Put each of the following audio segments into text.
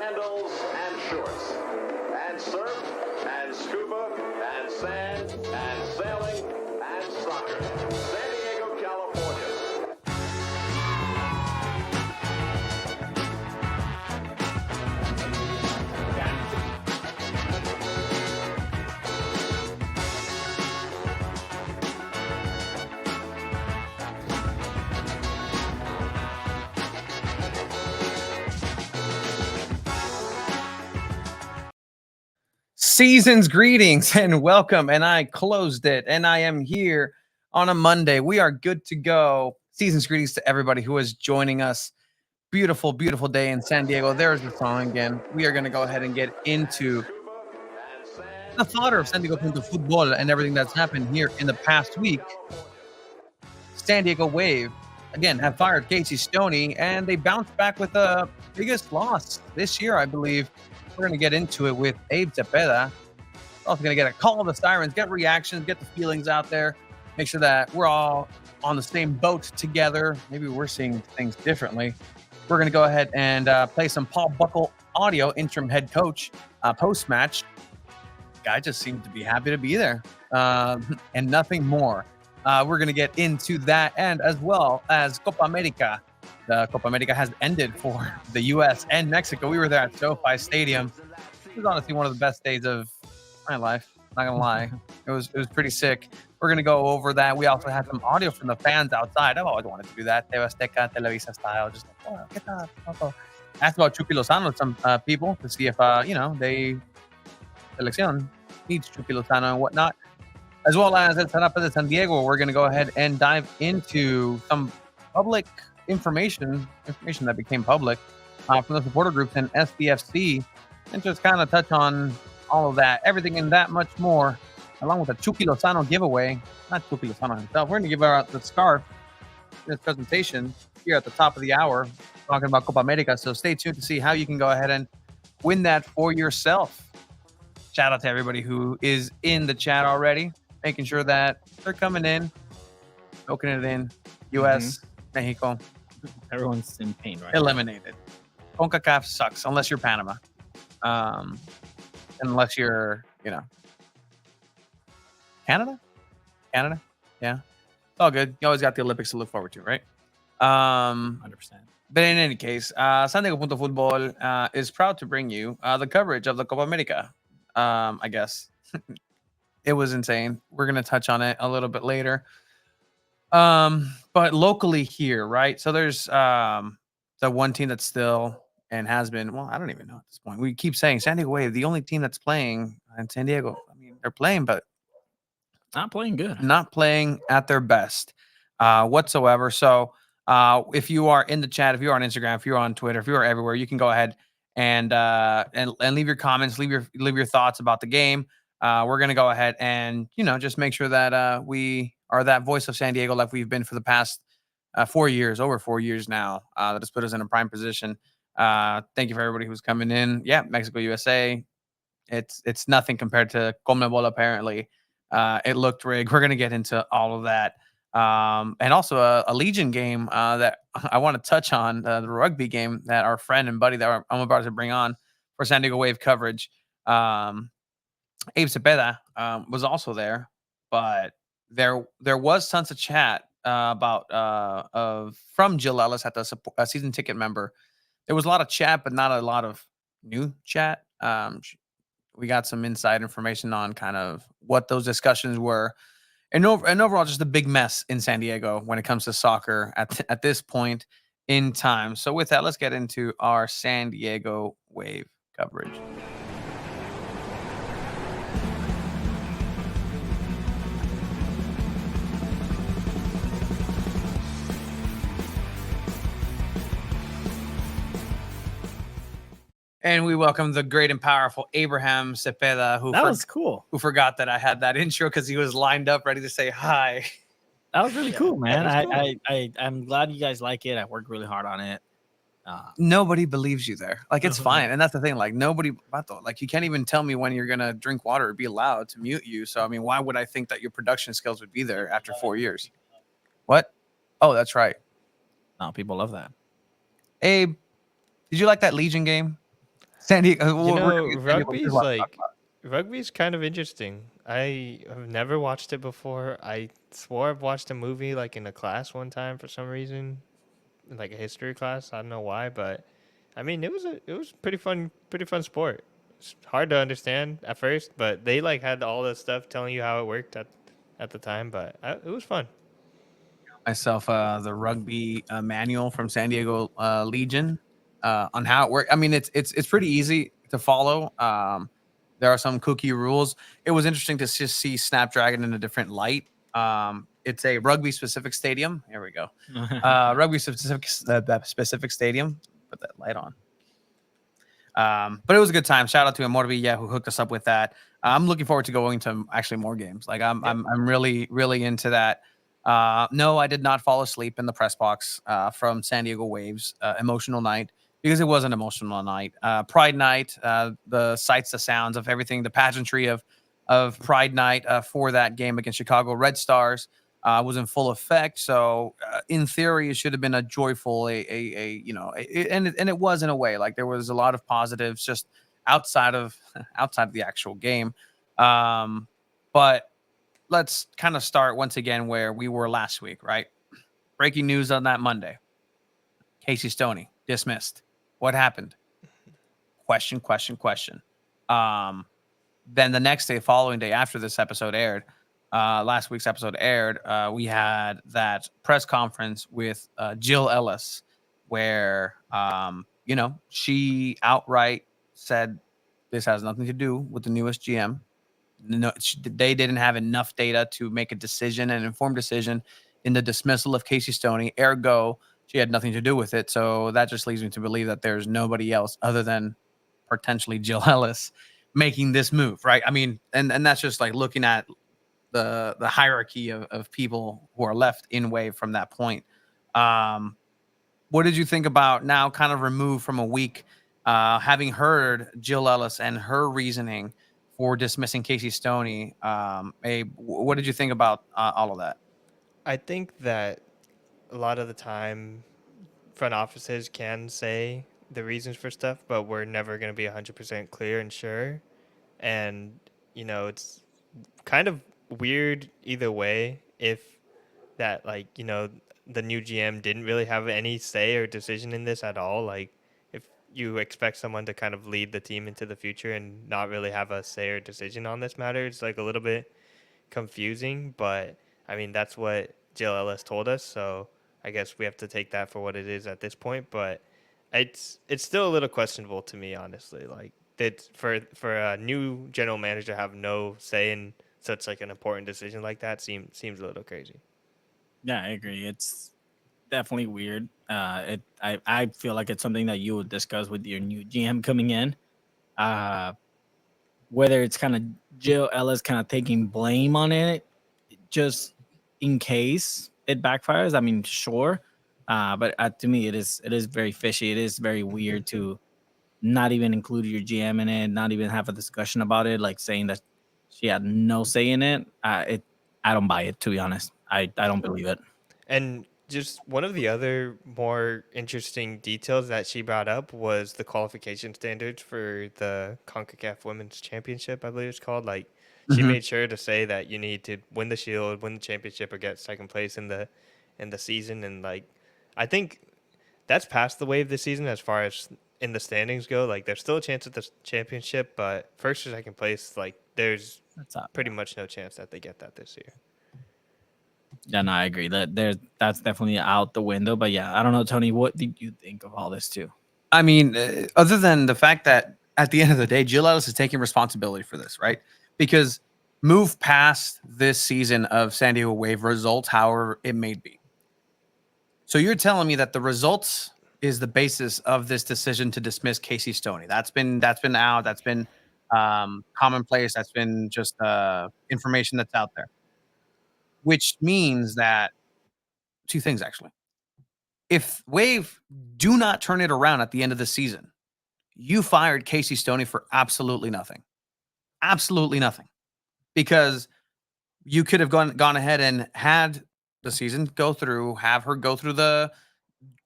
sandals and shorts, and surf and scuba and sand and sailing and soccer. San Diego, California. Season's greetings and welcome. And I closed it, and I am here on a Monday. We are good to go. Season's greetings to everybody who is joining us. Beautiful, beautiful day in San Diego. There's the song again. We are going to go ahead and get into the fodder of San Diego Punto Football and everything that's happened here in the past week. San Diego Wave, again, have fired Casey Stoney, and they bounced back with the biggest loss this year, I believe. We're going to get into it with Abe Cepeda. Also going to get a call of the sirens, get reactions, get the feelings out there, make sure that we're all on the same boat together. Maybe we're seeing things differently. We're going to go ahead and play some Paul Buckle audio, interim head coach, post-match. Guy just seemed to be happy to be there, and nothing more. We're going to get into that, and as well as Copa America. The Copa America has ended for the U.S. and Mexico. We were there at SoFi Stadium. It was honestly one of the best days of my life. Not gonna lie, it was pretty sick. We're gonna go over that. We also had some audio from the fans outside. I've always wanted to do that. Teo Azteca, Televisa style. Just like, oh, ¿qué tal? Asked about Chucky Lozano with some people to see if they selección needs Chucky Lozano and whatnot, as well as at Sarapa de San Diego. We're gonna go ahead and dive into some public information that became public from the supporter groups and SDFC, and just kind of touch on all of that, everything and that much more, along with a Chucky Lozano giveaway. Not Chucky Lozano himself. We're going to give out the scarf in this presentation here at the top of the hour, talking about Copa America. So stay tuned to see how you can go ahead and win that for yourself. Shout out to everybody who is in the chat already, making sure that they're coming in, soaking it in. U.S., Mexico. Everyone's in pain right eliminated. CONCACAF sucks unless you're Panama. Unless you're, Canada? Yeah. It's all good. You always got the Olympics to look forward to, right? 100%. But in any case, San Diego Punto Football is proud to bring you the coverage of the Copa America. I guess. It was insane. We're going to touch on it a little bit later. But locally here, right? So there's the one team that's still and has been, well, I don't even know at this point. We keep saying San Diego Wave, the only team that's playing in San Diego. I mean, they're playing, but not playing good. Not playing at their best whatsoever. So if you are in the chat, if you're on Instagram, if you're on Twitter, if you're everywhere, you can go ahead and leave your comments, leave your thoughts about the game. We're going to go ahead and, just make sure that we are that voice of San Diego like we've been for the past 4 years, over 4 years now. That has put us in a prime position. Thank you for everybody who's coming in. Yeah, Mexico, USA. It's nothing compared to CONMEBOL, apparently. It looked rigged. We're going to get into all of that. And also a Legion game that I want to touch on, the rugby game that our friend and buddy that I'm about to bring on for San Diego Wave coverage. Abe Cepeda was also there, but there was tons of chat from Jill Ellis at the season ticket member. There was a lot of chat, but not a lot of new chat. We got some inside information on kind of what those discussions were, and overall just a big mess in San Diego when it comes to soccer at this point in time. So with that, let's get into our San Diego Wave coverage. And we welcome the great and powerful Abraham Cepeda, who was cool. Who forgot that I had that intro because he was lined up ready to say hi. That was really cool, man. Cool. I'm glad you guys like it. I worked really hard on it. Nobody believes you there. Like, it's fine. And that's the thing. Like, nobody, like, you can't even tell me when you're going to drink water or be allowed to mute you. So, I mean, why would I think that your production skills would be there after 4 years? What? Oh, that's right. No, people love that. Abe, did you like that Legion game? San Diego. You We're know, gonna get San Diego. There's a lot to talk about. rugby's kind of interesting. I have never watched it before. I swore I've watched a movie like in a class one time for some reason, like a history class. I don't know why, but I mean, it was pretty fun sport. It's hard to understand at first, but they like had all the stuff telling you how it worked at the time, but it was fun. Myself the rugby manual from San Diego Legion on how it works. I mean, it's pretty easy to follow. There are some cookie rules. It was interesting to just see Snapdragon in a different light. It's a rugby specific stadium. Here we go. Rugby specific that specific stadium. Put that light on. But it was a good time. Shout out to Amorvilla who hooked us up with that. I'm looking forward to going to actually more games. Like I'm really into that. No, I did not fall asleep in the press box from San Diego Waves emotional night because it was an emotional night. Pride night, the sights, the sounds of everything, the pageantry of Pride night for that game against Chicago Red Stars was in full effect. So in theory, it should have been a joyful, and it was in a way. Like there was a lot of positives just outside of the actual game. But let's kind of start once again where we were last week, right? Breaking news on that Monday. Casey Stoney dismissed. What happened? Question. Then the next day, following day after this episode aired, last week's episode aired, we had that press conference with Jill Ellis where, she outright said this has nothing to do with the newest GM. No, they didn't have enough data to make a decision, an informed decision in the dismissal of Casey Stoney. Ergo, she had nothing to do with it. So that just leads me to believe that there's nobody else other than potentially Jill Ellis making this move, right? I mean, and that's just like looking at the hierarchy of people who are left in Wave from that point. What did you think about now, kind of removed from a week, having heard Jill Ellis and her reasoning for dismissing Casey Stoney? Abe, what did you think about all of that? I think that a lot of the time, front offices can say the reasons for stuff, but we're never going to be 100% clear and sure. And, it's kind of weird either way if that, like, the new GM didn't really have any say or decision in this at all. Like, if you expect someone to kind of lead the team into the future and not really have a say or decision on this matter, it's like a little bit confusing. But I mean, that's what Jill Ellis told us, so I guess we have to take that for what it is at this point. But it's still a little questionable to me, honestly. Like, that for a new general manager to have no say in such like an important decision like that seems a little crazy. Yeah, I agree. It's definitely weird. I feel like it's something that you would discuss with your new GM coming in. Whether it's kind of Jill Ellis kind of taking blame on it, just in case it backfires. I mean, sure, but to me, it is very fishy. It is very weird to not even include your GM in it, not even have a discussion about it, like saying that she had no say in it. I don't buy it, to be honest. I don't believe it. And just one of the other more interesting details that she brought up was the qualification standards for the CONCACAF Women's Championship, I believe it's called. Like, she made sure to say that you need to win the Shield, win the championship, or get second place in the season. And like, I think that's past the Wave this season as far as in the standings go. Like, there's still a chance at the championship, but first or second place, like, there's pretty much no chance that they get that this year. Yeah, no, I agree. That's definitely out the window. But yeah, I don't know, Tony. What did you think of all this too? I mean, other than the fact that at the end of the day, Jill Ellis is taking responsibility for this, right? Because move past this season of San Diego Wave results, however it may be. So you're telling me that the results is the basis of this decision to dismiss Casey Stoney. That's been out. That's been commonplace. That's been just information that's out there. Which means that two things, actually. If Wave do not turn it around at the end of the season, you fired Casey Stoney for absolutely nothing. Absolutely nothing. Because you could have gone ahead and had the season go through, have her go through the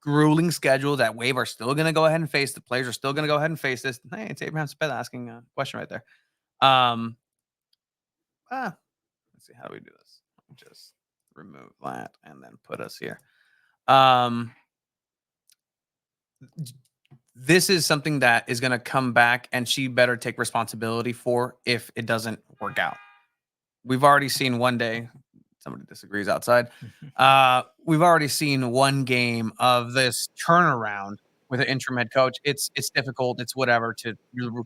grueling schedule that Wave are still going to go ahead and face. The players are still going to go ahead and face this. Hey, it's Abraham Speth asking a question right there. Let's see, how do we do this? Just remove that and then put us here. This is something that is going to come back, and she better take responsibility for if it doesn't work out. We've already seen one day. Somebody disagrees outside. We've already seen one game of this turnaround with an interim head coach. It's difficult. It's whatever to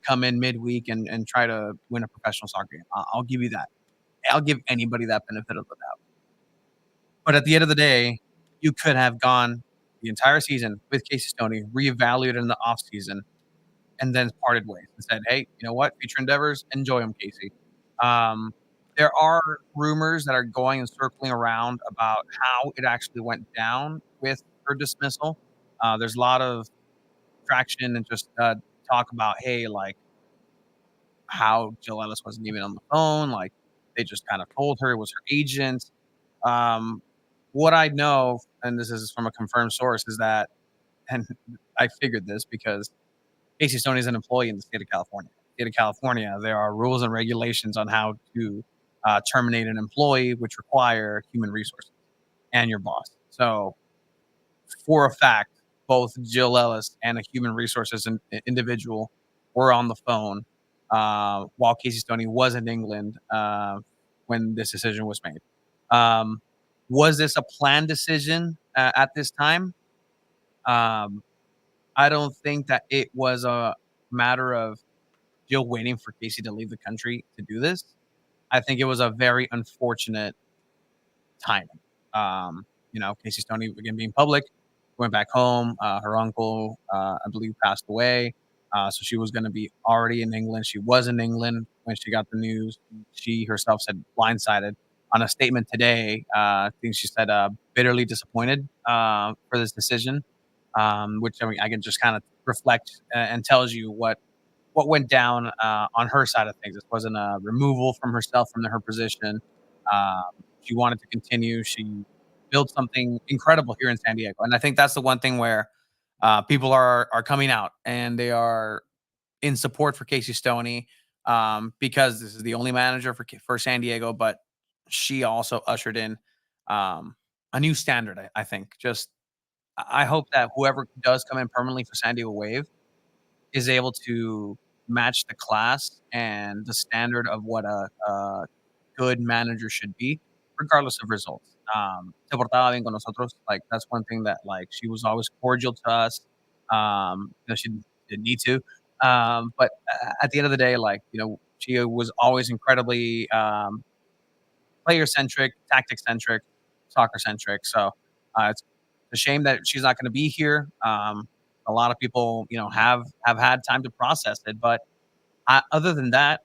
come in midweek and try to win a professional soccer game. I'll give you that. I'll give anybody that benefit of the doubt. But at the end of the day, you could have gone the entire season with Casey Stoney, reevaluated in the offseason, and then parted ways and said, hey, you know what? Future endeavors, enjoy them, Casey. There are rumors that are going and circling around about how it actually went down with her dismissal. There's a lot of traction and just talk about, hey, like how Jill Ellis wasn't even on the phone. Like they just kind of told her it was her agent. What I know, and this is from a confirmed source, is that, and I figured this because Casey Stoney is an employee in the state of California. State of California, there are rules and regulations on how to terminate an employee, which require human resources and your boss. So, for a fact, both Jill Ellis and a human resources individual were on the phone while Casey Stoney was in England when this decision was made. Was this a planned decision at this time? I don't think that it was a matter of Jill waiting for Casey to leave the country to do this. I think it was a very unfortunate timing. Casey Stoney, again, being public, went back home. Her uncle, I believe, passed away. So she was going to be already in England. She was in England when she got the news. She herself said blindsided. On a statement today, I think she said bitterly disappointed for this decision, which I can just kind of reflect and tells you what went down on her side of things. This wasn't a removal from herself from her position. She wanted to continue. She built something incredible here in San Diego, and I think that's the one thing where people are coming out and they are in support for Casey Stoney because this is the only manager for San Diego, but she also ushered in a new standard. I think. Just I hope that whoever does come in permanently for San Diego Wave is able to match the class and the standard of what a good manager should be, regardless of results. Se portaba bien con nosotros. Like that's one thing that like she was always cordial to us. She didn't need to, but at the end of the day, like she was always incredibly player centric, tactic centric, soccer centric. So it's a shame that she's not going to be here. A lot of people, have had time to process it, but other than that,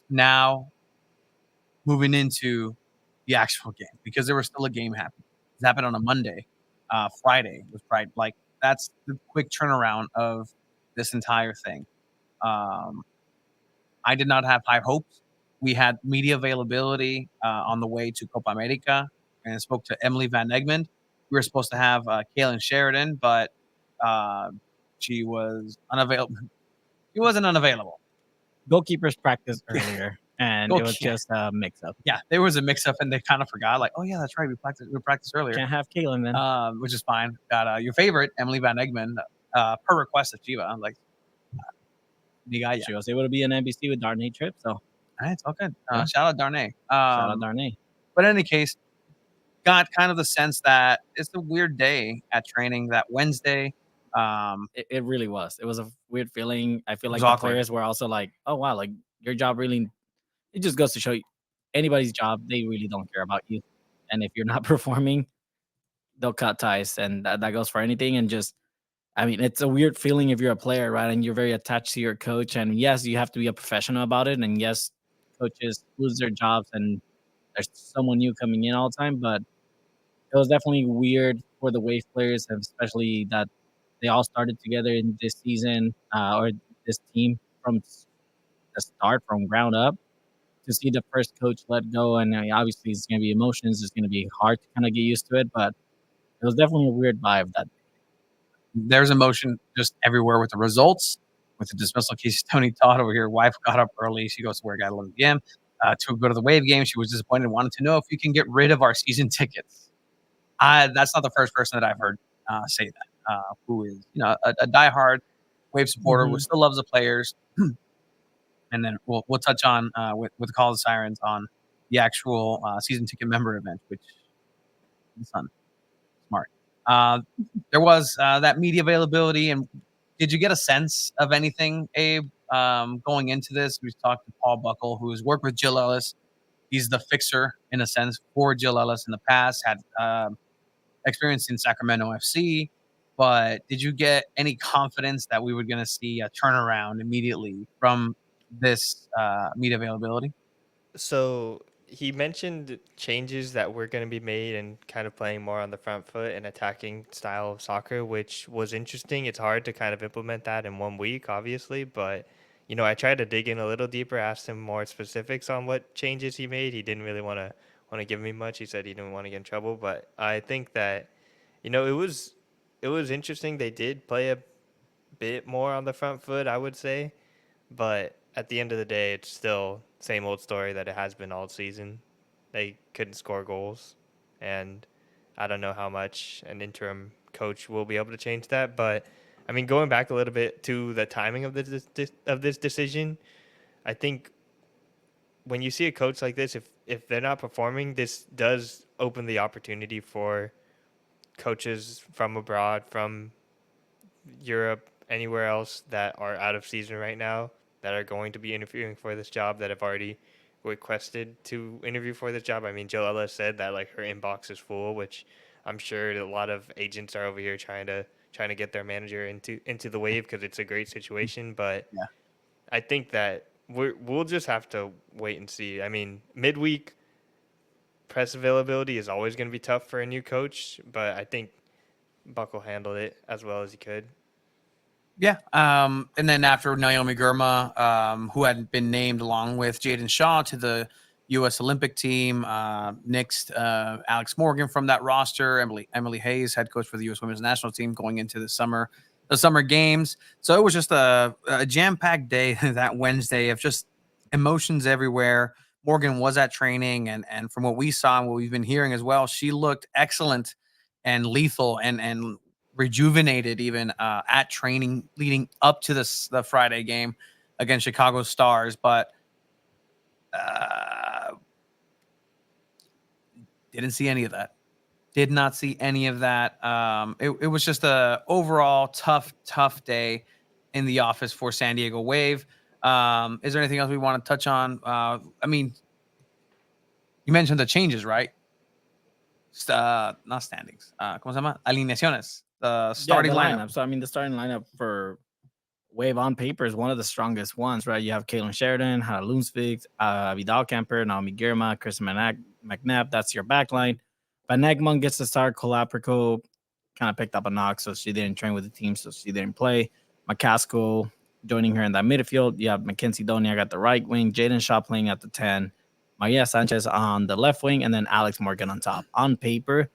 now moving into the actual game because there was still a game happening. It happened on a Monday. Friday was Pride. Like that's the quick turnaround of this entire thing. I did not have high hopes. We had media availability on the way to Copa America and spoke to Emily Van Egmond. We were supposed to have Kaylin Sheridan, but she was unavailable. She wasn't unavailable. Goalkeepers practiced earlier, and it was just a mix-up. Yeah, there was a mix-up, and they kind of forgot. Like, oh yeah, that's right, we practiced earlier. Can't have Kaylin then, which is fine. Got your favorite, Emily Van Egmond, per request of Chiva. Like, she was able to be an NBC with Darnay Tripp, so it's all good. Shout out Darnay. Shout out Darnay. But in any case, got kind of the sense that it's a weird day at training that Wednesday. It really was. It was a weird feeling. I feel like the awkward. players were also like, "Oh wow, like your job really." It just goes to show you, anybody's job, they really don't care about you, and if you're not performing, they'll cut ties, and that goes for anything. And just, I mean, it's a weird feeling if you're a player, right, and you're very attached to your coach. And yes, you have to be a professional about it. And yes, coaches lose their jobs, and there's someone new coming in all the time. But it was definitely weird for the Wave players, and especially that they all started together in this season or this team from the start, from ground up. To see the first coach let go, and obviously it's going to be emotions. It's going to be hard to kind of get used to it, but It was definitely a weird vibe that There's emotion just everywhere with the results, with the dismissal case. Tony Todd over here, wife got up early. She goes to work at 11 p.m. To go to the Wave game. She was disappointed and wanted to know if we can get rid of our season tickets. That's not the first person that I've heard say that, who is a diehard Wave supporter who still loves the players. And then we'll touch on with the Call of the Sirens on the actual season ticket member event, which is fun. Smart. There was that media availability, and did you get a sense of anything, Abe, going into this? We talked to Paul Buckle, who has worked with Jill Ellis. He's the fixer, in a sense, for Jill Ellis in the past, had experience in Sacramento FC. But did you get any confidence that we were going to see a turnaround immediately from this media availability? So he mentioned changes that were going to be made and kind of playing more on the front foot and attacking style of soccer, which was interesting. It's hard to kind of implement that in 1 week, obviously, but I tried to dig in a little deeper, asked him more specifics on what changes he made. He didn't really want to give me much. He said he didn't want to get in trouble, but I think that it was interesting. They did play a bit more on the front foot, I would say. But at the end of the day, it's still same old story that it has been all season. They couldn't score goals, and I don't know how much an interim coach will be able to change that. But I mean, going back a little bit to the timing of this decision, I think when you see a coach like this, if they're not performing, this does open the opportunity for coaches from abroad, from Europe, anywhere else that are out of season right now that are going to be interviewing for this job that have already requested to interview for this job. I mean, Joe Ellis said that like her inbox is full, which I'm sure a lot of agents are over here trying to get their manager into the Wave because it's a great situation. But Yeah. I think that we'll just have to wait and see. I mean, midweek press availability is always going to be tough for a new coach, but I think Buckle handled it as well as he could. Yeah. And then after Naomi Gurma, who had been named along with Jaden Shaw to the U.S. Olympic team, nixed Alex Morgan from that roster. Emily Hayes, head coach for the U.S. Women's National Team, going into the summer games. So it was just a jam-packed day that Wednesday of just emotions everywhere. Morgan was at training, and from what we saw and what we've been hearing as well, she looked excellent and lethal and rejuvenated even at training leading up to the Friday game against Chicago Stars. But didn't see any of that. Did not see any of that. It was just a overall tough day in the office for San Diego Wave. Is there anything else we want to touch on? I mean, you mentioned the changes, right? Not standings. ¿Cómo se llama? Alineaciones. The starting the lineup. So I mean, the starting lineup for Wave on paper is one of the strongest ones, right? You have Caitlin Sheridan, Hannah Loonsvig, Vidal Kemper, Naomi Girma, Chris McNabb. That's your back line. Van Egmond gets to start. Kolaprico kind of picked up a knock, so she didn't train with the team, so she didn't play. McCaskill joining her in that midfield. You have Mackenzie Doniak at the right wing, Jaden Shaw playing at the 10, Maria Sanchez on the left wing, and then Alex Morgan on top. On paper,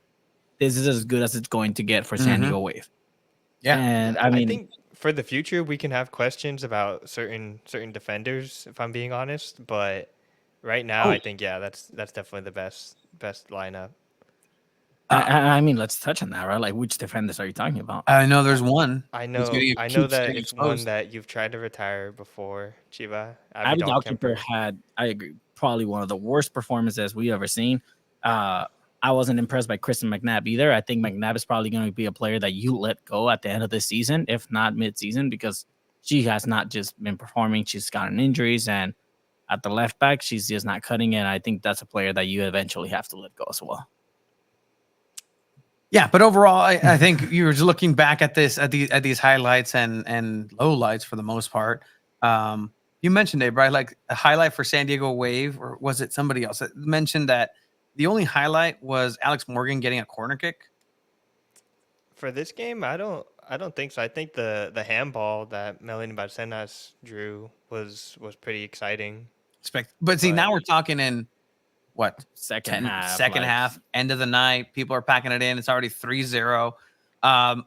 this is as good as it's going to get for San Diego Wave. Yeah. And I think for the future we can have questions about certain defenders, if I'm being honest. But right now, I think that's definitely the best lineup. I mean, let's touch on that, right? Like, which defenders are you talking about? I know there's one. I know that it's one that you've tried to retire before, Chiba. Vidal Kemper had, I agree, probably one of the worst performances we've ever seen. I wasn't impressed by Kristen McNabb either. I think McNabb is probably going to be a player that you let go at the end of the season, if not mid-season, because she has not just been performing. She's gotten injuries, and at the left back, she's just not cutting it. I think that's a player that you eventually have to let go as well. Yeah, but overall, I think you're just looking back at these highlights and lowlights for the most part. You mentioned it, right? Like a highlight for San Diego Wave, or was it somebody else that mentioned that the only highlight was Alex Morgan getting a corner kick? For this game, I don't think so. I think the handball that Melanie Barcenas drew was pretty exciting. But see, now we're talking in what, Second half. second half, end of the night. People are packing it in. It's already 3-0.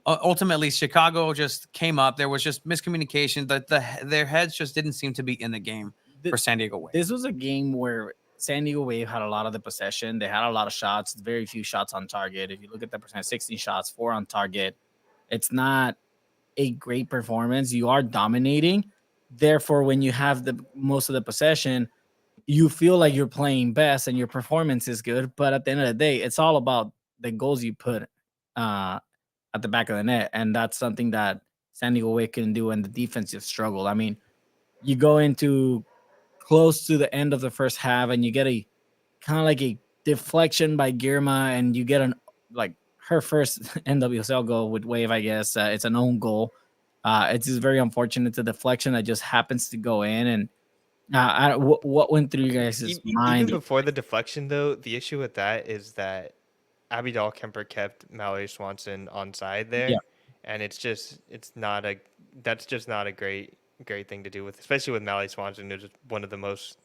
Ultimately, Chicago just came up. There was just miscommunication. Their heads just didn't seem to be in the game for San Diego Wave. This was a game where San Diego Wave had a lot of the possession. They had a lot of shots, very few shots on target. If you look at the percent, 16 shots, 4 on target. It's not a great performance. You are dominating. Therefore, when you have the most of the possession, you feel like you're playing best and your performance is good. But at the end of the day, it's all about the goals you put at the back of the net. And that's something that San Diego Wave can do, and the defense just struggled. I mean, you go into close to the end of the first half and you get a kind of like a deflection by Girma, and you get her first NWSL goal with Wave, I guess. It's an own goal. It's just very unfortunate. It's a deflection that just happens to go in. And what went through you guys' mind? Even before the deflection, though, the issue with that is that Abby Dahlkemper kept Mallory Swanson onside there. Yeah. And that's just not a great thing to do with, especially with Mallory Swanson, who's one of the most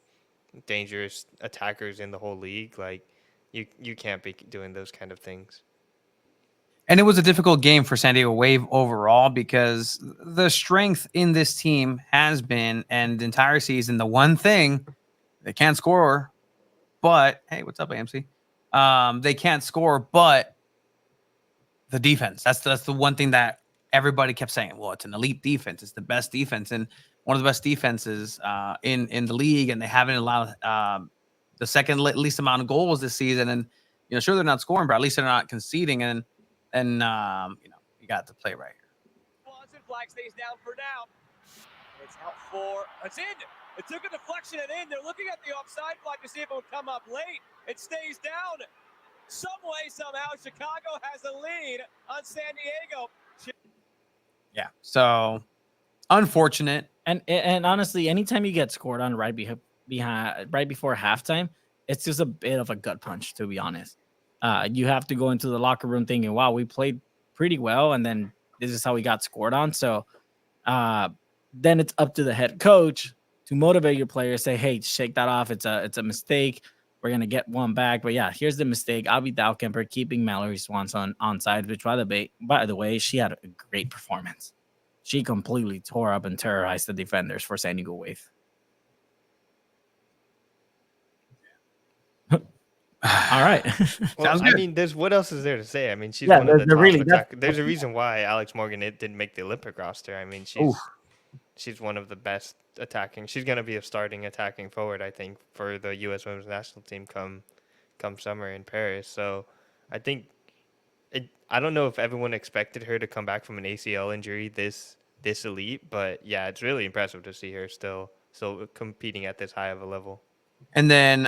dangerous attackers in the whole league. Like, you can't be doing those kind of things. And it was a difficult game for San Diego Wave overall, because the strength in this team has been, and the entire season, the one thing they can't score. But hey, what's up, AMC? They can't score, but the defense. That's the one thing that everybody kept saying. Well, it's an elite defense. It's the best defense, and one of the best defenses in the league. And they haven't allowed the second least amount of goals this season. And sure, they're not scoring, but at least they're not conceding. And you got the play right here. Flag stays down for now. It's out for. It's in. It took a deflection and in. They're looking at the offside flag to see if it would come up late. It stays down. Some way, somehow, Chicago has a lead on San Diego. Yeah. So unfortunate. And honestly, anytime you get scored on right before halftime, it's just a bit of a gut punch, to be honest. You have to go into the locker room thinking, wow, we played pretty well, and then this is how we got scored on. So then it's up to the head coach to motivate your players, say, hey, shake that off. It's a mistake. We're going to get one back. But yeah, here's the mistake. Abby Dahlkemper keeping Mallory Swanson onside, which by the way, she had a great performance. She completely tore up and terrorized the defenders for San Diego Wave. All right. Well, I mean, what else is there to say? I mean, she's one of the top attackers. There's a reason why Alex Morgan didn't make the Olympic roster. I mean, she's one of the best attacking. She's going to be a starting attacking forward, I think, for the U.S. Women's National Team come summer in Paris. So I think I don't know if everyone expected her to come back from an ACL injury this elite, but yeah, it's really impressive to see her still competing at this high of a level. And then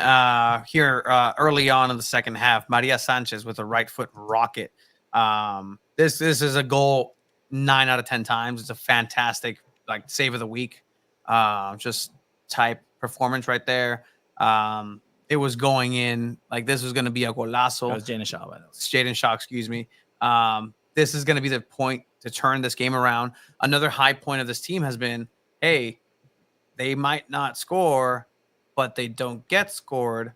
here early on in the second half, Maria Sanchez with a right foot rocket. This is a goal 9 out of 10 times. It's a fantastic save of the week. Just type performance right there. It was going in this was going to be a golazo. That was Jaden Shaw, by the way. Jaden Shaw, excuse me. This is going to be the point to turn this game around. Another high point of this team has been, hey, they might not score, but they don't get scored.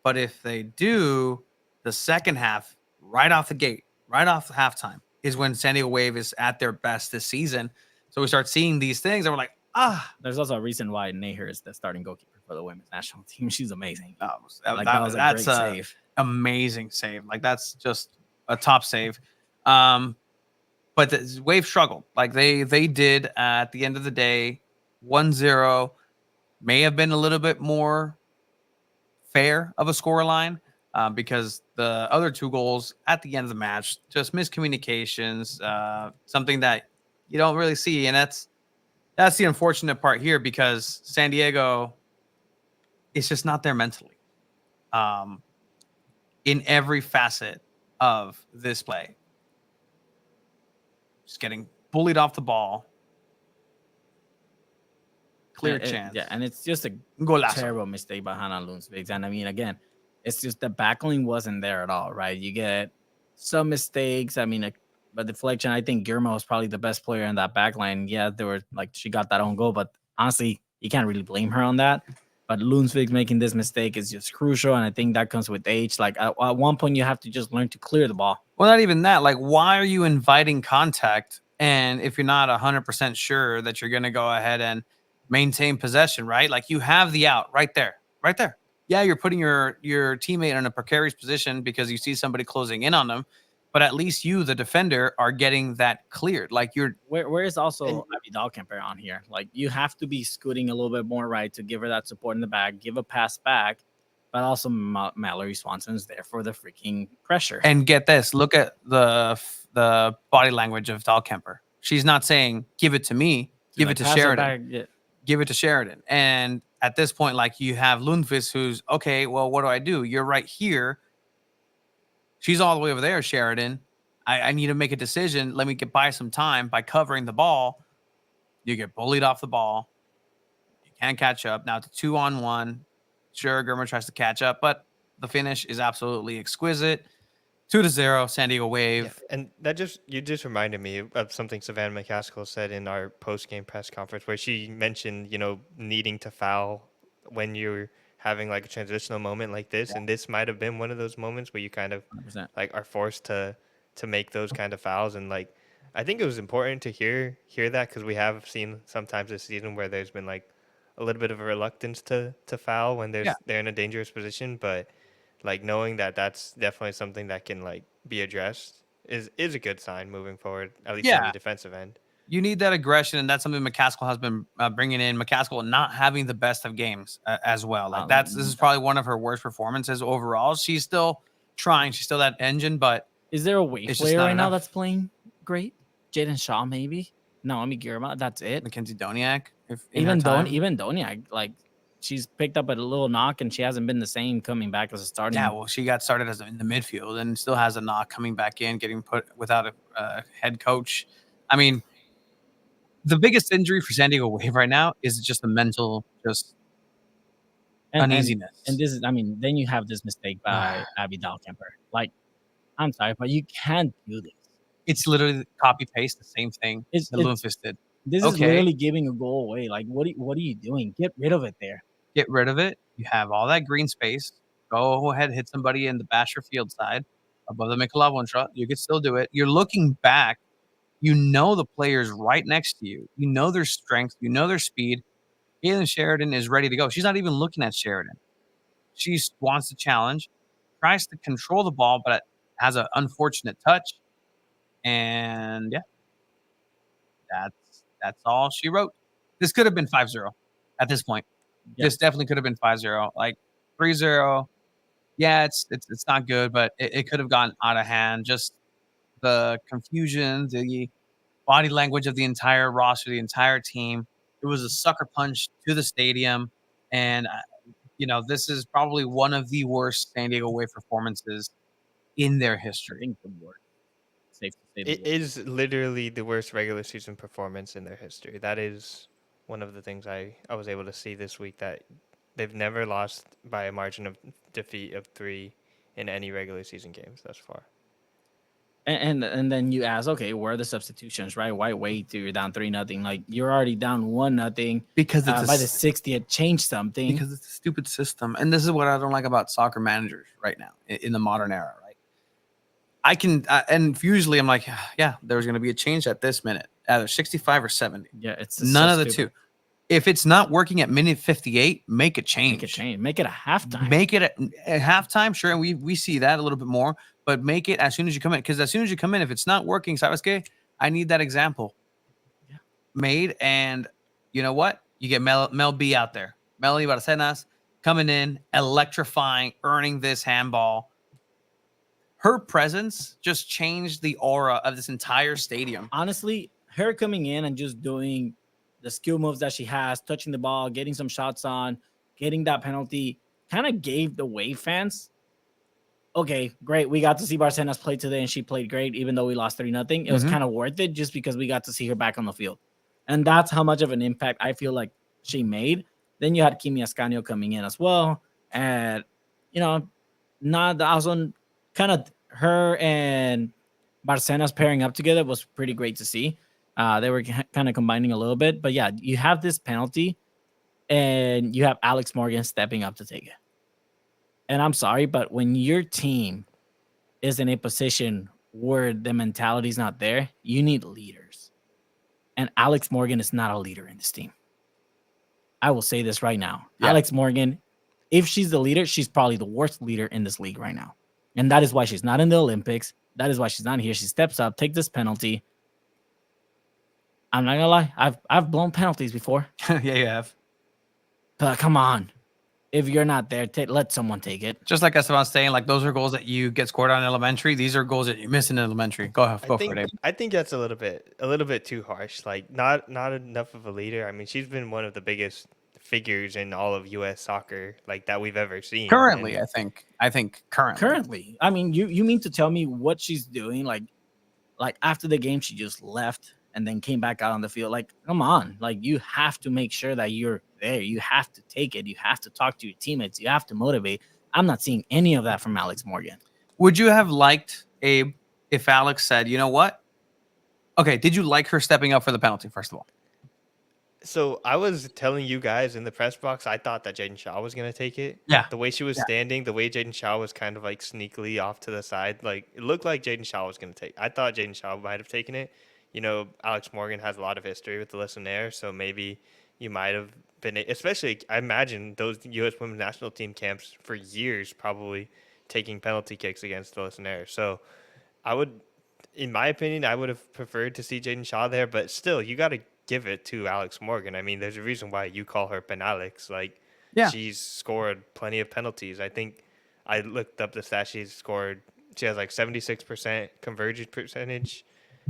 But if they do, the second half, right off the gate, right off the halftime, is when San Diego Wave is at their best this season. So we start seeing these things, and we're like, There's also a reason why Naher is the starting goalkeeper for the women's national team. She's amazing. That was a great save. Amazing save. That's just a top save. But the Wave struggled. They did at the end of the day. 1-0 may have been a little bit more fair of a scoreline because the other 2 goals at the end of the match, just miscommunications, something that you don't really see. And that's the unfortunate part here, because San Diego is just not there mentally in every facet of this play. Just getting bullied off the ball. Clear chance. Yeah, and it's just a golazo. Terrible mistake by Hannah Lundsvik. And I mean, again, it's just the backline wasn't there at all, right? You get some mistakes. I mean, a deflection. I think Girma was probably the best player in that backline. Yeah, there were she got that own goal, but honestly, you can't really blame her on that. But Lundqvist making this mistake is just crucial, and I think that comes with age. Like at one point, you have to just learn to clear the ball. Well, not even that. Like, why are you inviting contact? And if you're not 100% sure that you're going to go ahead and maintain possession, right? Like, you have the out right there, right there. Yeah, you're putting your teammate in a precarious position because you see somebody closing in on them, but at least you, the defender, are getting that cleared. Like, you're Where is also Abby Dahlkemper on here? Like, you have to be scooting a little bit more right to give her that support in the back, give a pass back, but also Mallory Swanson's there for the freaking pressure. And get this, look at the body language of Dahlkemper. She's not saying, give it to me, give it to Sheridan. Give it to Sheridan. And at this point, like, you have Lundqvist, who's, okay, well, what do I do? You're right here. She's all the way over there, Sheridan. I need to make a decision. Let me buy some time by covering the ball. You get bullied off the ball. You can't catch up. Now it's a 2-on-1. Sure, Germer tries to catch up, but the finish is absolutely exquisite. 2-0, San Diego Wave. Yeah, and that you just reminded me of something Savannah McCaskill said in our post-game press conference, where she mentioned, needing to foul when you're having like a transitional moment like this, and this might have been one of those moments where you kind of 100%. like are forced to make those kind of fouls. And like, I think it was important to hear that, because we have seen sometimes this season where there's been like a little bit of a reluctance to foul when they're in a dangerous position, but like knowing that that's definitely something that can like be addressed is a good sign moving forward, at least on the defensive end. You need that aggression, and that's something McCaskill has been bringing in. McCaskill not having the best of games as well. Like, this is probably one of her worst performances overall. She's still trying. She's still that engine, but is there a wave player right now that's playing great? Jaden Shaw, maybe? No, I mean Guillermo. That's it. Mackenzie Doniak. Even Doniak, like, she's picked up a little knock, and she hasn't been the same coming back as a starting. Yeah, well, she got started in the midfield and still has a knock coming back in, getting put without a head coach. I mean, the biggest injury for San Diego Wave right now is just the mental uneasiness. And this is, I mean, then you have this mistake by Abby Dahlkemper. Like, I'm sorry, but you can't do this. It's literally copy paste the same thing that Lundqvist did. This is literally giving a goal away. Like, what are you doing? Get rid of it there. Get rid of it. You have all that green space. Go ahead, hit somebody in the Basher field side above the Mikolov one shot. You could still do it. You're looking back. You know the players right next to you. You know their strength. You know their speed. Caitlin Sheridan is ready to go. She's not even looking at Sheridan. She wants to challenge, tries to control the ball, but has an unfortunate touch. And yeah, that's all she wrote. This could have been 5-0 at this point. Yeah. This definitely could have been 5-0. Like 3-0. Yeah, it's not good, but it could have gone out of hand. Just the confusion, the body language of the entire roster, the entire team. It was a sucker punch to the stadium. And, this is probably one of the worst San Diego Wave performances in their history. I think the worst. Safe to say it is literally the worst regular season performance in their history. That is one of the things I was able to see this week, that they've never lost by a margin of defeat of 3 in any regular season games thus far. And then you ask, okay, where are the substitutions, right? Why wait till you're down 3-0? Like, you're already down 1-0 because it's by the 60th. Change something, because it's a stupid system. And this is what I don't like about soccer managers right now in the modern era. Right? I can and usually I'm like, yeah, there's going to be a change at this minute, either 65 or 70. Yeah, it's none of the two. If it's not working at minute 58, make a change. Make it a halftime. Make it a halftime, sure. And we see that a little bit more, but make it as soon as you come in. Because as soon as you come in, if it's not working, Sabasque, I need that example made. And you know what? You get Mel B out there. Melanie Barcenas coming in, electrifying, earning this handball. Her presence just changed the aura of this entire stadium. Honestly, her coming in and just doing the skill moves that she has, touching the ball, getting some shots on, getting that penalty, kind of gave the Wave fans, okay, great. We got to see Barcenas play today, and she played great, even though we lost 3-0. It was kind of worth it just because we got to see her back on the field. And that's how much of an impact I feel like she made. Then you had Kimi Ascanio coming in as well. And, not also kind of her and Barcenas pairing up together was pretty great to see. They were kind of combining a little bit. But, yeah, you have this penalty and you have Alex Morgan stepping up to take it. And I'm sorry, but when your team is in a position where the mentality is not there, you need leaders. And Alex Morgan is not a leader in this team. I will say this right now. Yeah. Alex Morgan, if she's the leader, she's probably the worst leader in this league right now. And that is why she's not in the Olympics. That is why she's not here. She steps up, takes this penalty. I'm not gonna lie, I've blown penalties before. Yeah, you have. But come on. If you're not there, let someone take it. Just like Esteban's saying, like those are goals that you get scored on in elementary. These are goals that you miss in elementary. Go ahead, go for it. Abe. I think that's a little bit too harsh. Like not enough of a leader. I mean, she's been one of the biggest figures in all of U.S. soccer like that we've ever seen. Currently, And I think currently. Currently, I mean, you mean to tell me what she's doing? Like after the game, she just left and then came back out on the field. Like, come on, like you have to make sure that you're there. You have to take it. You have to talk to your teammates. You have to motivate. I'm not seeing any of that from Alex Morgan. Would you have liked Abe if Alex said, you know what? Okay, did you like her stepping up for the penalty, first of all? So I was telling you guys in the press box, I thought that Jaden Shaw was going to take it. Yeah. The way she was standing, the way Jaden Shaw was kind of like sneakily off to the side, like it looked like Jaden Shaw was going to take. I thought Jaden Shaw might have taken it. You know, Alex Morgan has a lot of history with the Legionnaires, so maybe you might have been, especially I imagine those U.S. women's national team camps for years probably taking penalty kicks against the Legionnaires. So I would, in my opinion, I would have preferred to see Jaden Shaw there, but still, you got to give it to Alex Morgan. I mean, there's a reason why you call her Penalex. Like, Yeah. she's scored plenty of penalties. I think I looked up the stat. She has like 76% conversion percentage,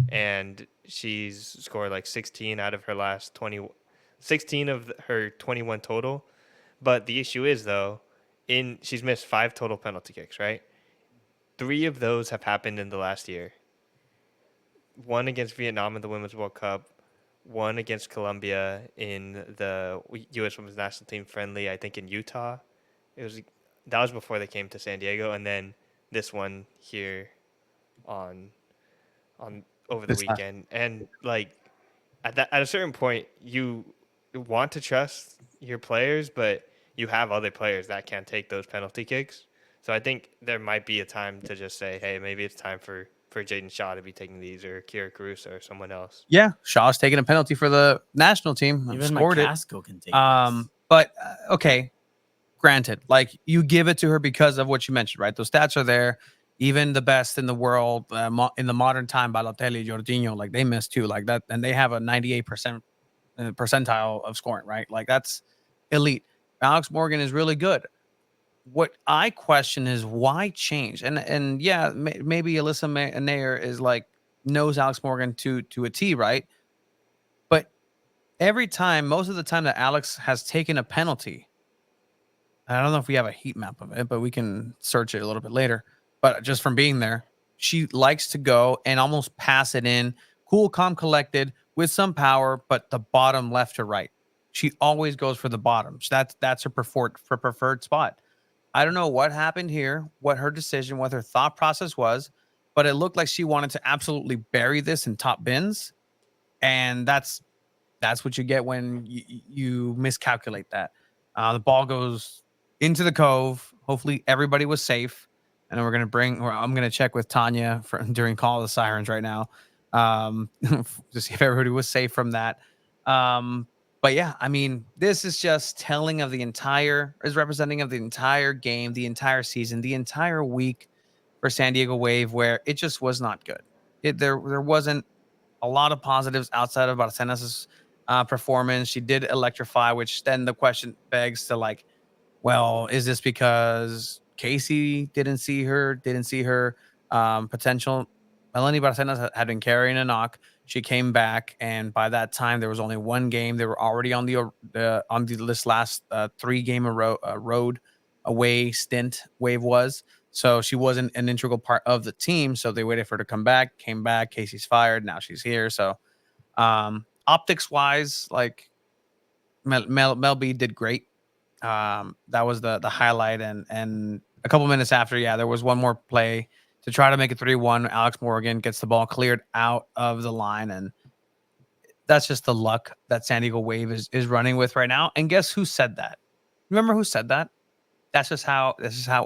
and she's scored like 16 out of her last 20, 16 of her 21 total. But the issue is, though, she's missed 5 total penalty kicks, right? 3 of those have happened in the last year. 1 against Vietnam in the Women's World Cup, 1 against Colombia in the U.S. Women's National Team friendly, I think in Utah. That was before they came to San Diego, and then this one here on over the weekend. And like at a certain point, you want to trust your players, but you have other players that can take those penalty kicks. So I think there might be a time to just say, hey, maybe it's time for Jaden Shaw to be taking these, or Kira Caruso or someone else. Yeah, Shaw's taking a penalty for the national team. Even Scored McCaskill can take this. But okay, granted, like you give it to her because of what you mentioned, right? Those stats are there. Even the best in the world in the modern time, Balotelli, Jorginho, like they missed too, like that, and they have a 98% percentile of scoring, right? Like that's elite. Alex Morgan is really good. What I question is why change? And yeah, maybe Alyssa Nair is like knows Alex Morgan to a T, right? But every time, most of the time that Alex has taken a penalty, I don't know if we have a heat map of it, but we can search it a little bit later. But just from being there, she likes to go and almost pass it in, cool, calm, collected, with some power, but the bottom left to right. She always goes for the bottom. So that's her preferred spot. I don't know what happened here, what her decision, what her thought process was, but it looked like she wanted to absolutely bury this in top bins, and that's what you get when you miscalculate that. The ball goes into the cove. Hopefully, everybody was safe, and then I'm gonna check with Tanya during Call of the Sirens right now, to see if everybody was safe from that. But yeah, I mean, this is just representing of the entire game, the entire season, the entire week for San Diego Wave, where it just was not good. There wasn't a lot of positives outside of Barcenas' performance. She did electrify, which then the question begs to like, well, is this because Casey didn't see her potential? Melanie Barcenas had been carrying a knock. She came back, and by that time, there was only one game. They were already on this last 3-game road away stint. Wave was, so she wasn't an integral part of the team. So they waited for her to come back. Came back. Casey's fired. Now she's here. So optics wise, like Mel B did great. That was the highlight, and a couple minutes after, there was one more play to try to make it 3-1. Alex Morgan gets the ball cleared out of the line, and that's just the luck that San Diego Wave is running with right now. And guess who said that? Remember who said that? This is how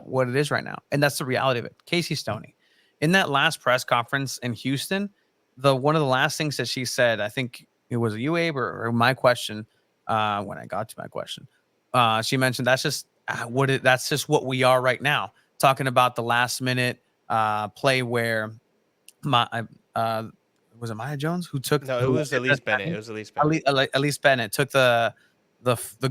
what it is right now. And that's the reality of it. Casey Stoney. In that last press conference in Houston, one of the last things that she said, I think it was you, Abe, or my question, when I got to my question, she mentioned that's just that's just what we are right now. Talking about the last minute play where my was it Maya Jones who took No, it who was hit the Elise Bennett. It was Elise Bennett. Elise Bennett took the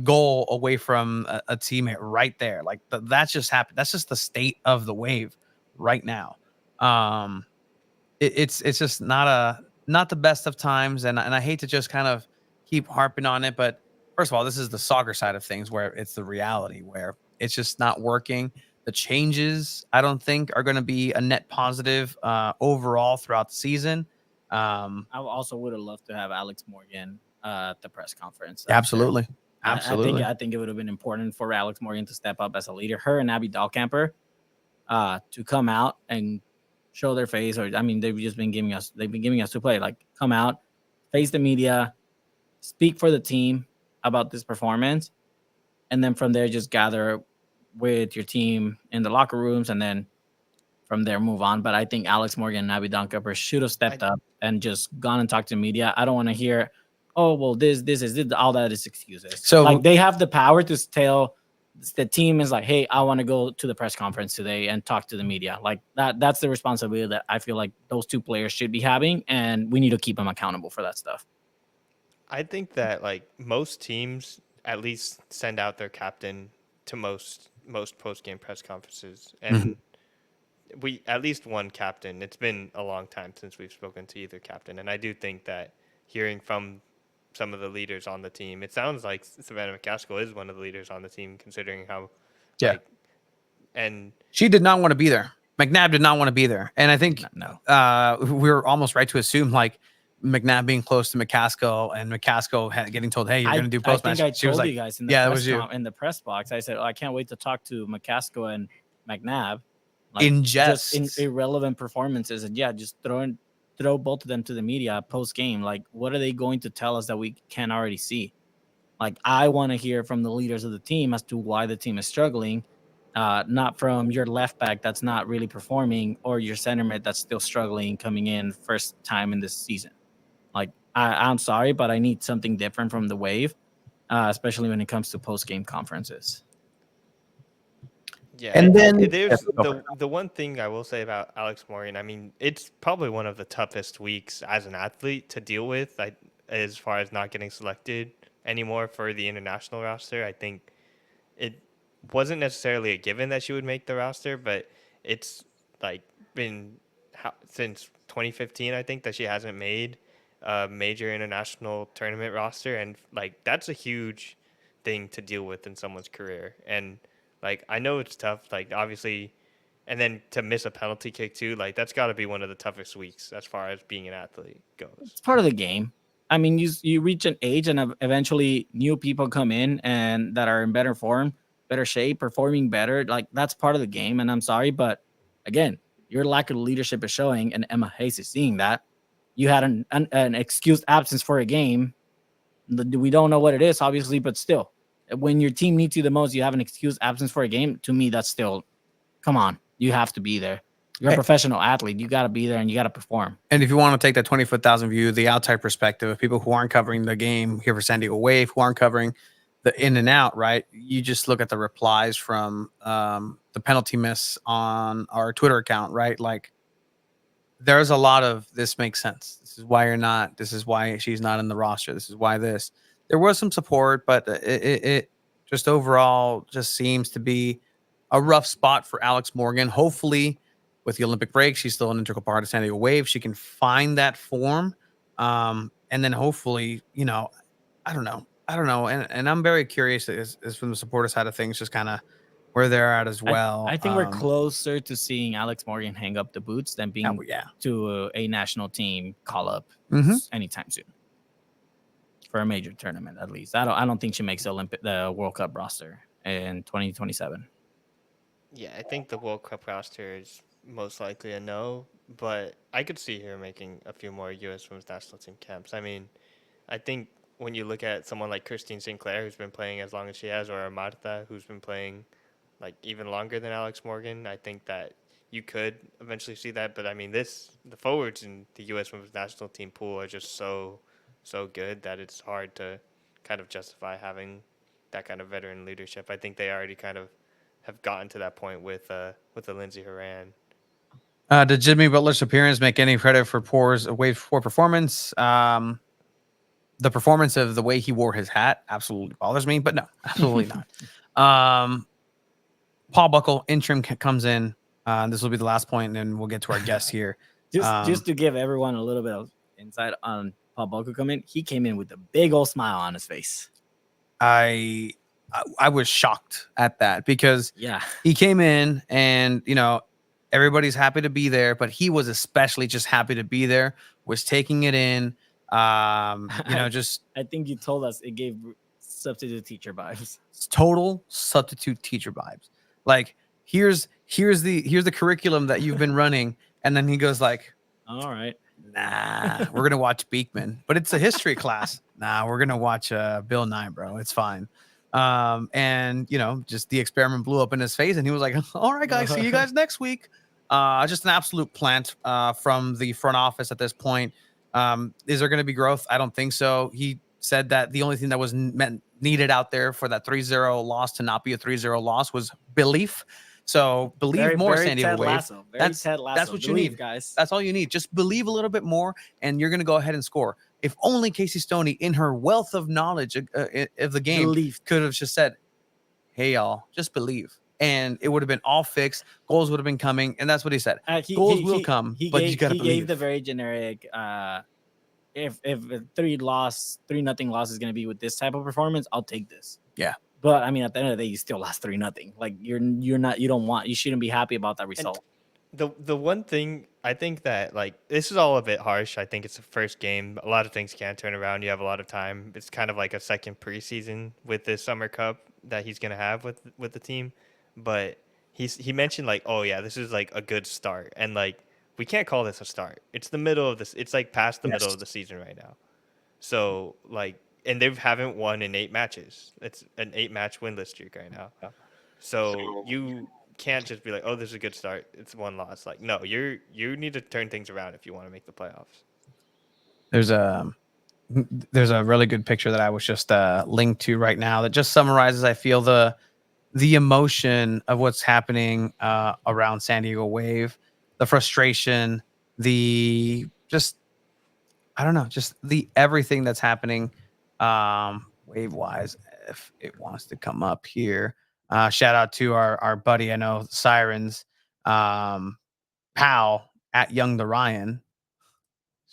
goal away from a teammate right there. Like that's just happened. That's just the state of the Wave right now. It's just not the best of times, and I hate to just kind of keep harping on it, but first of all, this is the soccer side of things where it's the reality where it's just not working. The changes I don't think are going to be a net positive overall throughout the season. I also would have loved to have Alex Morgan at the press conference. Absolutely. Absolutely. I think it would have been important for Alex Morgan to step up as a leader. Her and Abby Dahlkamper to come out and show their face. Or I mean, they've been giving us to play. Like, come out, face the media, speak for the team about this performance, and then from there just gather with your team in the locker rooms, and then from there move on. But I think Alex Morgan and Abby Dahlkamper should have stepped up and just gone and talked to the media. I don't want to hear, oh, well, this is all that is excuses. So like, they have the power to tell the team is like, hey, I want to go to the press conference today and talk to the media. Like that's the responsibility that I feel like those two players should be having, and we need to keep them accountable for that stuff. I think that like most teams at least send out their captain to most post game press conferences, and we at least one captain. It's been a long time since we've spoken to either captain, and I do think that hearing from some of the leaders on the team, it sounds like Savannah McCaskill is one of the leaders on the team, considering how, Yeah. and she did not want to be there. McNabb did not want to be there, and I think we were almost right to assume like McNabb being close to McCaskill and McCaskill getting told, "Hey, you're going to do post match." I think I told you guys in the press box. I said, I can't wait to talk to McCaskill and McNabb. Like, just in irrelevant performances, and just throw both of them to the media post game. Like, what are they going to tell us that we can already see? Like, I want to hear from the leaders of the team as to why the team is struggling, not from your left back that's not really performing or your center mid that's still struggling coming in first time in this season. Like, I'm sorry, but I need something different from the Wave, especially when it comes to post game conferences. Yeah, and then there's the one thing I will say about Alex Morgan. I mean, it's probably one of the toughest weeks as an athlete to deal with. As far as not getting selected anymore for the international roster, I think it wasn't necessarily a given that she would make the roster, but it's like been since 2015, I think, that she hasn't made a major international tournament roster, and like that's a huge thing to deal with in someone's career. And like, I know it's tough, like obviously, and then to miss a penalty kick too, like that's got to be one of the toughest weeks as far as being an athlete goes. It's part of the game. I mean, you reach an age and eventually new people come in and that are in better form, better shape, performing better. Like, that's part of the game. And I'm sorry, but again, your lack of leadership is showing, and Emma Hayes is seeing that. You had an excused absence for a game. We don't know what it is, obviously, but still, when your team needs you the most, you have an excused absence for a game. To me, that's still, come on, you have to be there. You're a professional athlete. You got to be there and you got to perform. And if you want to take that 20,000 view, the outside perspective of people who aren't covering the game here for San Diego Wave, who aren't covering the in and out, right? You just look at the replies from the penalty miss on our Twitter account, right? Like, there's a lot of this makes sense. This is why you're not. This is why she's not in the roster. This is why this. There was some support, but it just overall just seems to be a rough spot for Alex Morgan. Hopefully, with the Olympic break, she's still an integral part of San Diego Wave. She can find that form, and then hopefully, I don't know, and I'm very curious as from the supporter side of things, just kind of where they're at as well. I think we're closer to seeing Alex Morgan hang up the boots than being to a national team call up anytime soon for a major tournament. At least I don't think she makes the World Cup roster in 2027. Yeah, I think the World Cup roster is most likely a no, but I could see her making a few more U.S. Women's National Team camps. I mean, I think when you look at someone like Christine Sinclair, who's been playing as long as she has, or Marta, who's been playing like even longer than Alex Morgan, I think that you could eventually see that. But I mean, the forwards in the U.S. Women's National Team pool are just so good that it's hard to kind of justify having that kind of veteran leadership. I think they already kind of have gotten to that point with the Lindsey Horan. Did Jimmy Butler's appearance make any credit for Wave's poor performance? The performance of the way he wore his hat absolutely bothers me, but no, absolutely not. Paul Buckle, interim, comes in. This will be the last point, and then we'll get to our guest here. Just to give everyone a little bit of insight on Paul Buckle coming, he came in with a big old smile on his face. I was shocked at that because Yeah, he came in and, you know, everybody's happy to be there, but he was especially just happy to be there, was taking it in. You know, just I think you told us it gave substitute teacher vibes. total substitute teacher vibes. Like, here's the curriculum that you've been running, and then he goes like, All right. nah, we're gonna watch Beekman, but it's a history class. Nah, we're gonna watch Bill Nye, bro. It's fine. And you know, just the experiment blew up in his face, and he was like, all right, guys, see you guys next week. Just an absolute plant from the front office at this point. Is there going to be growth? I don't think so. He said that the only thing that was needed out there for that 3-0 loss to not be a 3-0 loss was belief. So believe more, San Diego Wave. That's what you need, guys. That's all you need. Just believe a little bit more, and you're going to go ahead and score. If only Casey Stoney, in her wealth of knowledge of the game, could have just said, hey, y'all, just believe. And it would have been all fixed. Goals would have been coming. And that's what he said. Goals will come, but you got to believe. He gave the very generic, if a 3-0 loss is going to be with this type of performance, I'll take this. Yeah. But I mean, at the end of the day, you still lost 3-0. Like you shouldn't be happy about that result. And the one thing I think that, like, this is all a bit harsh. I think it's the first game. A lot of things can turn around. You have a lot of time. It's kind of like a second preseason with this Summer Cup that he's gonna have with the team. But he mentioned like, oh yeah, this is like a good start, and like we can't call this a start. It's the middle of this. It's like past the middle of the season right now. So like, and they haven't won in 8 matches. It's an 8-match winless streak right now. So you can't just be like, oh, this is a good start. It's 1 loss. Like, no, you need to turn things around if you want to make the playoffs. There's a really good picture that I was just linked to right now that just summarizes, I feel, the emotion of what's happening around San Diego Wave, the frustration, the just, I don't know, just the everything that's happening wave wise. If it wants to come up here, shout out to our buddy, I know, Sirens, pal at Young the Ryan.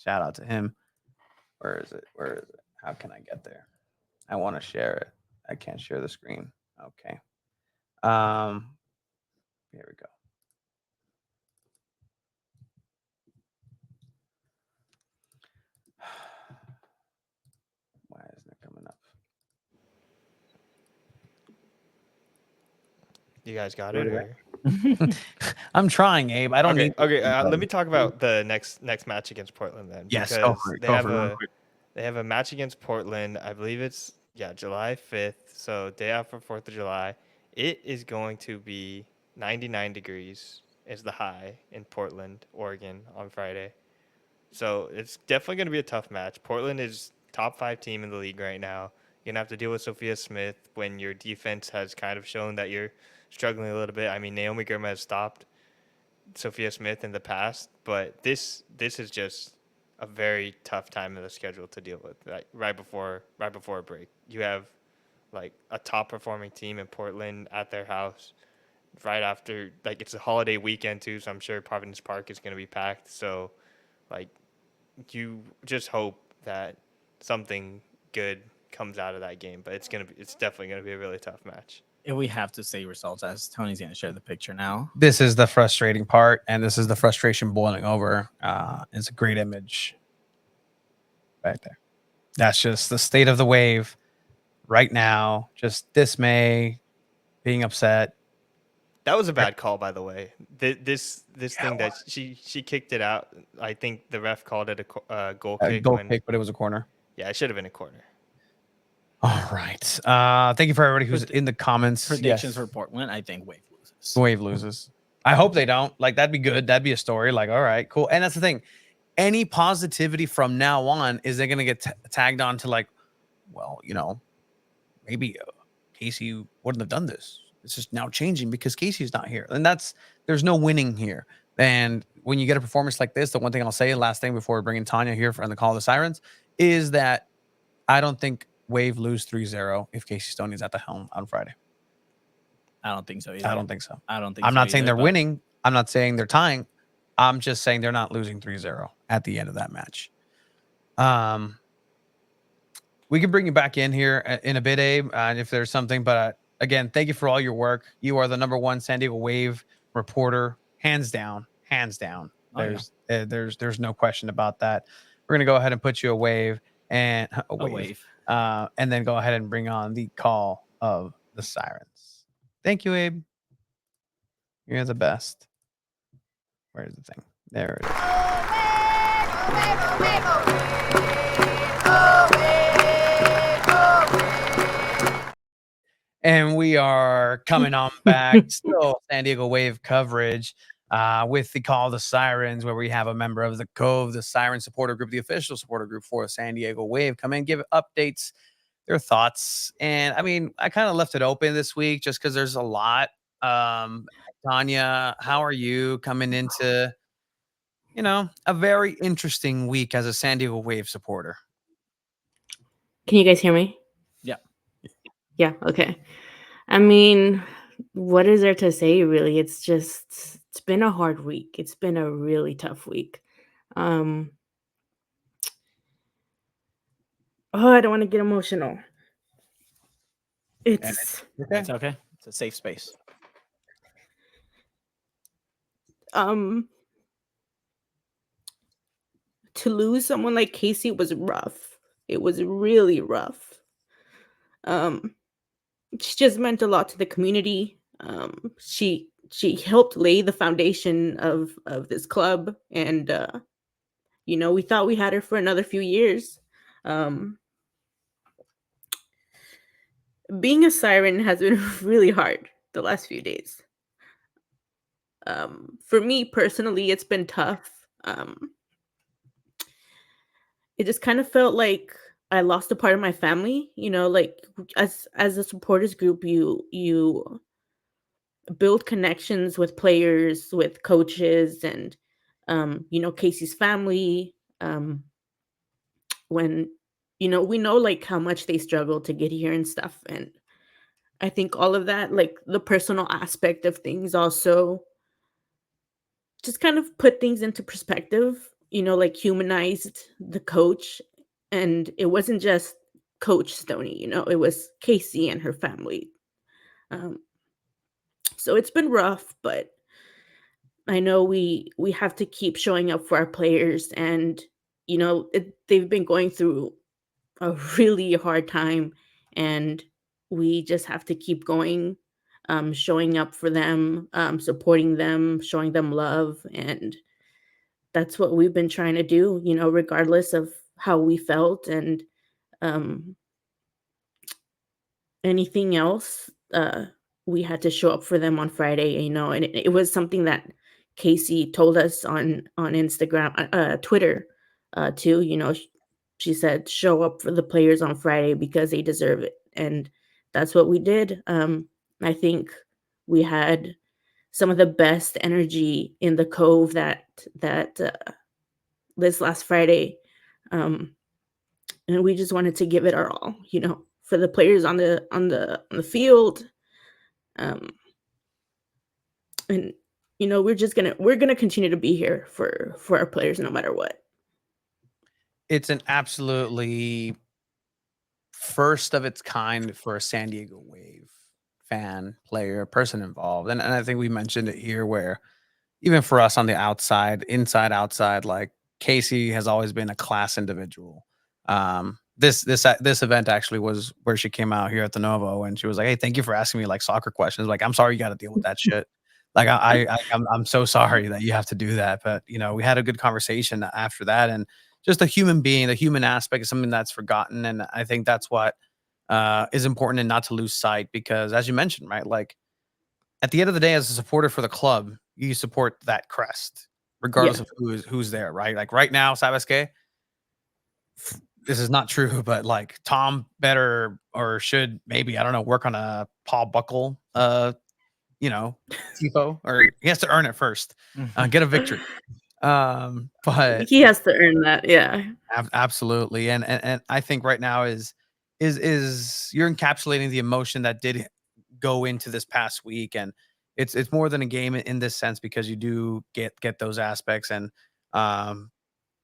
Shout out to him. Where is it? How can I get there? I want to share it. I can't share the screen. Okay. Here we go. Why isn't it coming up? You guys got it? Or? I'm trying, Abe. I don't need. Okay. Let me talk about the next match against Portland then. Yes, They have a match against Portland. I believe it's July 5th. So day after 4th of July. It is going to be 99 degrees is the high in Portland, Oregon on Friday. So it's definitely going to be a tough match. Portland is top 5 team in the league right now. You're going to have to deal with Sophia Smith when your defense has kind of shown that you're struggling a little bit. I mean, Naomi Girma has stopped Sophia Smith in the past, but this is just a very tough time in the schedule to deal with. Like right before a break, you have like a top performing team in Portland at their house right after, like, it's a holiday weekend too, so I'm sure Providence Park is going to be packed. So like, you just hope that something good comes out of that game, but it's definitely going to be a really tough match. And we have to say results, as Tony's going to share the picture now. This is the frustrating part, and this is the frustration boiling over. It's a great image right there. That's just the state of the Wave right now. Just dismay, being upset. That was a bad call, by the way. This thing that she kicked it out. I think the ref called it a goal kick. But it was a corner. Yeah, it should have been a corner. All right. Thank you for everybody who's in the comments. Predictions Yes. for Portland. I think Wave loses. Wave loses. I hope they don't. Like, that'd be good. That'd be a story. Like, all right, cool. And that's the thing. Any positivity from now on is they're gonna get tagged on to like, well, maybe Casey wouldn't have done this. It's just now changing because Casey's not here, and there's no winning here. And when you get a performance like this, the one thing I'll say, last thing before bringing Tanya here for the Call of the Sirens, is that I don't think Wave lose 3-0 if Casey Stoney's at the helm on Friday. I don't think so either. I don't think so. I'm not saying they're winning. I'm not saying they're tying. I'm just saying they're not losing 3-0 at the end of that match. We can bring you back in here in a bit, Abe, if there's something. But again, thank you for all your work. You are the #1 San Diego Wave reporter, hands down, hands down. There's no question about that. We're gonna go ahead and put you a wave and and then go ahead and bring on the Call of the Sirens. Thank you, Abe. You're the best. Where's the thing? There it is. And we are coming on back. Still San Diego Wave coverage with the Call of the Sirens, where we have a member of the Cove, the Siren supporter group, the official supporter group for San Diego Wave, come in, give updates, their thoughts. And I mean, I kind of left it open this week just because there's a lot. Tanya, how are you coming into, a very interesting week as a San Diego Wave supporter? Can you guys hear me? Yeah. Yeah. Okay. I mean, what is there to say, really? It's been a hard week. It's been a really tough week. I don't want to get emotional. It's okay. It's a safe space. To lose someone like Casey was rough. It was really rough. She just meant a lot to the community. She helped lay the foundation of this club, and we thought we had her for another few years. Being a Siren has been really hard the last few days. For me personally, it's been tough. It just kind of felt like I lost a part of my family. Like as a supporters group, you build connections with players, with coaches, and Casey's family. When we know like how much they struggle to get here and stuff, and I think all of that, like the personal aspect of things, also just kind of put things into perspective. Like humanized the coach, and it wasn't just Coach Stoney. It was Casey and her family. So it's been rough, but I know we have to keep showing up for our players, and they've been going through a really hard time, and we just have to keep going, showing up for them, supporting them, showing them love, and that's what we've been trying to do, regardless of how we felt and anything else. We had to show up for them on Friday, and it was something that Casey told us on Instagram, Twitter, too. She said, show up for the players on Friday because they deserve it. And that's what we did. I think we had some of the best energy in the Cove that this last Friday. And we just wanted to give it our all, for the players on the field. And we're gonna continue to be here for our players no matter what. It's an absolutely first of its kind for a San Diego Wave fan, player, person involved. And I think we mentioned it here, where even for us on the outside, inside, outside, like Casey has always been a class individual. This event actually was where she came out here at the Novo, and she was like, "Hey, thank you for asking me like soccer questions. Like, I'm sorry you got to deal with that shit. Like, I'm so sorry that you have to do that." But we had a good conversation after that, and just a human being. The human aspect is something that's forgotten, and I think that's what is important, and not to lose sight, because as you mentioned, right, like at the end of the day, as a supporter for the club, you support that crest, regardless Yeah. of who's there, right? Like right now, Sabas, this is not true, but like Tom better or should maybe, I don't know, work on a Paul Buckle, you know, tifo, or he has to earn it first, get a victory. But He has to earn that. Yeah. absolutely, and I think right now is you're encapsulating the emotion that did go into this past week, and it's more than a game in this sense, because you do get those aspects, and um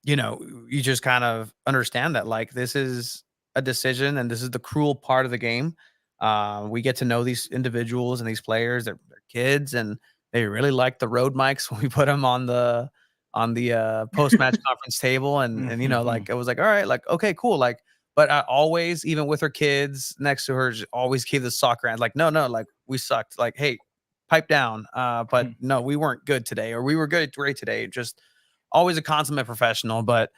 you know, you just kind of understand that like this is a decision, and this is the cruel part of the game. We get to know these individuals and these players. They're kids, and they really like the road mics when we put them on the post match conference table, and you know, like it was like, all right, like okay, cool, like. But I always, even with her kids next to her, always gave the soccer and like, no, like we sucked. Like, hey, pipe down. But no, we weren't good today, or we were great today. Just always a consummate professional. But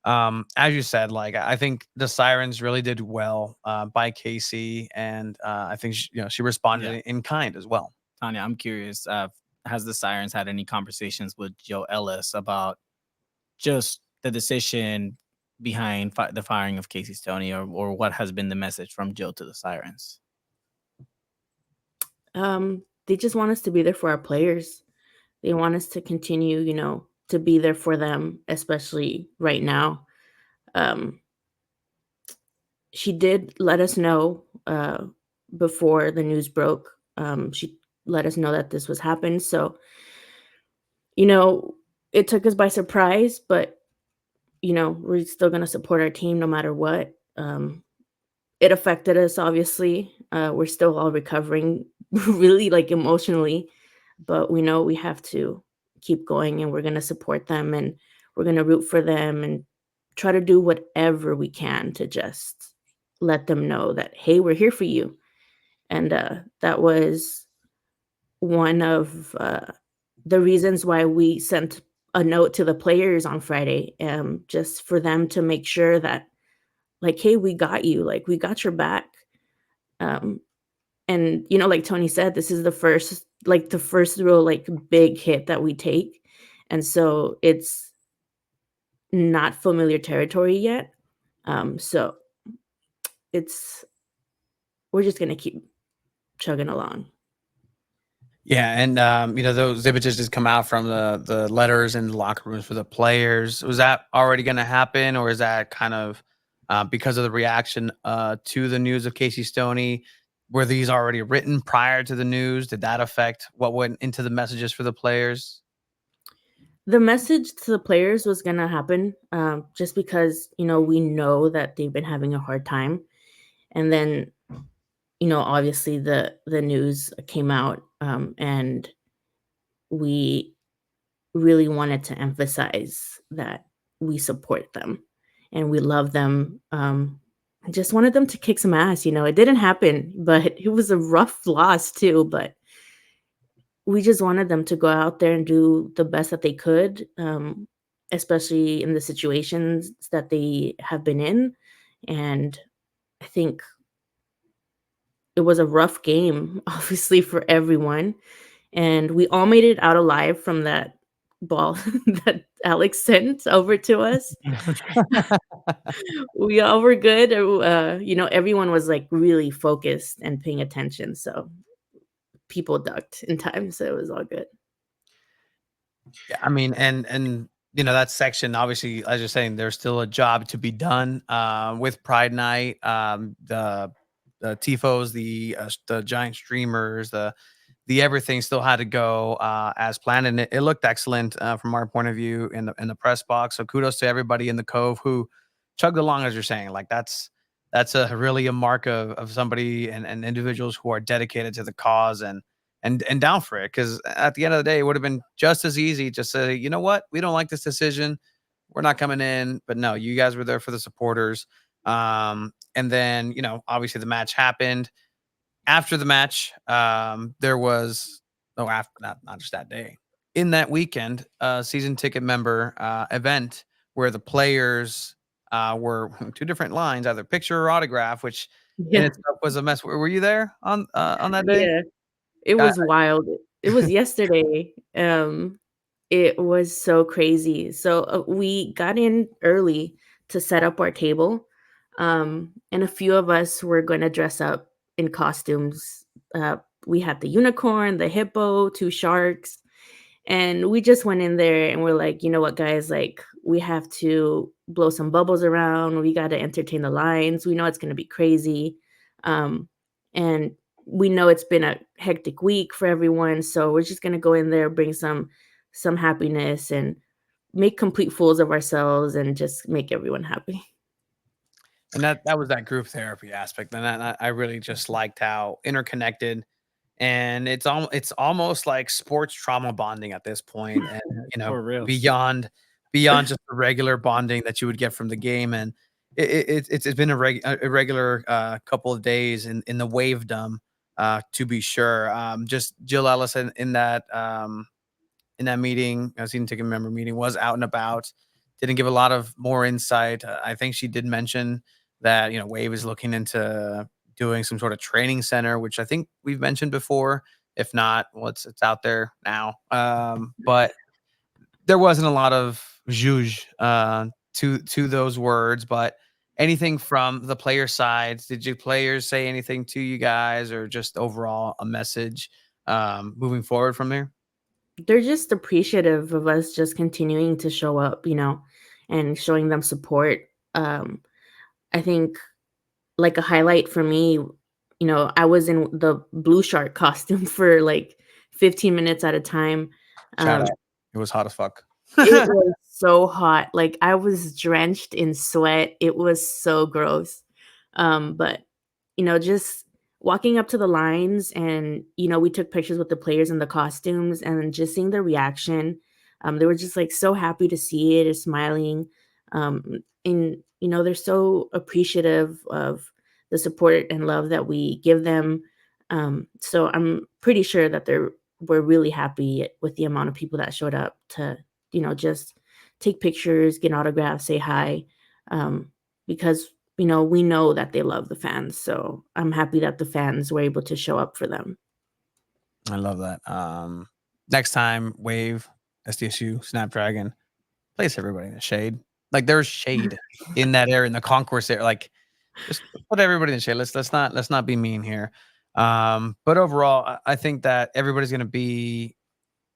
as you said, like I think the Sirens really did well by Casey, and I think she responded Yeah. in kind as well. Tanya, I'm curious. Has the Sirens had any conversations with Joe Ellis about just the decision behind the firing of Casey Stoney, or what has been the message from Joe to the Sirens? They just want us to be there for our players. They want us to continue, to be there for them, especially right now. She did let us know before the news broke. She let us know that this was happening. So, it took us by surprise, but we're still going to support our team no matter what. It affected us, obviously. We're still all recovering really, like, emotionally, but we know we have to keep going, and we're going to support them, and we're going to root for them, and try to do whatever we can to just let them know that, hey, we're here for you. And that was one of the reasons why we sent a note to the players on Friday, just for them to make sure that, like, hey, we got you, like, we got your back. And like Tony said, this is the first real, like, big hit that we take, and so it's not familiar territory yet. So we're just gonna keep chugging along. Yeah, and those images just come out from the letters in the locker rooms for the players. Was that already going to happen, or is that kind of because of the reaction to the news of Casey Stoney? Were these already written prior to the news? Did that affect what went into the messages for the players? The message to the players was gonna happen, just because we know that they've been having a hard time, and then obviously the news came out, and we really wanted to emphasize that we support them and we love them. I just wanted them to kick some ass. It didn't happen, but it was a rough loss too. But we just wanted them to go out there and do the best that they could, especially in the situations that they have been in. And I think it was a rough game, obviously, for everyone. And we all made it out alive from that ball that Alex sent over to us. We all were good. Everyone was, like, really focused and paying attention. So people ducked in time. So it was all good. Yeah, I mean, and that section, obviously, as you're saying, there's still a job to be done with Pride Night. The tifos, the giant streamers, the everything still had to go as planned, and it looked excellent from our point of view in the press box. So kudos to everybody in the Cove who chugged along, as you're saying. Like that's a really a mark of somebody and individuals who are dedicated to the cause and down for it. Because at the end of the day, it would have been just as easy to say, you know what, we don't like this decision, we're not coming in. But no, you guys were there for the supporters. And then obviously the match happened. After the match, there was after not just that day, in that weekend, season ticket member event where the players were two different lines, either picture or autograph, which in Yeah. itself was a mess. Were you there on that day? Yeah. It Uh, was wild. It was yesterday. It was so crazy. So we got in early to set up our table, and a few of us were going to dress up in costumes. We had the unicorn, the hippo, two sharks, and we just went in there and we're like, you know what, guys, like we have to blow some bubbles around. We got to entertain the lions. We know it's going to be crazy. And we know it's been a hectic week for everyone. So we're just going to go in there, bring some happiness and make complete fools of ourselves and just make everyone happy. and that was that group therapy aspect, and I really just liked how interconnected. And it's almost like sports trauma bonding at this point, and For real. beyond just the regular bonding that you would get from the game. And it's been a regular couple of days in the wavedom, to be sure. Just Jill Ellis in that meeting, season ticket member meeting, was out and about. Didn't give a lot of more insight. I think she did mention that Wave is looking into doing some sort of training center, which I think we've mentioned before. If not, well, it's out there now. But there wasn't a lot of zhuzh to those words. But anything from the player side? Did your players say anything to you guys, or just overall a message moving forward from there? They're just appreciative of us just continuing to show up, and showing them support. I think like a highlight for me, I was in the blue shark costume for like 15 minutes at a time. Shout Um, out. It was hot as fuck. it was so hot. Like I was drenched in sweat. It was so gross. But just walking up to the lines and we took pictures with the players in the costumes and just seeing their reaction. They were just like so happy to see it, or smiling. And they're so appreciative of the support and love that we give them. So I'm pretty sure that we're really happy with the amount of people that showed up to just take pictures, get autographs, say hi, because we know that they love the fans. So I'm happy that the fans were able to show up for them. I love that. Next time, Wave, SDSU, Snapdragon, place everybody in the shade. Like there's shade in that area, in the concourse area. Like just put everybody in the shade. Let's not be mean here. But overall, I think that everybody's gonna be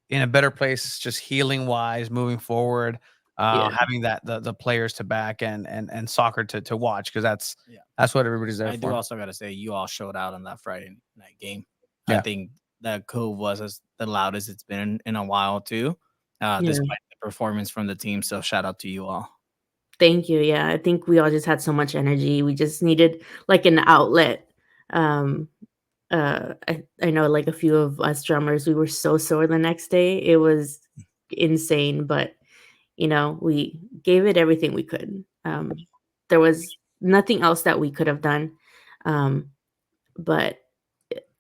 in a better place, just healing wise, moving forward. Yeah. Having that the players to back and soccer to watch, because Yeah. that's what everybody's there I do for. also got to say, you all showed out on that Friday night game. Yeah. I think that Cove was the loudest it's been in a while too, Yeah. despite the performance from the team. So shout out to you all. Thank you. Yeah, I think we all just had so much energy. We just needed like an outlet. I know like a few of us drummers, we were so sore the next day. It was insane, but we gave it everything we could. There was nothing else that we could have done. But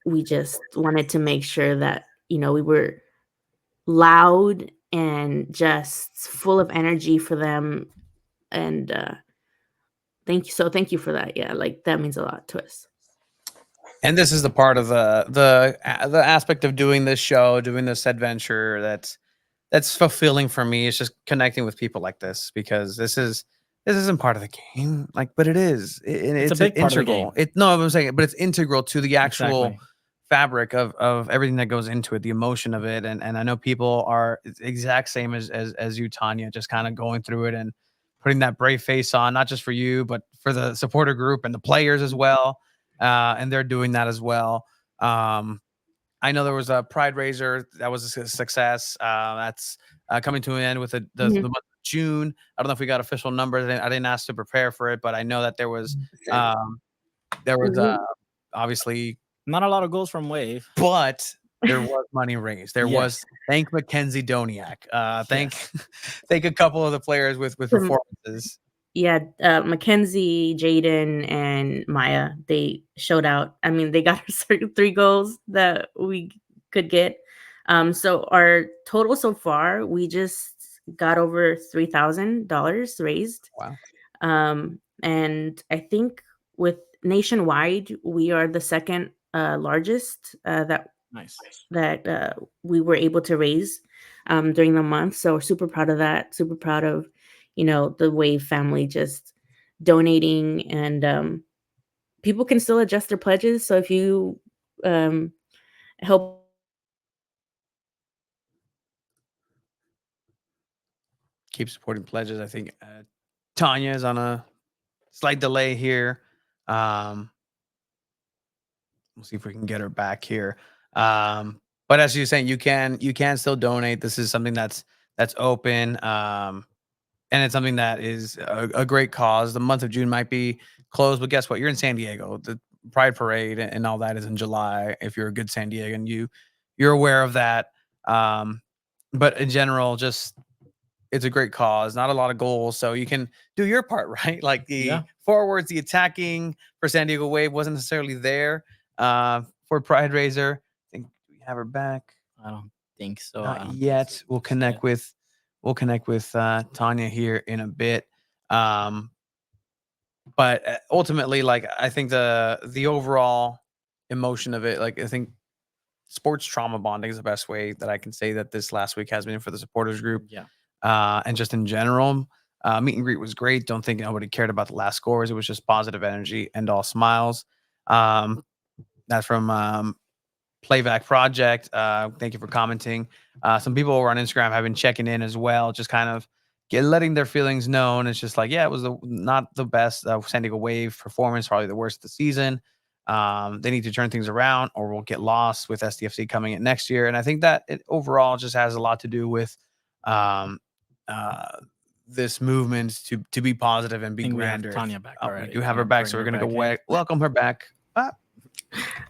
we just wanted to make sure that, we were loud and just full of energy for them. And thank you. So thank you for that. Yeah, like that means a lot to us. And this is the part of the aspect of doing this show, doing this adventure that's fulfilling for me. It's just connecting with people like this, because this isn't part of the game, like, but it is. It's a big part of the integral. game. I'm saying, but it's integral to the actual Exactly. fabric of everything that goes into it, the emotion of it. And I know people are exact same as you, Tanya, just kind of going through it and putting that brave face on, not just for you, but for the supporter group and the players as well. And they're doing that as well. I know there was a Pride Raiser that was a success. That's coming to an end with the Mhm. month of June. I don't know if we got official numbers. I didn't ask to prepare for it, but I know that there was Mhm. obviously, Not a lot of goals from Wave. but there was money raised. There was, thank Mackenzie Doniak. Thank thank a couple of the players with performances. Yeah, Mackenzie, Jaden, and Maya, they showed out. I mean, they got us 3 goals that we could get. So our total so far, we just got over $3,000 raised. Wow. And I think with nationwide, we are the second largest that Nice. we were able to raise during the month. So we're super proud of that. Super proud of, the Wave family just donating, and people can still adjust their pledges. So if you help. Keep supporting pledges. I think Tanya is on a slight delay here. We'll see if we can get her back here. But as you're saying, you can still donate. This is something that's open. And it's something that is a great cause. The month of June might be closed, but guess what? You're in San Diego. The Pride Parade and all that is in July. If you're a good San Diegan, you're aware of that. But in general, just it's a great cause. Not a lot of goals, so you can do your part, right? Like the forwards, the attacking for San Diego Wave wasn't necessarily there for Pride Raiser. I think we have her back. I don't think so. Not yet. We'll connect with Tanya here in a bit. But ultimately, like I think the overall emotion of it, like I think sports trauma bonding is the best way that I can say that this last week has been for the supporters group. Yeah. And just in general, meet and greet was great. Don't think nobody cared about the last scores. It was just positive energy and all smiles. That's from Playback Project. Thank you for commenting. Some people over on Instagram have been checking in as well, just kind of letting their feelings known. It's just like, yeah, it was not the best San Diego Wave performance, probably the worst of the season. They need to turn things around or we'll get lost with SDFC coming in next year. And I think that it overall just has a lot to do with this movement to be positive and be grander. Tanya back already. We do have her back, so we're going to go welcome her back.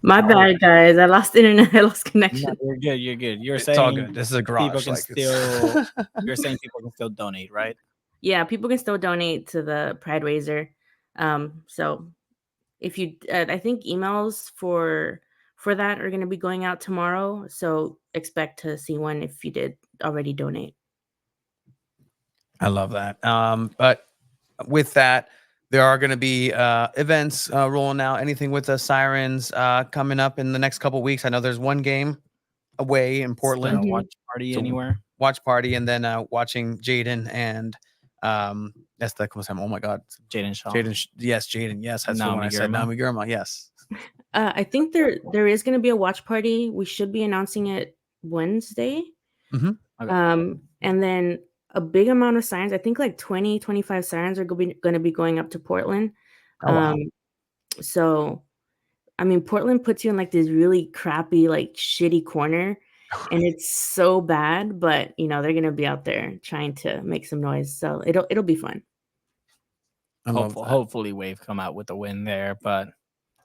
My bad, guys. I lost internet. I lost connection. No, you're good. You're good. You're It's saying all good. This is a garage. People can still. You're saying people can still donate, right? Yeah, people can still donate to the Pride Raiser. So if you, I think emails for that are going to be going out tomorrow. So expect to see one if you did already donate. I love that. But with that, there are going to be events rolling out. Anything with the Sirens coming up in the next couple of weeks. I know there's one game away in Portland. Watch party anywhere. Watch party, and then watching Jaden and that's the oh my god, Jaden Shaw. Jaden. Yes, that's the one I said. Naomi Girma. Yes. I think there is going to be a watch party. We should be announcing it Wednesday. Mm-hmm. Okay. And then a big amount of sirens. I think like 20, 25 sirens are going to be going up to Portland. Oh, wow. So, I mean, Portland puts you in like this really crappy, like shitty corner, and it's so bad. But they're going to be out there trying to make some noise. So it'll be fun. Hopefully, Wave come out with a win there, but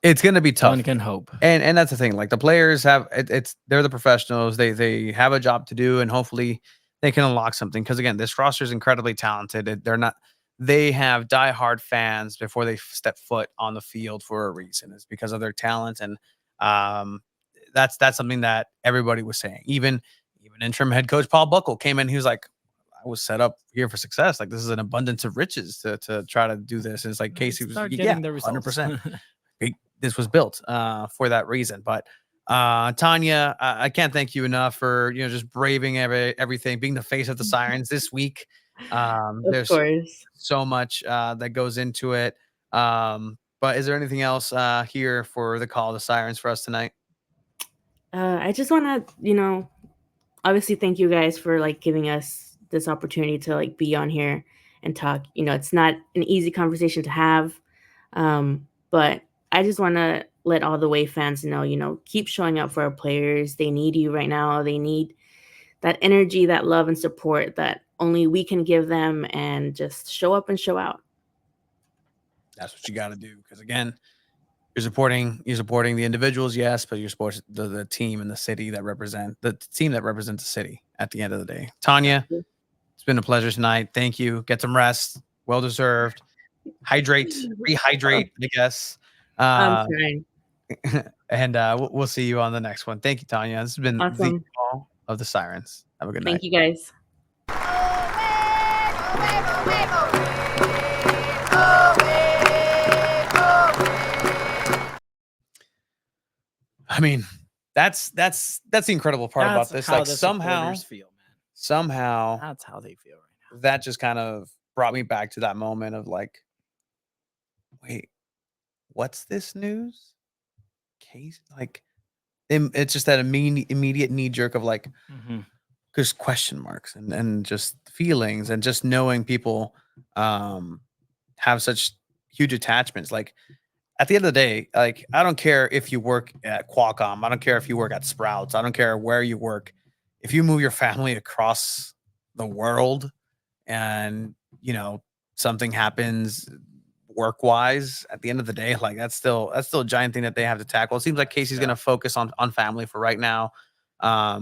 it's going to be tough. One can hope. And that's the thing. Like the players have they're the professionals. They have a job to do, and hopefully they can unlock something. Because again, this roster is incredibly talented. They have diehard fans before they step foot on the field for a reason. It's because of their talent, and that's something that everybody was saying. Even interim head coach Paul Buckle came in. He was like, "I was set up here for success. Like this is an abundance of riches to try to do this." And it's like Casey was, 100%. This was built for that reason. But Tanya, I can't thank you enough for just braving everything, being the face of the Sirens this week. There's so much that goes into it. But is there anything else here for the call of the Sirens for us tonight? I just want to obviously thank you guys for like giving us this opportunity to like be on here and talk. It's not an easy conversation to have, but I just want to let all the Wave fans know, keep showing up for our players. They need you right now. They need that energy, that love and support that only we can give them, and just show up and show out. That's what you got to do. Because again, you're supporting the individuals, yes, but you're supporting the team and the city that represents the city at the end of the day. Tanya, it's been a pleasure tonight. Thank you. Get some rest. Well deserved. Rehydrate, I guess. I'm trying. And we'll see you on the next one. Thank you, Tanya. This has been awesome. the call of the Sirens. Have a good night. Thank you, guys. I mean, that's the incredible part about That's this. how Like the somehow, supporters feel, man. somehow That's how they feel right now. that just kind of brought me back to that moment of like, wait, what's this news? Case like it's just that immediate knee jerk of like just question marks and just feelings and just knowing people have such huge attachments. Like at the end of the day, like I don't care if you work at Qualcomm, I don't care if you work at Sprouts, I don't care where you work. If you move your family across the world and something happens work wise, at the end of the day, like that's still a giant thing that they have to tackle. It seems like Casey's gonna focus on family for right now. I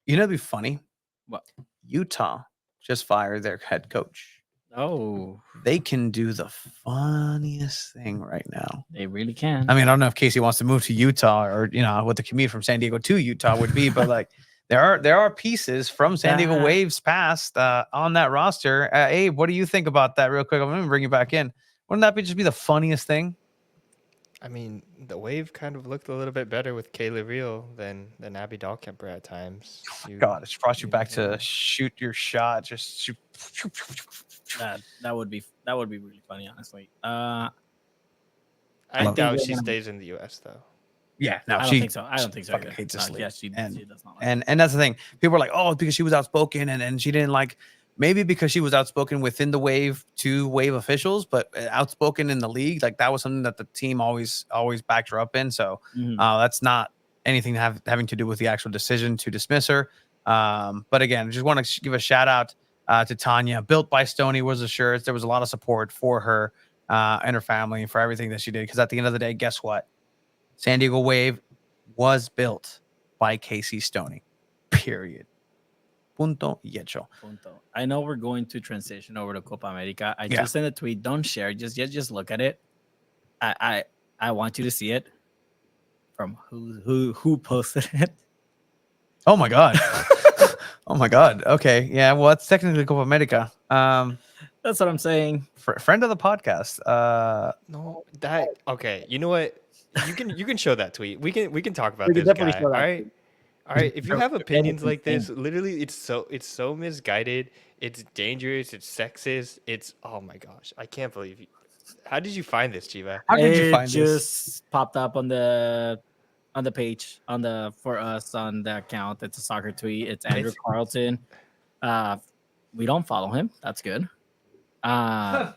it'd be funny. What? Utah just fired their head coach. Oh, They can do the funniest thing right now. they really can. I mean, I don't know if Casey wants to move to Utah or what the commute from San Diego to Utah would be, but like there are pieces from San Diego Waves past on that roster. Abe, what do you think about that real quick? I'm gonna bring you back in. Wouldn't that just be the funniest thing? I mean, the Wave kind of looked a little bit better with Kayla Real than Abby Dahlkemper at times. God, it's brought you back to shoot your shot. Just shoot. That would be really funny, honestly. I think doubt they're she gonna- stays in the U.S. though. Yeah, no, I don't she think so. I don't think so. fucking Either. hates this league. Yes, she does not. Like And that's the thing. People are like, oh, because she was outspoken and she didn't like. Maybe because she was outspoken within the Wave to Wave officials, but outspoken in the league, like that was something that the team always backed her up in. So that's not anything having to do with the actual decision to dismiss her. But again, just want to give a shout out to Tanya. Built by Stoney was the shirts. There was a lot of support for her and her family and for everything that she did. Because at the end of the day, guess what? San Diego Wave was built by Casey Stoney. Period. Punto y hecho. Punto. I know we're going to transition over to Copa America. I just sent a tweet. Don't share. Just look at it. I want you to see it. From who posted it? Oh my god. Oh my god. Okay. Yeah. Well, it's technically Copa America. That's what I'm saying. Friend of the podcast. No, that okay. You know what? You can show that tweet. We can talk about We can this definitely guy. show All that right. All right. If you have opinions like this, Anything. literally, it's so misguided. It's dangerous. It's sexist. It's oh my gosh. I can't believe you. How did you find this, Chiva? How did you find It this? just popped up on the page for us on the account. It's a soccer tweet. It's Andrew Carlton. We don't follow him. That's good. Can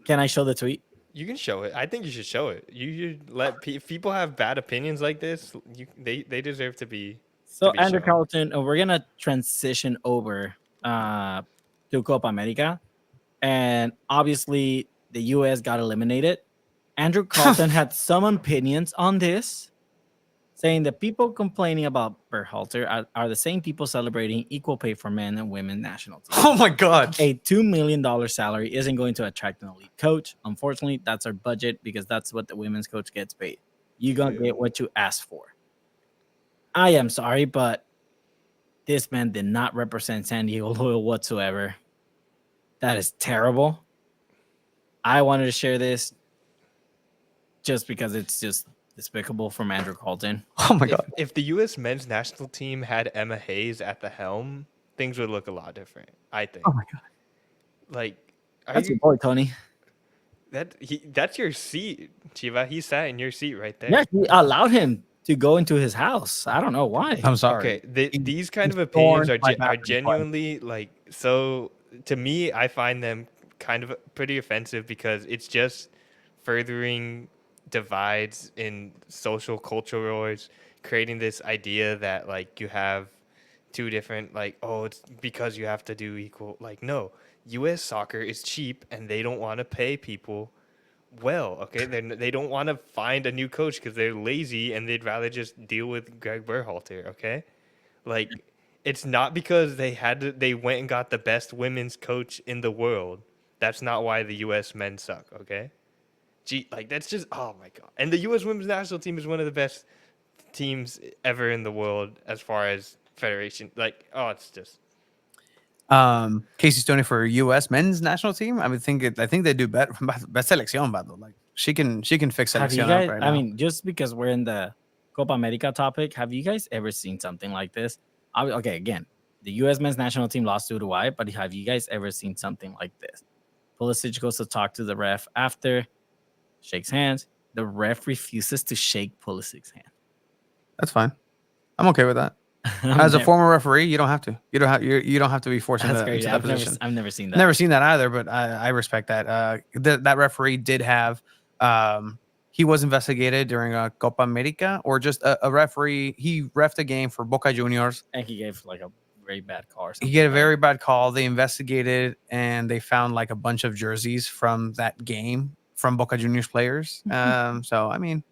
I show the tweet? You can show it. I think you should show it. You should let if people have bad opinions like this. They deserve to be. So to be Andrew shown. Carlton, we're gonna transition over to Copa America, and obviously the U.S. got eliminated. Andrew Carlton had some opinions on this, saying that people complaining about Berhalter are the same people celebrating equal pay for men and women national teams. Oh my god. A $2 million salary isn't going to attract an elite coach. Unfortunately, that's our budget because that's what the women's coach gets paid. You're going to get what you asked for. I am sorry, but this man did not represent San Diego Loyal whatsoever. That is terrible. I wanted to share this just because it's just despicable from Andrew Carlton. Oh my god. If the U.S. men's national team had Emma Hayes at the helm, things would look a lot different. I think. Oh my god. Like, That's your boy, Tony. That's your seat, Chiva. He sat in your seat right there. Yeah, he allowed him to go into his house. I don't know why. I'm sorry. Okay, these kind of he's opinions torn by are Batman genuinely like so. To me, I find them kind of pretty offensive because it's just furthering divides in social culture wars, creating this idea that like you have two different like it's because you have to do equal. Like no, U.S. soccer is cheap and they don't want to pay people well. Okay, they don't want to find a new coach because they're lazy and they'd rather just deal with Greg Berhalter. Okay, like it's not because they went and got the best women's coach in the world. That's not why the U.S. men suck. Okay, like that's just oh my god. And the U.S. women's national team is one of the best teams ever in the world as far as federation. Like it's just. Casey Stoney for U.S. men's national team. I think they do better. Best selección, vato. Like she can fix Have you selección guys? up right I now. mean, just because we're in the Copa America topic, have you guys ever seen something like this? Okay, again, the U.S. men's national team lost to Uruguay, but have you guys ever seen something like this? Pulisic goes to talk to the ref after, shakes hands. The ref refuses to shake Pulisic's hand. That's fine. I'm okay with that. As a former referee, you don't have to. You don't have to be forced into that position. I've never seen that. Never seen that either, but I respect that. That referee did have. He was investigated during a Copa America, or just a referee. He reffed a game for Boca Juniors, and he gave like a very bad call. Or something he gave a very bad call. They investigated and they found like a bunch of jerseys from that game from Boca Juniors players. So I mean,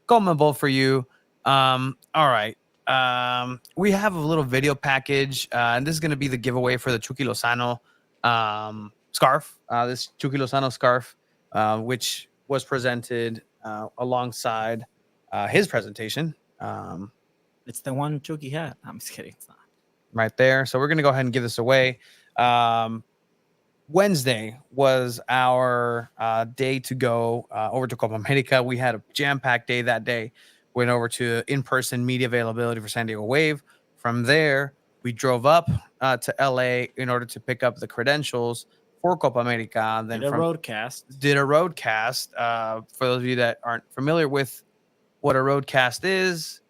commendable for you. All right. We have a little video package, and this is going to be the giveaway for the Chucky Lozano scarf. This Chucky Lozano scarf, which was presented alongside his presentation. It's the one Chucky had. I'm just kidding. It's not. Right there. So we're going to go ahead and give this away. Wednesday was our day to go over to Copa America. We had a jam-packed day that day. Went over to in-person media availability for San Diego Wave. From there, we drove up to LA in order to pick up the credentials for Copa America. Then Did a roadcast. For those of you that aren't familiar with what a roadcast is,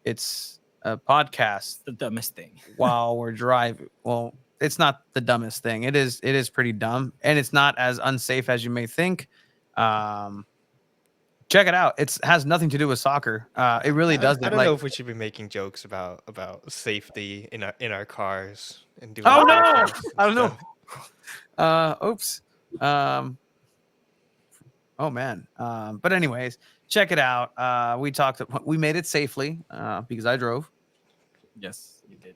it's a podcast. The dumbest thing. While we're driving. Well, it's not the dumbest thing. It is pretty dumb, and it's not as unsafe as you may think. Check it out. It has nothing to do with soccer. It really doesn't. I don't know if we should be making jokes about safety in our cars and doing. Oh no! I don't know. Oops. Oh man. But anyways, check it out. We made it safely because I drove. Yes, you did.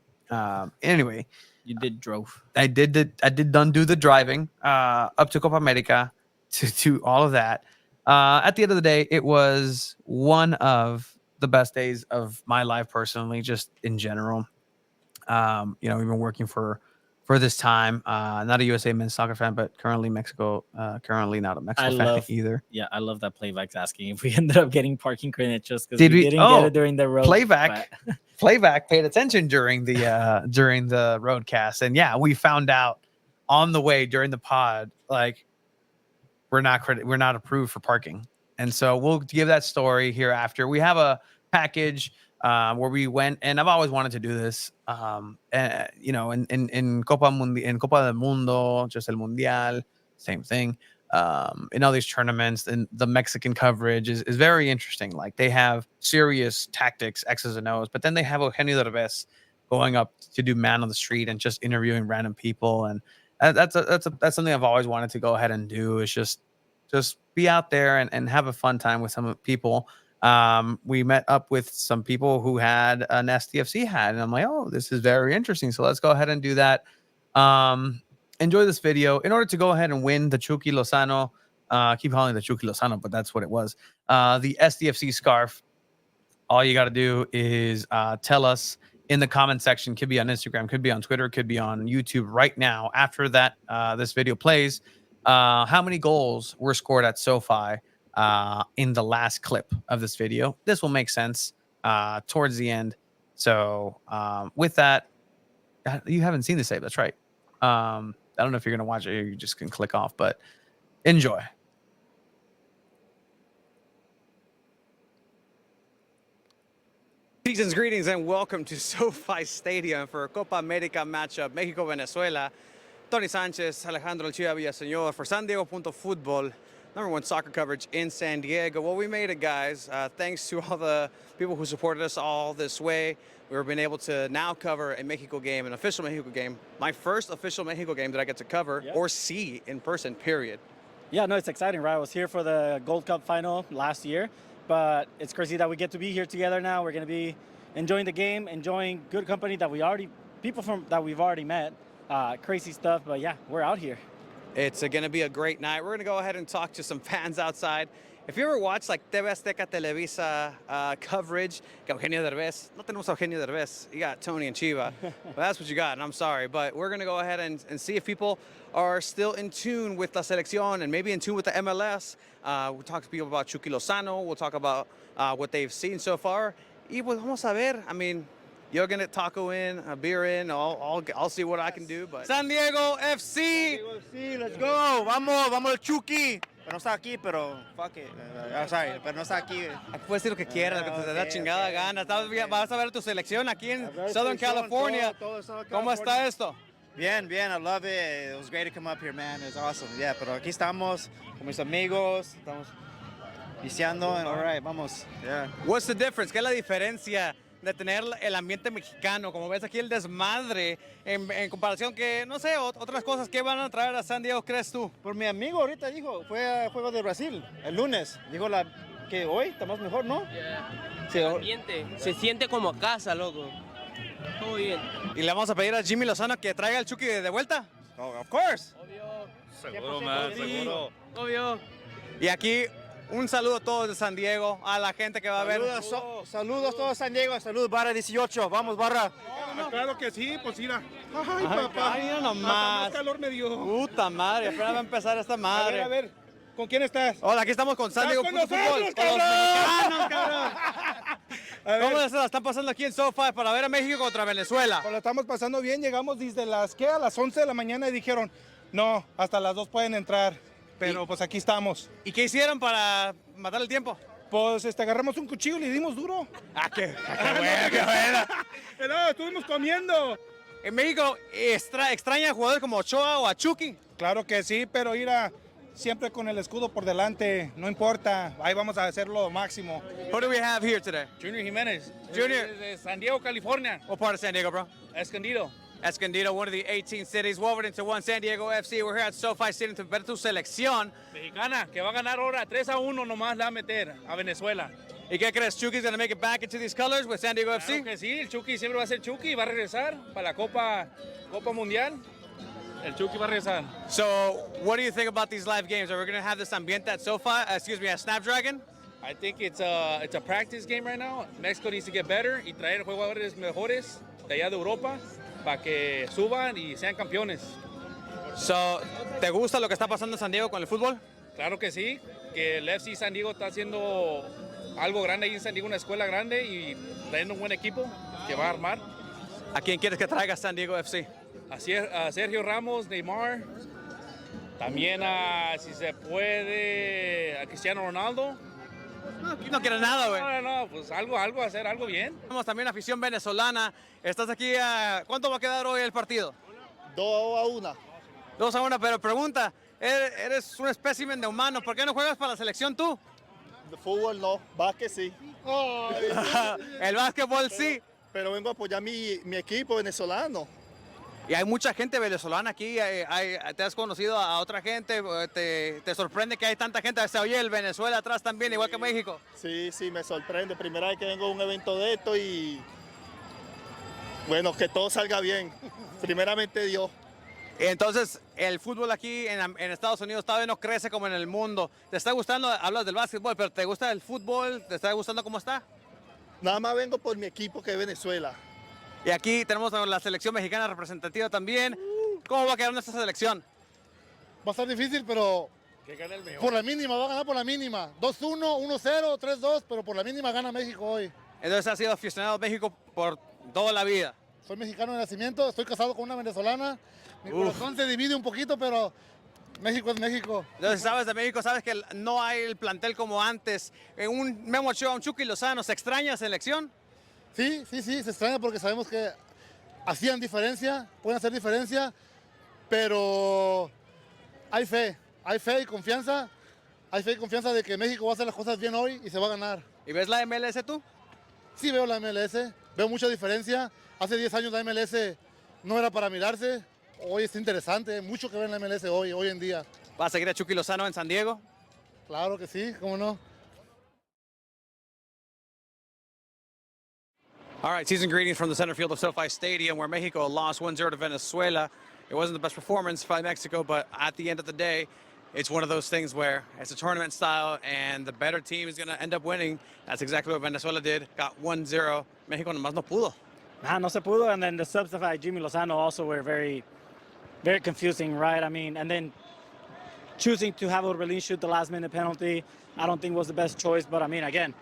Anyway, you did drove. I did do the driving up to Copa America to all of that. At the end of the day, it was one of the best days of my life personally, just in general. We've been working for this time. Not a USA men's soccer fan, but currently Mexico. Currently not a Mexico fan either. Yeah, I love that Playback's asking if we ended up getting parking credentials because we didn't get it during the road. Playback paid attention during the roadcast, and yeah, we found out on the way during the pod, like we're not approved for parking, and so we'll give that story here after. We have a package where we went, and I've always wanted to do this. In Copa del Mundo, just el Mundial, same thing. In all these tournaments, and the Mexican coverage is very interesting. Like they have serious tactics, X's and O's, but then they have Eugenio Derbez going up to do man on the street and just interviewing random people, and that's something I've always wanted to go ahead and do. Is just be out there and have a fun time with some people. We met up with some people who had an SDFC hat, and I'm like, oh, this is very interesting. So let's go ahead and do that. Enjoy this video. In order to go ahead and win the Chucky Lozano, keep calling it the Chucky Lozano, but that's what it was. The SDFC scarf. All you got to do is tell us in the comment section. Could be on Instagram, could be on Twitter, could be on YouTube right now. After that, this video plays. How many goals were scored at SoFi in the last clip of this video? This will make sense towards the end. So with that, you haven't seen the save. That's right. I don't know if you're going to watch it or you just can click off, but enjoy. Season's greetings and welcome to SoFi Stadium for a Copa America matchup, Mexico-Venezuela. Tony Sanchez, Alejandro Chua Villaseñor for San Diego.Futbol, #1 soccer coverage in San Diego. Well, we made it, guys. Thanks to all the people who supported us all this way. We've been able to now cover a Mexico game, an official Mexico game. My first official Mexico game that I get to cover or see in person, period. Yeah, no, it's exciting, right? I was here for the Gold Cup final last year, but it's crazy that we get to be here together now. We're going to be enjoying the game, enjoying good company that we've already met. Crazy stuff, but yeah, we're out here. It's going to be a great night. We're going to go ahead and talk to some fans outside If you ever watch like TV Azteca Televisa coverage, que Eugenio Derbez, no tenemos a Eugenio Derbez, you got Tony and Chiva. Well, that's what you got, and I'm sorry. But we're going to go ahead and see if people are still in tune with La Selección and maybe in tune with the MLS. We'll talk to people about Chucky Lozano. We'll talk about what they've seen so far. Y pues vamos a ver. I mean, you're going to taco in, a beer in. I'll see what I can do. But San Diego FC. Sí, let's go. Vamos el Chucky. Pero no está aquí, pero fuck it. Sorry, pero no está aquí. Puedes decir lo que quieras, lo que te da chingada gana. Vas a ver tu selección aquí en Southern California. ¿Cómo está esto? Bien, bien. I love it. It was great to come up here, man. It's awesome. Yeah, pero aquí estamos con mis amigos. Estamos viciando. All right, vamos. Yeah. What's the difference? ¿Qué es la diferencia de tener el ambiente mexicano? Como ves aquí el desmadre en comparación que, no sé, otras cosas que van a traer a San Diego, ¿crees tú? Por mi amigo ahorita dijo, fue a Juego de Brasil el lunes. Dijo que hoy está más mejor, ¿no? Yeah. Sí, el ambiente se siente como a casa, loco. Todo bien. Y le vamos a pedir a Jimmy Lozano que traiga el Chucky de vuelta. Oh, of course. Obvio. Seguro, man, seguro. Obvio. Y aquí un saludo a todos de San Diego, a la gente que va a ver. Saludos a todos San Diego. Saludos, barra 18. Vamos, barra. Claro que sí, pues mira. Ay, papá. Ay, mira nomás. Más calor me dio. Puta madre, apenas va a empezar esta madre. A ver, ¿con quién estás? Hola, aquí estamos con San Diego con Fútbol. nosotros, Con los mexicanos, cabrón. A ver, ¿Cómo se la están pasando aquí en SoFi para ver a México contra Venezuela? pues lo estamos pasando bien. Llegamos desde a las 11 de la mañana y dijeron, no, hasta las 2 pueden entrar. Pero pues aquí estamos. ¿Y qué hicieron para matar el tiempo? Pues agarramos un cuchillo y le dimos duro. Ah, qué bueno, qué bueno. No, estuvimos comiendo. En México extraña a jugadores como Ochoa o a Chucky. Claro que sí, pero siempre con el escudo por delante, no importa. Ahí vamos a hacerlo lo máximo. Who do we have here today? Junior Jiménez. Junior. De San Diego, California. What part of San Diego, bro? Escondido. Escondido, one of the 18 cities woven into one San Diego FC. We're here at SoFi Stadium to ver tu selección. Mexicana, que va a ganar ahora 3-1 nomás la va a meter a Venezuela. ¿Y qué crees? Chucky's going to make it back into these colors with San Diego FC? Claro que sí, el Chucky siempre va a ser Chucky, va a regresar para la Copa Mundial. El Chucky va a regresar. So, what do you think about these live games? Are we going to have this ambiente at SoFi, at Snapdragon? I think it's a practice game right now. Mexico needs to get better y traer jugadores mejores de allá de Europa para que suban y sean campeones. So, ¿te gusta lo que está pasando en San Diego con el fútbol? Claro que sí, que el FC San Diego está haciendo algo grande ahí en San Diego, una escuela grande y trayendo un buen equipo que va a armar. ¿A quién quieres que traiga San Diego FC? A Sergio Ramos, Neymar, también si se puede, a Cristiano Ronaldo. No, aquí no quiere nada, güey. No, pues algo hacer, algo bien. Tenemos también afición venezolana. Estás aquí, ¿cuánto va a quedar hoy el partido? 2-1. 2-1, pero pregunta, eres un espécimen de humano, ¿por qué no juegas para la selección tú? De fútbol no, básquet sí. El básquetbol sí. Pero vengo a apoyar mi equipo venezolano. Y hay mucha gente venezolana aquí, te has conocido a otra gente, te sorprende que hay tanta gente, se oye el Venezuela atrás también, igual que México. Sí, me sorprende. Primera vez que vengo a un evento de esto y bueno, que todo salga bien. Primeramente Dios. Entonces, el fútbol aquí en Estados Unidos todavía no crece como en el mundo. ¿Te está gustando? Hablas del básquetbol, pero ¿te gusta el fútbol? ¿Te está gustando cómo está? Nada más vengo por mi equipo que es Venezuela. Y aquí tenemos a la selección mexicana representativa también. ¿Cómo va a quedar nuestra selección? Va a estar difícil, pero Que gane el mejor. por la mínima, va a ganar por la mínima. 2-1, 1-0, 3-2, pero por la mínima gana México hoy. Entonces, has sido aficionado a México por toda la vida. Soy mexicano de nacimiento, estoy casado con una venezolana. Mi corazón se divide un poquito, pero México es México. Entonces, sabes de México, sabes que no hay el plantel como antes. En un Memo Ochoa, un Chucky Lozano, ¿se extraña la selección? Sí, se extraña porque sabemos que hacían diferencia, pueden hacer diferencia, pero hay fe y confianza. Hay fe y confianza de que México va a hacer las cosas bien hoy y se va a ganar. ¿Y ves la MLS tú? Sí veo la MLS, veo mucha diferencia. Hace 10 años la MLS no era para mirarse. Hoy es interesante, mucho que ver en la MLS hoy en día. ¿Va a seguir a Chucky Lozano en San Diego? Claro que sí, cómo no. All right, season greetings from the center field of SoFi Stadium, where Mexico lost 1-0 to Venezuela. It wasn't the best performance by Mexico, but at the end of the day, it's one of those things where it's a tournament style and the better team is going to end up winning. That's exactly what Venezuela did. Got 1-0. Mexico nomás no pudo. No se pudo, and then the subs by Jimmy Lozano also were very, very confusing, right? I mean, and then choosing to have Orbelin shoot the last-minute penalty, I don't think was the best choice. But I mean, again,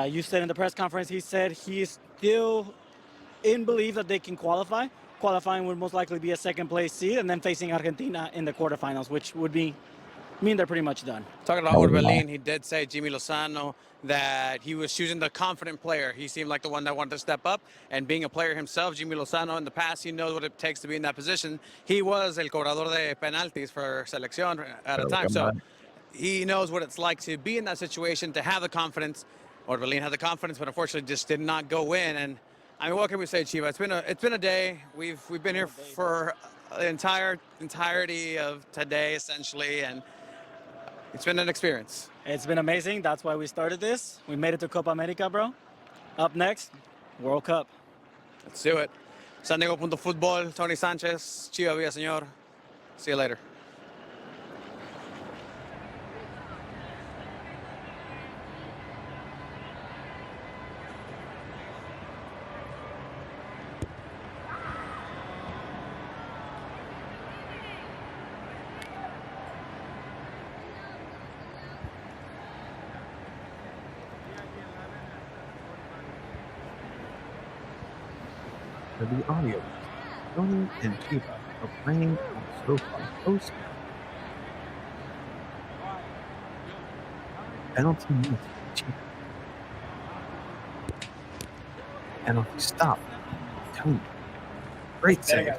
you said in the press conference, he said he's still in belief that they can qualify. Qualifying would most likely be a second-place seed, and then facing Argentina in the quarterfinals, which would mean they're pretty much done. Talking about Orbelin, he did say, Jimmy Lozano, that he was choosing the confident player. He seemed like the one that wanted to step up. And being a player himself, Jimmy Lozano, in the past, he knows what it takes to be in that position. He was el cobrador de penaltis for selección at a time. So he knows what it's like to be in that situation, to have the confidence. Orbelin had the confidence, but unfortunately just did not go in. And I mean, what can we say, Chiva? It's been a day. We've been here for the entirety of today, essentially, and it's been an experience. It's been amazing. That's why we started this. We made it to Copa America, bro. Up next, World Cup. Let's do it. San Diego.Fútbol, Tony Sanchez, Chiva Villaseñor. See you later. For the audio, Tony and Chiva are playing on SoFi Post. Penalty minutes for Chiva. Penalty stop. Tony. Great save.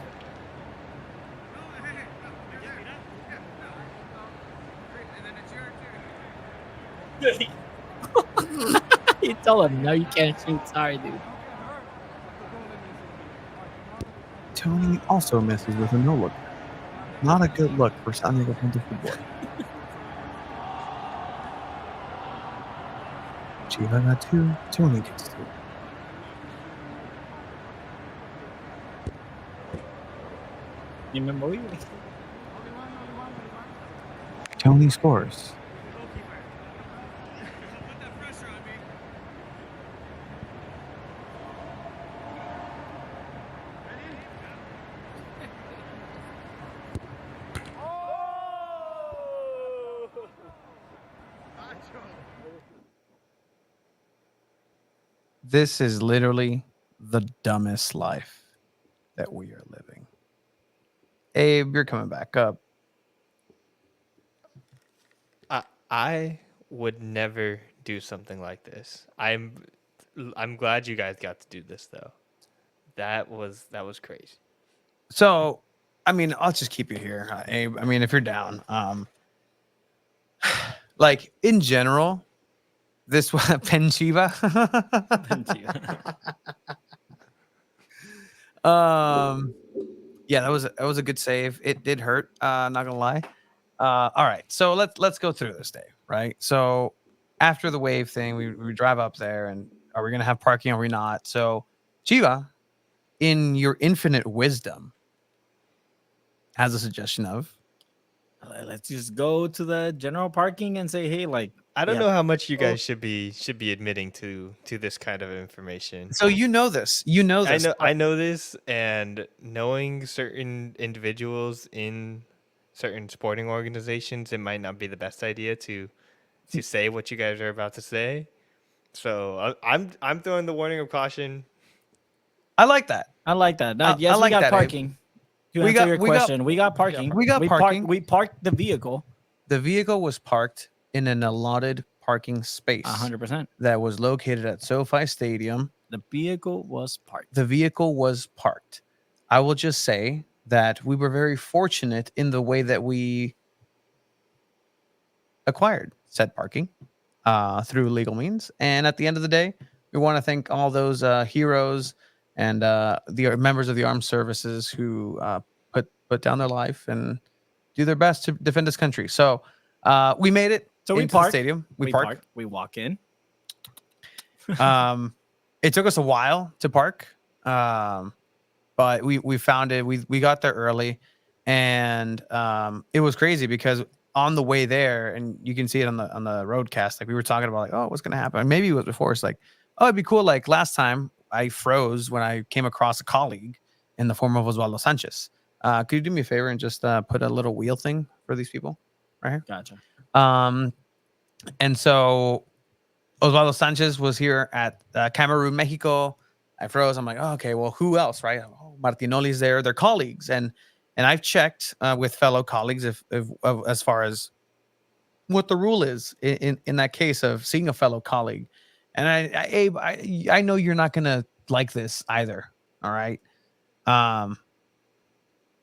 You tell him, no, you can't shoot. Sorry, dude. Tony also misses with a no-look. Not a good look for San Diego.Fútbol. Chiva got 2, Tony gets 2. Tony scores. This is literally the dumbest life that we are living. Abe, you're coming back up. I would never do something like this. I'm glad you guys got to do this though. That was crazy. So, I mean, I'll just keep you here, Abe. I mean, if you're down, like in general, this was Penchiva. Yeah, that was a good save. It did hurt. Not gonna lie. All right, so let's go through this day, right? So after the wave thing, we drive up there, and are we gonna have parking? Or are we not? So Chiva, in your infinite wisdom, has a suggestion of let's just go to the general parking and say, hey, like, I don't know how much you guys should be admitting to this kind of information. So you know this. I know this, and knowing certain individuals in certain sporting organizations, it might not be the best idea to say what you guys are about to say. So I'm throwing the warning of caution. I like that. Yes, we got parking. To answer your question, we got parking. We got parking. We parked the vehicle. The vehicle was parked in an allotted parking space. 100%. That was located at SoFi Stadium. The vehicle was parked. I will just say that we were very fortunate in the way that we acquired said parking through legal means. And at the end of the day, we want to thank all those heroes and the members of the armed services who put down their life and do their best to defend this country. So we made it. So we into parked. The stadium. We parked. We walk in. It took us a while to park, but we found it. We got there early, and it was crazy because on the way there, and you can see it on the roadcast. Like we were talking about, like, oh, what's gonna happen? Maybe it was before. It's like, oh, it'd be cool. Like last time, I froze when I came across a colleague in the form of Osvaldo Sanchez. Could you do me a favor and just put a little wheel thing for these people right here? Gotcha. And so Osvaldo Sanchez was here at Cameroon, Mexico. I froze. I'm like, oh, okay, well, who else, right? Oh, Martinoli's there. They're colleagues, and I've checked with fellow colleagues if as far as what the rule is in that case of seeing a fellow colleague. And Abe, I know you're not gonna like this either. All right.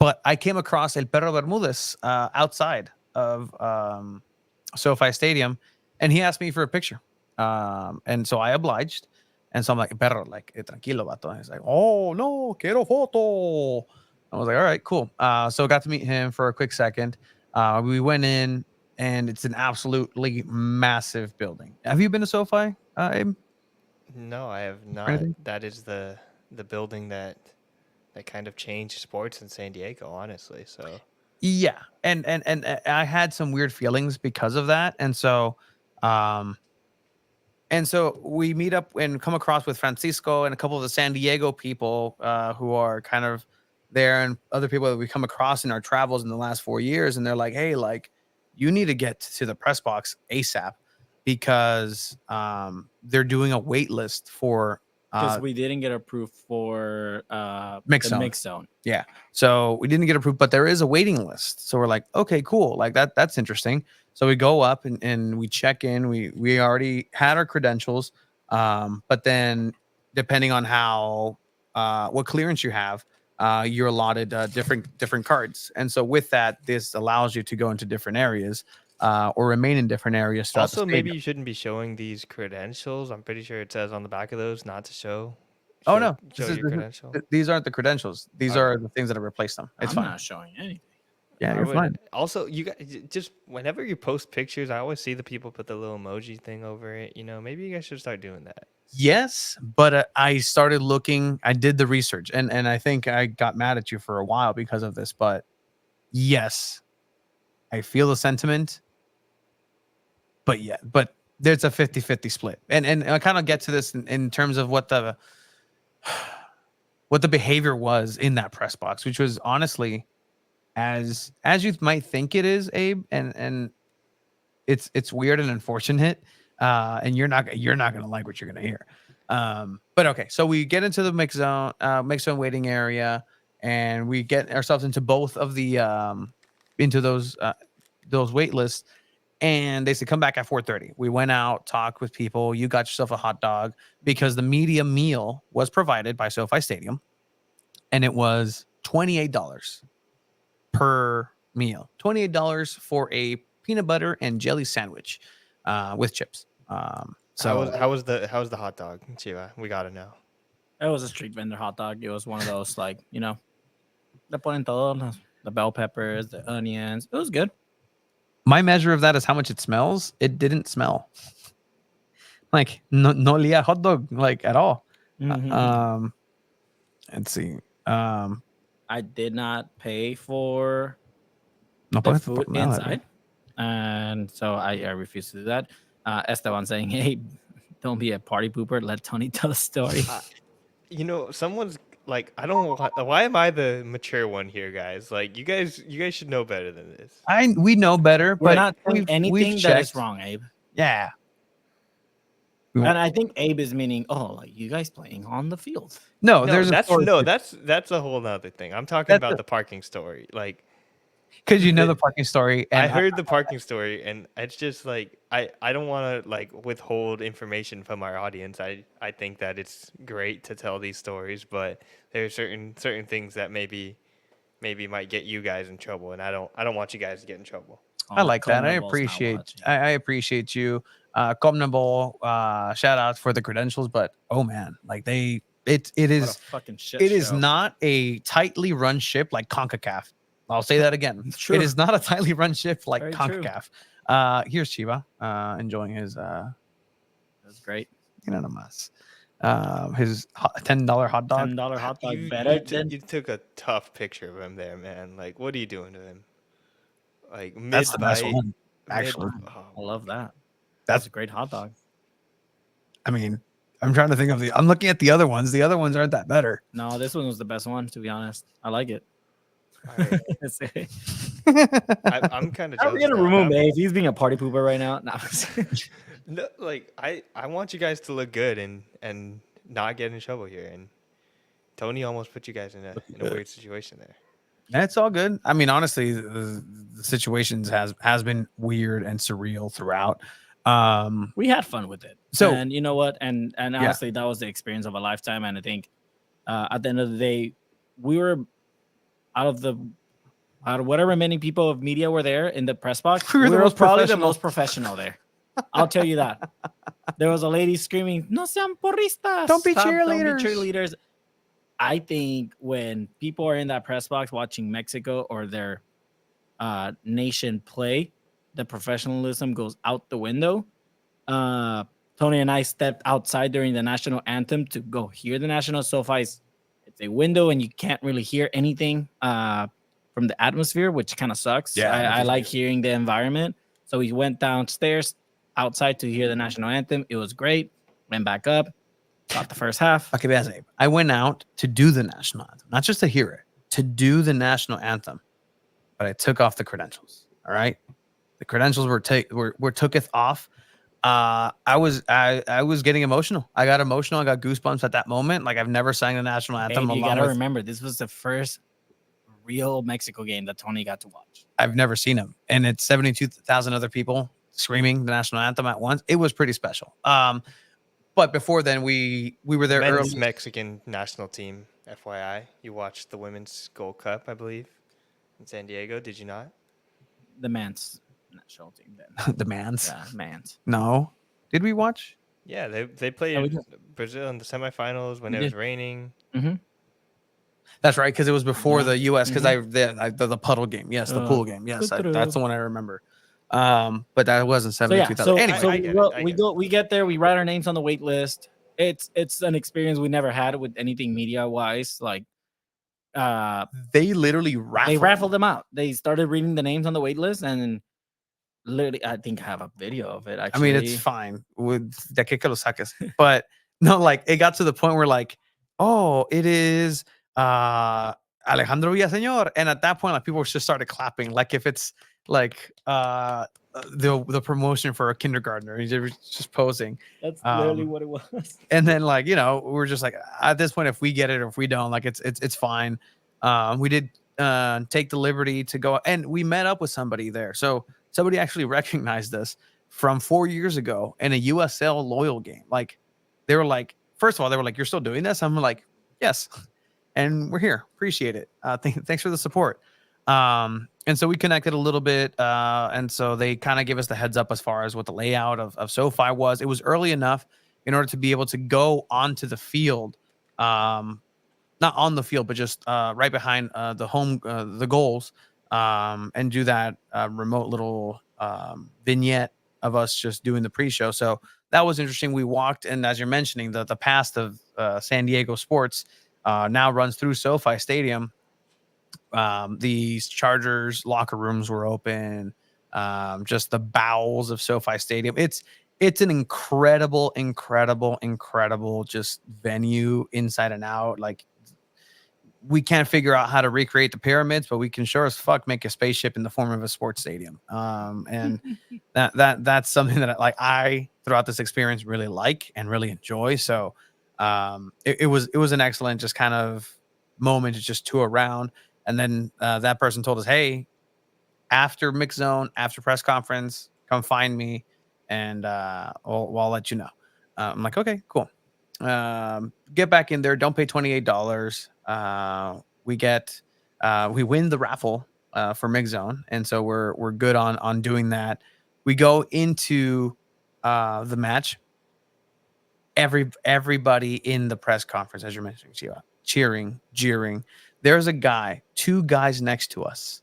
But I came across El Perro Bermudez outside of SoFi Stadium, and he asked me for a picture. And so I obliged. And so I'm like, Perro, like, tranquilo, vato. And he's like, oh, no, quiero foto. I was like, all right, cool. So I got to meet him for a quick second. We went in, and it's an absolutely massive building. Have you been to SoFi, Abe? No, I have not. Anything? That is the building that kind of changed sports in San Diego, honestly. So Yeah, and I had some weird feelings because of that, and so we meet up and come across with Francisco and a couple of the San Diego people who are kind of there, and other people that we come across in our travels in the last 4 years, and they're like, hey, like, you need to get to the press box ASAP because they're doing a wait list for Because we didn't get approved for Mix the zone. mix zone. Yeah. So we didn't get approved, but there is a waiting list. So we're like, okay, cool. Like that's interesting. So we go up and we check in. We already had our credentials. But then depending on how what clearance you have, you're allotted different cards. And so with that, this allows you to go into different areas or remain in different areas throughout also, the maybe stadium. you shouldn't be showing these credentials. I'm pretty sure it says on the back of those not to show. Oh no, show your credential. these aren't the credentials. These Oh. are the things that have replaced them. It's I'm fine. not showing anything. Yeah, I you're would- fine. Also, you guys just whenever you post pictures, I always see the people put the little emoji thing over it. You know, maybe you guys should start doing that. Yes, but I started looking. I did the research, and I think I got mad at you for a while because of this. But yes, I feel the sentiment. But yeah, but there's a 50-50 split, and I kind of get to this in terms of what the behavior was in that press box, which was honestly as you might think it is, Abe, and it's weird and unfortunate, and you're not gonna like what you're gonna hear. But okay, so we get into the mix zone waiting area, and we get ourselves into both of the into those wait lists, and they said come back at 4:30. We went out, talked with people. You got yourself a hot dog because the media meal was provided by SoFi Stadium, and it was $28 per meal. $28 for a peanut butter and jelly sandwich with chips. So How was the hot dog, Chiva? We gotta know. It was a street vendor hot dog. It was one of those, like, you know, le ponen todo, the bell peppers, the onions. It was good. my measure of that is how much it smells. It didn't smell like no olía hot dog like at all. Mhm. Let's see. I did not pay for No the puedes food por nada, inside, and so I refused to do that. Esteban saying, "Hey, don't be a party pooper. Let Tony tell the story." You know, someone's like, I don't know why am I the mature one here, guys? Like, you guys should know better than this. we know better, We're but not saying anything that is checked. wrong, Abe. Yeah. And I think Abe is meaning, oh, like you guys playing on the field. No, No, there's that's a story. that's a whole nother thing. I'm talking That's about a- the parking story. Like, because you know the parking story. And I heard the parking story, and it's just like I don't want to like withhold information from our audience. I think that it's great to tell these stories, but there are certain things that maybe might get you guys in trouble, and I don't want you guys to get in trouble. I like that. I Comnable's not appreciate. watching. I appreciate you, Comnable. Shout out for the credentials, but oh man, like it What a is fucking shit it is show. not a tightly run ship like CONCACAF. I'll say that again. It's true. It is not a tightly run ship like Very true. CONCACAF. Here's Chiba enjoying his That's great. you know más. His $10 hot dog. $10 hot dog You, better you, than you took a tough picture of him there, man. Like, what are you doing to him? like That's the best mid-bite. one, actually. I love that. That's a great hot dog. I mean, I'm trying to think of I'm looking at the other ones. The other ones aren't that better. No, this one was the best one, to be honest. I like it. All right. I'm kind of How are we jealous. gonna now. remove Abe? He's being a party pooper right now. No. No, like I want you guys to look good and not get in trouble here. And Tony almost put you guys in a weird situation there. That's all good. I mean, honestly, the situations has been weird and surreal throughout. We had fun with it. So- and you know what? And honestly, that was the experience of a lifetime. And I think at the end of the day, we were out of whatever many people of media were there in the press box. We were the most probably the professional. most professional there. I'll tell you that. There was a lady screaming, "No sean porristas! Don't be Don't be cheerleaders." cheerleaders." I think when people are in that press box watching Mexico or their nation play, the professionalism goes out the window. Tony and I stepped outside during the national anthem to go hear the national SoFi. It's a window and you can't really hear anything from the atmosphere, which kind of sucks. Yeah, I like hearing the environment. So we went downstairs outside to hear the national anthem. It was great. Went back up, got the first half. Okay, but Abe, I went out to do the national anthem, not just to hear it, to do the national anthem. But I took off the credentials. All right, the credentials were tooketh off. I was getting emotional. I got emotional. I got goosebumps at that moment. Like I've never sang the national anthem. Hey, you along gotta with, remember, this was the first real Mexico game that Tony got to watch. I've never seen him, and it's 72,000 other people screaming the national anthem at once. It was pretty special. But before then, we were there Men's early. Mexican national team, FYI. You watched the Women's Gold Cup, I believe, in San Diego. Did you not? The man's national team then. The man's. Yeah, man's. No, did we watch? Yeah, they played Yeah, we did. Brazil in the semifinals when We it was did. raining. Mm-hmm. That's right, because it was before Yeah. the U.S. Because the puddle game, yes, the pool game, yes, that's the one I remember. But that wasn't So yeah, 72,000. so, Anyway, so I get well, it, I we get go, we get there, we write our names on the wait list. It's an experience we never had with anything media wise. Like, they literally raffled them out. They started reading the names on the wait list, and literally, I think I have a video of it. I Actually, mean, it's fine with de que lo saques, but no, like it got to the point where like, oh, it is Alejandro Villaseñor, and at that point, like people just started clapping, like if it's like the promotion for a kindergartner, he's just posing. That's literally what it was. And then like we're just like at this point, if we get it or if we don't, like it's fine. We did take the liberty to go, and we met up with somebody there, so somebody actually recognized us from 4 years ago in a USL Loyal game. Like they were like, first of all, they were like, "You're still doing this?" I'm like, "Yes," and we're here. Appreciate it. Thanks for the support. And so we connected a little bit, and so they kind of give us the heads up as far as what the layout of SoFi was. It was early enough in order to be able to go onto the field, not on the field, but just right behind the goals, and do that remote little vignette of us just doing the pre-show. So that was interesting. We walked, and as you're mentioning, the past of San Diego sports now runs through SoFi Stadium. These Chargers locker rooms were open. Just the bowels of SoFi Stadium. It's an incredible just venue inside and out. Like we can't figure out how to recreate the pyramids, but we can sure as fuck make a spaceship in the form of a sports stadium. And that's something that I throughout this experience really like and really enjoy. So it was an excellent just kind of moment to just tour around. And then that person told us, hey, after mix zone, after press conference, come find me and I'll let you know. I'm like, okay, cool. Get back in there. Don't pay $28. We win the raffle for mix zone. And so we're good on doing that. We go into the match. Everybody in the press conference, as you're mentioning, cheering, jeering. There's a guy, two guys next to us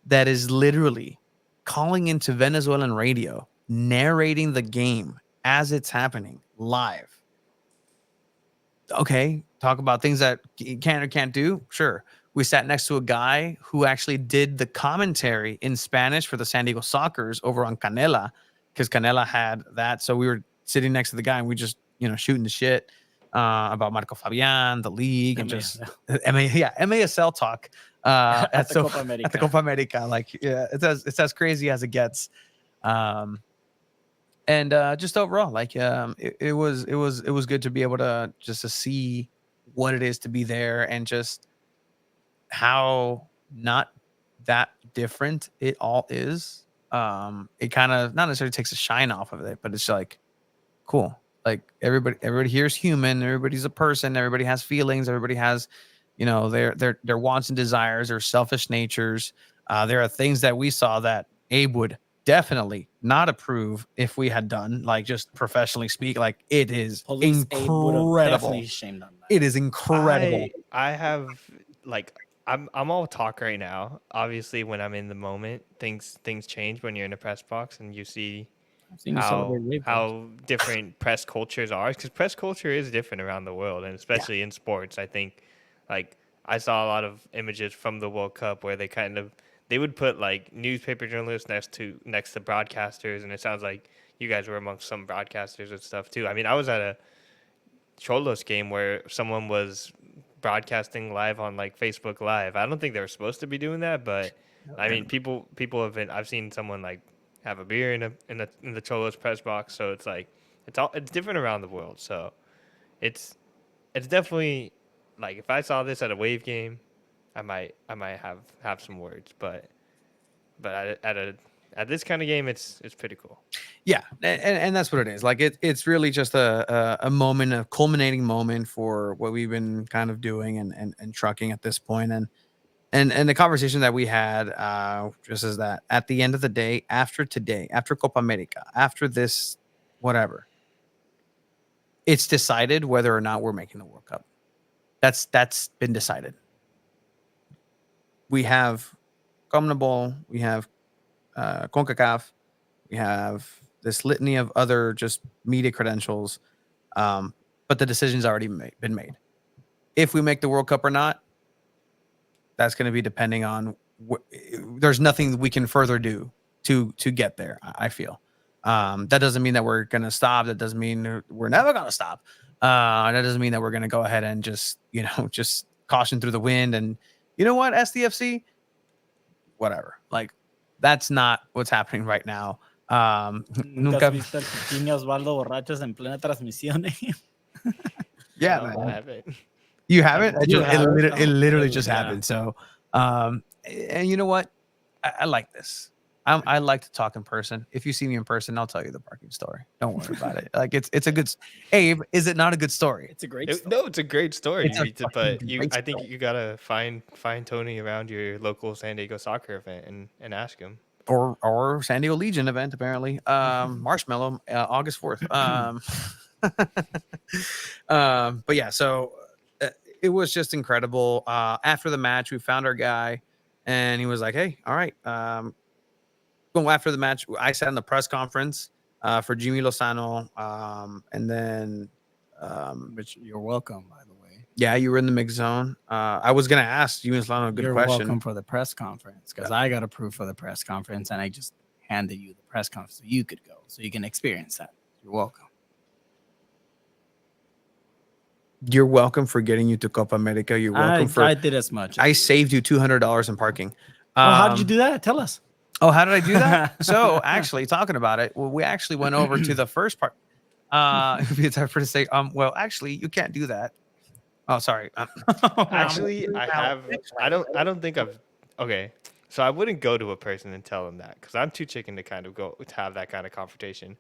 that is literally calling into Venezuelan radio, narrating the game as it's happening live. Okay, talk about things that you can or can't do. Sure. we sat next to a guy who actually did the commentary in Spanish for the San Diego Sockers over on Canela, because Canela had that. So we were sitting next to the guy and we just, shooting the shit about Marco Fabian, the league, and just MASL talk at the Copa America. At the Copa America. Like, yeah, it's as crazy as it gets. And just overall, like, it was good to be able to just to see what it is to be there, and just how not that different it all is. It kind of not necessarily takes a shine off of it, but it's like cool. Like everybody here is human. Everybody's a person. Everybody has feelings. Everybody has, their wants and desires, their selfish natures. There are things that we saw that Abe would definitely not approve if we had done, like, just professionally speak. Like, it is incredible. Shamed on that. It is incredible. I have, like, I'm all talk right now. Obviously, when I'm in the moment, things change when you're in a press box and you see how different press cultures are, because press culture is different around the world, and especially in sports. I think, like, I saw a lot of images from the World Cup where they would put, like, newspaper journalists next to broadcasters, and it sounds like you guys were amongst some broadcasters and stuff too. I mean, I was at a Cholos game where someone was broadcasting live on, like, Facebook Live. I don't think they were supposed to be doing that, but I mean, people have been. I've seen someone, like, have a beer in the Cholos press box, so it's like it's different around the world. So it's definitely, like, if I saw this at a Wave game, I might have some words, but at this kind of game, it's pretty cool. Yeah, and that's what it is. Like, it's really just a moment, a culminating moment for what we've been kind of doing and trucking at this point. And the conversation that we had just is that at the end of the day, after today, after Copa America, after this, whatever, it's decided whether or not we're making the World Cup. That's been decided. We have CONMEBOL, we have CONCACAF, we have this litany of other just media credentials, but the decision's already been made. If we make the World Cup or not, that's going to be depending on there's nothing we can further do to get there, I feel. That doesn't mean that we're going to stop. That doesn't mean we're never going to stop. That doesn't mean that we're going to go ahead and just caution through the wind. And you know what, SDFC, whatever. Like, that's not what's happening right now. Nunca has visto el Piquín y Osvaldo borrachos en plena transmisión. Yeah, No, man. I haven't. You haven't? It literally just happened. So, and you know what? I like this. I like to talk in person. If you see me in person, I'll tell you the parking story. Don't worry about it. Like, it's a good. Abe, is it not a good story? It's a great story. No, it's a great story. It's a But great I think story. you gotta find Tony around your local San Diego soccer event and ask him. Or San Diego Legion event, apparently. Marshmallow, August 4th. But yeah, so it was just incredible. After the match, we found our guy, and he was like, "Hey, all right." Going after the match, I sat in the press conference for Jimmy Lozano, and then, Which you're welcome, by the way. yeah, you were in the mix zone. I was gonna ask Jimmy Lozano a good You're question. welcome for the press conference, because I got approved for the press conference, and I just handed you the press conference so you could go, so you can experience that. You're welcome. You're welcome for getting you to Copa America. You're welcome I did as much. I saved you $200 in parking. How did you do that? Tell us. Oh, how did I do that? So, actually, talking about it, we actually went over to the first part. It's hard for to say. Well, actually, you can't do that. Oh, sorry. Actually, I don't think I've. Okay, so I wouldn't go to a person and tell them that, because I'm too chicken to kind of go to have that kind of confrontation.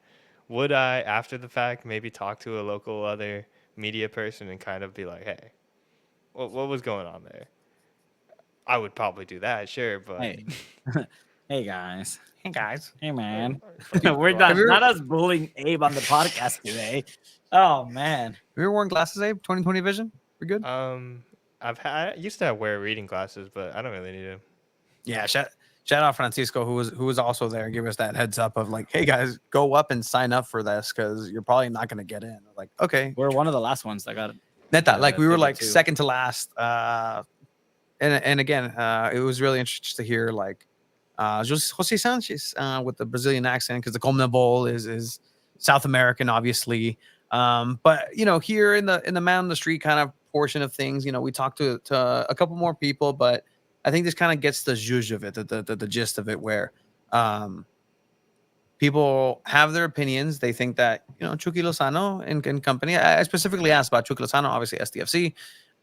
Would I, after the fact, maybe talk to a local other media person and kind of be like, "Hey, what was going on there?" I would probably do that, sure, but Hey, hey guys, Hey, guys. hey man, Fucking we're bro. not us bullying Abe on the podcast today. Oh man, Have you ever worn glasses, Abe? 20/20 vision? We're good? I used to wear reading glasses, but I don't really need them. Yeah, shout out Francisco, who was also there, give us that heads up of like, hey guys, go up and sign up for this because you're probably not gonna get in. Like, okay. we're one of the last ones that got it. Neta, like we were ticket like too. second to last. and again, it was really interesting to hear like Jose Sanchez with the Brazilian accent because the CONMEBOL is South American, obviously. But here in the man on the street kind of portion of things, we talked to a couple more people, but I think this kind of gets the zhuzh of it, the gist of it, where people have their opinions. They think that Chucky Lozano and company. I specifically asked about Chucky Lozano, obviously SDFC.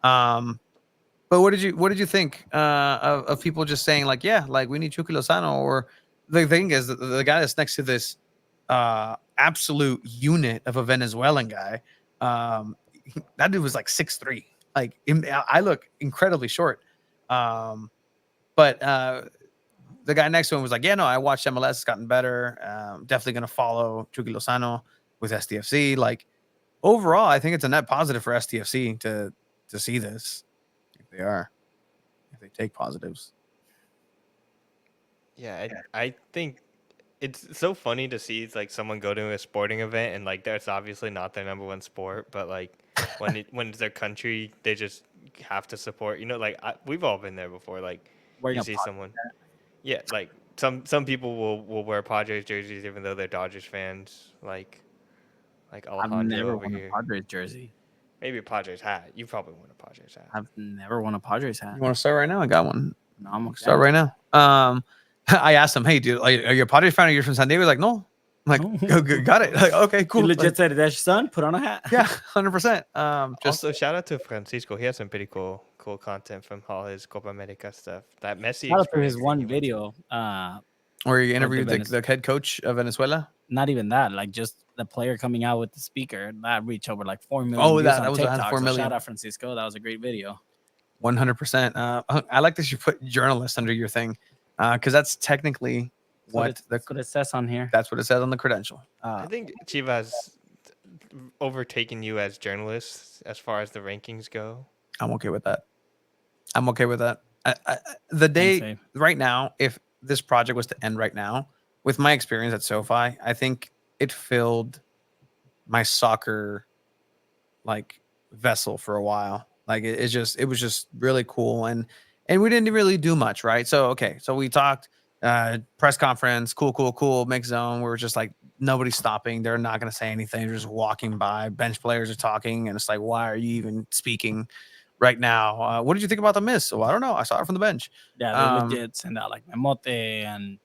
But what did you think of people just saying like, yeah, like we need Chucky Lozano? Or the thing is, the guy that's next to this absolute unit of a Venezuelan guy, that dude was like 6'3". Like I look incredibly short. But the guy next to him was like, yeah, no, I watched MLS. It's gotten better. Definitely going to follow Chucky Lozano with SDFC. Like overall, I think it's a net positive for SDFC to see this. If they take positives. Yeah, I think it's so funny to see like someone go to a sporting event and like that's obviously not their number one sport, but like when it's their country, they just have to support. Like we've all been there before. Like Wearing you a see Padres someone, yeah, like some people will wear Padres jerseys even though they're Dodgers fans. Like I've Alejandro never over won a here. Padres jersey. Maybe a Padres hat. You probably want a Padres hat. I've never won a Padres hat. You want to start right now? I got one. No, I'm okay. Start right now. I asked him, hey, dude, are you a Padres fan or you're from San Diego? He's like, no. I'm like, got it. Like, okay, cool. You legit like, said, that's your son? Put on a hat. Yeah, 100%. Also, shout out to Francisco. He has some pretty cool content from all his Copa America stuff. That Messi Shout out to his experience that one he went video. where you interviewed the head coach of Venezuela. Not even that, like just the player coming out with the speaker that reached over like 4 million. Oh, views that on was TikTok. 4 million. So shout out Francisco. That was a great video. 100%. I like that you put journalist under your thing, because that's technically what it says on here. That's what it says on the credential. I think Chivas overtaken you as journalists as far as the rankings go. I'm okay with that. The day right now, if this project was to end right now, with my experience at SoFi, I think it filled my soccer like vessel for a while. Like it was just really cool, and we didn't really do much, right? So we talked, press conference, cool, mix zone. We were just like, nobody's stopping. They're not gonna say anything. They're just walking by. Bench players are talking, and it's like, why are you even speaking right now? What did you think about the miss? Well, I don't know. I saw it from the bench. Yeah, they legit send out like memote, and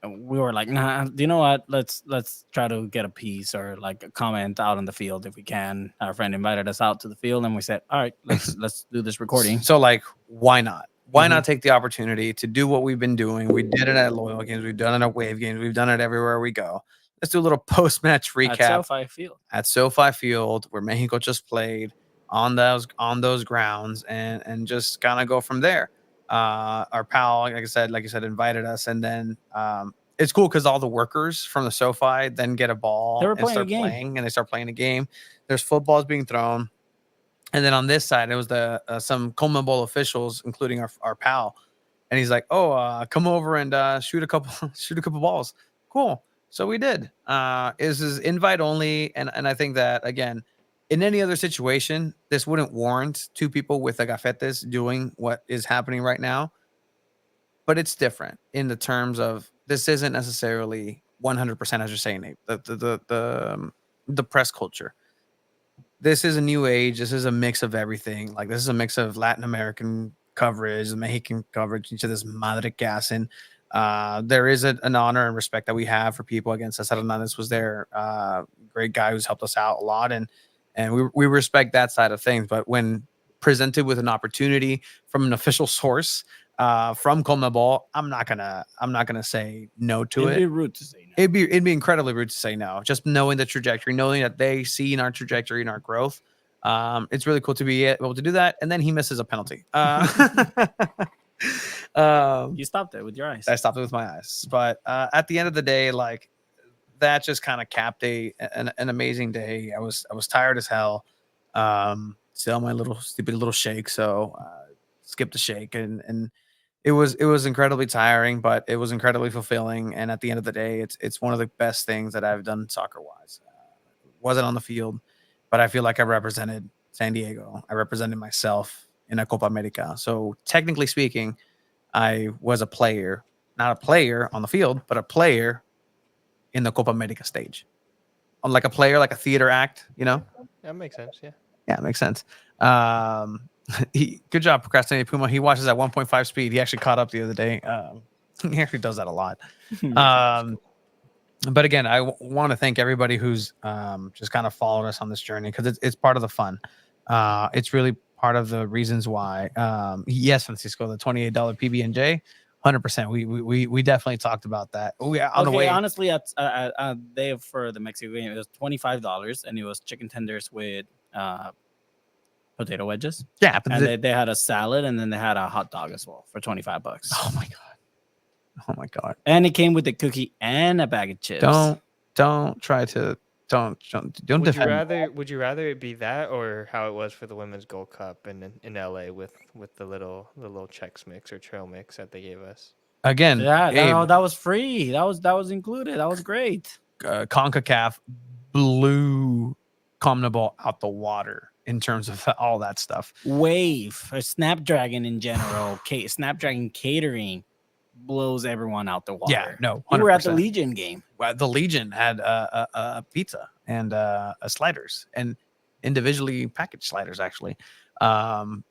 we were like, nah, you know what? Let's try to get a piece or like a comment out on the field if we can. Our friend invited us out to the field, and we said, all right, let's do this recording. So like, why not? Why not take the opportunity to do what we've been doing? We did it at Loyal games. We've done it at Wave games. We've done it everywhere we go. Let's do a little post-match recap at SoFi Field, where Mexico just played on those grounds, and just kind of go from there. Our pal, like you said, invited us, and then it's cool because all the workers from the SoFi then get a ball and start playing, and they start playing a game. There's footballs being thrown. And then on this side, it was some CONMEBOL officials, including our pal, and he's like, "Oh, come over and shoot a couple balls." Cool. So we did. This is invite only, and I think that again, in any other situation, this wouldn't warrant two people with agafetes doing what is happening right now. But it's different in the terms of this isn't necessarily 100%, as you're saying, Nate, the press culture. This is a new age. This is a mix of everything. Like this is a mix of Latin American coverage, Mexican coverage, into this madre que hacen. There is an honor and respect that we have for people. Again, Cesar Hernandez was there, great guy who's helped us out a lot, and we respect that side of things. But when presented with an opportunity from an official source, from CONMEBOL, I'm not gonna say no to it. It'd be rude to say no. It'd be incredibly rude to say no. Just knowing the trajectory, knowing that they see in our trajectory and our growth, it's really cool to be able to do that. And then he misses a penalty. You stopped it with your eyes. I stopped it with my eyes. But at the end of the day, like that just kind of capped an amazing day. I was tired as hell. Still my stupid little shake, so skipped the shake, and it was incredibly tiring, but it was incredibly fulfilling. And at the end of the day, it's one of the best things that I've done soccer wise. Wasn't on the field, but I feel like I represented San Diego. I represented myself in a Copa America. So technically speaking, I was a player, not a player on the field, but a player in the Copa America stage. Like a player, like a theater act, you know? That makes sense. Yeah. Yeah, it makes sense. Good job, procrastinating Puma. He watches at 1.5 speed. He actually caught up the other day. He actually does that a lot. But again, I want to thank everybody who's just kind of followed us on this journey, because it's part of the fun. It's really part of the reasons why. Yes, Francisco, the $28 PB&J, 100%. We definitely talked about that. Oh yeah, on the way. Honestly, they for the Mexico game, it was $25, and it was chicken tenders with potato wedges. Yeah, but and they had a salad, and then they had a hot dog as well for $25. Oh my god! And it came with a cookie and a bag of chips. Don't try to don't defend. Would you rather it be that, or how it was for the Women's Gold Cup in LA with the little Chex Mix or trail mix that they gave us? Again, that was free. That was included. That was great. CONCACAF blew CONMEBOL out the water in terms of all that stuff. Wave or Snapdragon in general, Snapdragon catering blows everyone out the water. Yeah, no, 100%. We were at the Legion game. Well, the Legion had a pizza and sliders, and individually packaged sliders, actually. None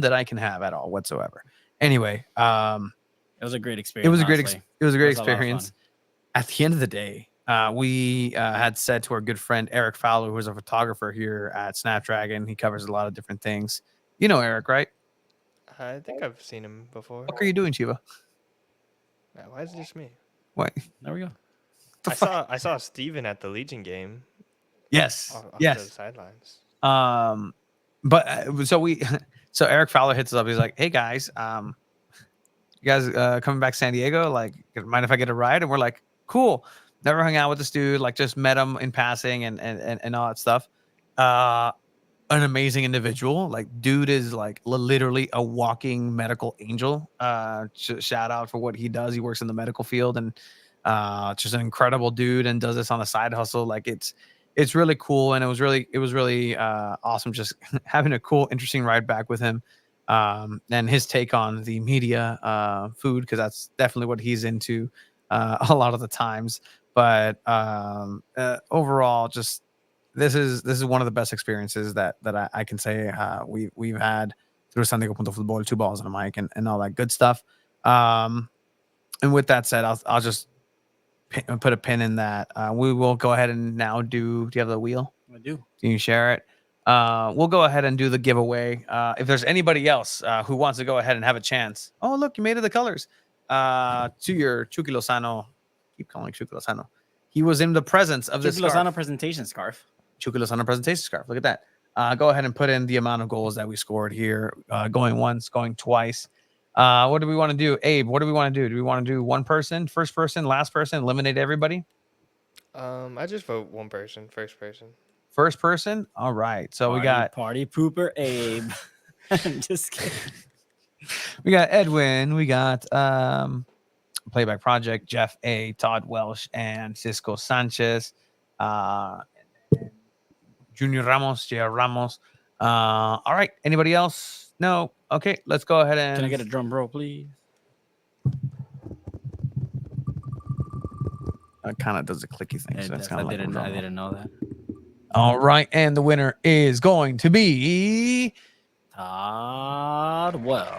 that I can have at all whatsoever. Anyway, it was a great experience. It was a great experience. At the end of the day, we had said to our good friend Eric Fowler, who is a photographer here at Snapdragon. He covers a lot of different things. You know Eric, right? I think I've seen him before. What are you doing, Chiva? Why is it just me? What? There we go. I saw Steven at the Legion game. Yes. Off yes. the sidelines. But so Eric Fowler hits us up. He's like, "Hey guys, you guys coming back to San Diego? Like, mind if I get a ride?" And we're like, "Cool." Never hung out with this dude. Like, just met him in passing and all that stuff. An amazing individual. Like, dude is like literally a walking medical angel. Shout out for what he does. He works in the medical field, and just an incredible dude, and does this on a side hustle. Like, it's really cool, and it was really awesome just having a cool, interesting ride back with him, and his take on the media, food, because that's definitely what he's into a lot of the times. But overall, just this is one of the best experiences that I can say we've had through San Diego Football, 2 balls and a mic, and all that good stuff. And with that said, I'll just put a pin in that. We will go ahead and now do you have the wheel? I do. Can you share it? We'll go ahead and do the giveaway. If there's anybody else who wants to go ahead and have a chance. Oh, look, you made it the colors. To your Chucky Lozano. Keep calling Chucky Lozano. He was in the presence of this Chucky Lozano presentation scarf. Chucky Lozano presentation scarf. Look at that. Go ahead and put in the amount of goals that we scored here. Going once, going twice. What do we want to do? Abe, what do we want to do? Do we want to do one person, first person, last person, eliminate everybody? I just vote one person, first person. First person? All right. So we got Party Pooper Abe. Just kidding. We got Edwin. We got Playback Project, Jeff A, Todd Welsh, and Cisco Sanchez. Junior Ramos, JR Ramos. All right. Anybody else? No. Okay. Let's go ahead and. Can I get a drum roll, please? It kind of does a clicky thing. So I didn't know that. All right. And the winner is going to be Todd Welsh.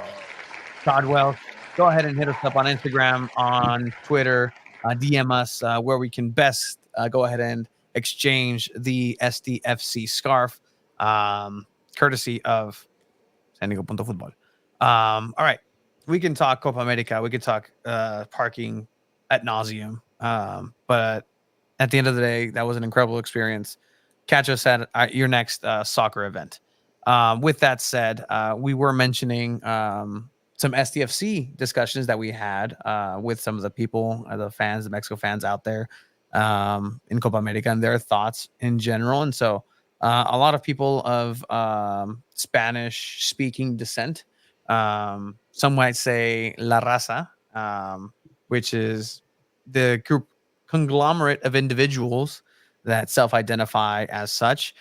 Todd Welsh. Go ahead and hit us up on Instagram, on Twitter, DM us where we can best go ahead and exchange the SDFC scarf, courtesy of San Diego Football. All right. We can talk Copa America. We could talk parking ad nauseum. But at the end of the day, that was an incredible experience. Catch us at your next soccer event. With that said, we were mentioning some SDFC discussions that we had with some of the people, the fans, the Mexico fans out there in Copa America, and their thoughts in general. And so a lot of people of Spanish speaking descent, some might say La Raza, which is the group conglomerate of individuals that self-identify as such.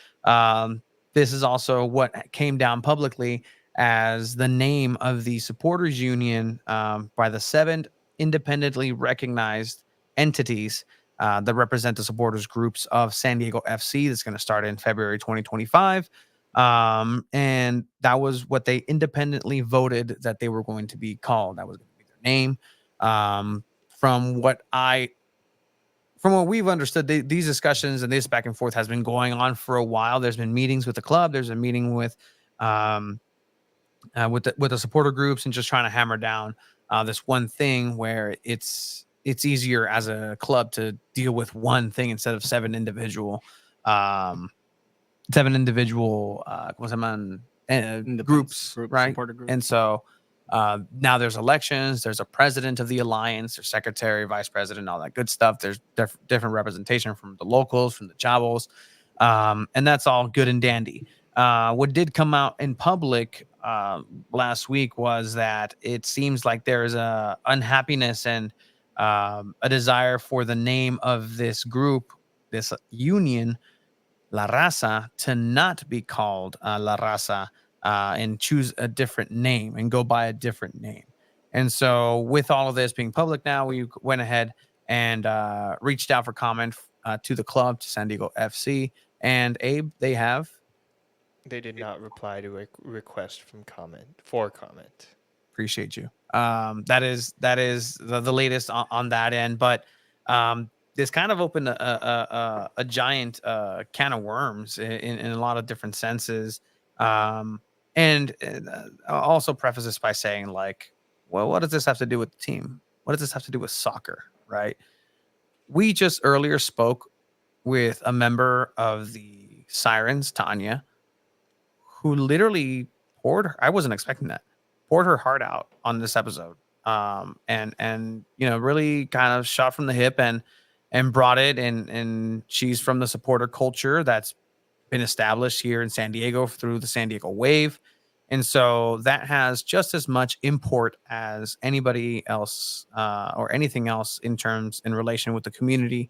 This is also what came down publicly as the name of the supporters union by the 7 independently recognized entities that represent the supporters groups of San Diego FC. That's going to start in February 2025. And that was what they independently voted that they were going to be called. That was going to be their name. From what we've understood, these discussions and this back and forth has been going on for a while. There's been meetings with the club. There's a meeting with the supporter groups, and just trying to hammer down this one thing where it's easier as a club to deal with one thing instead of 7 individual ¿cómo se llaman? Groups, right? Supporter groups. And so now there's elections, there's a president of the alliance, there's secretary, vice president, all that good stuff. There's different representation from the locals, from the chavos, and that's all good and dandy. What did come out in public last week was that it seems like there's a unhappiness and a desire for the name of this group, this union, La Raza, to not be called La Raza and choose a different name and go by a different name. And so, with all of this being public now, we went ahead and reached out for comment to the club, to San Diego FC. And Abe, they did not reply to a request for comment. Appreciate you. That is the latest on that end. But this kind of opened a giant can of worms in a lot of different senses. And I'll also preface this by saying, like, well, what does this have to do with the team? What does this have to do with soccer, right? We just earlier spoke with a member of the Sirens, Tanya, who literally I wasn't expecting that, poured her heart out on this episode. And really kind of shot from the hip and brought it, and she's from the supporter culture that's been established here in San Diego through the San Diego Wave. And so that has just as much import as anybody else or anything else in relation with the community.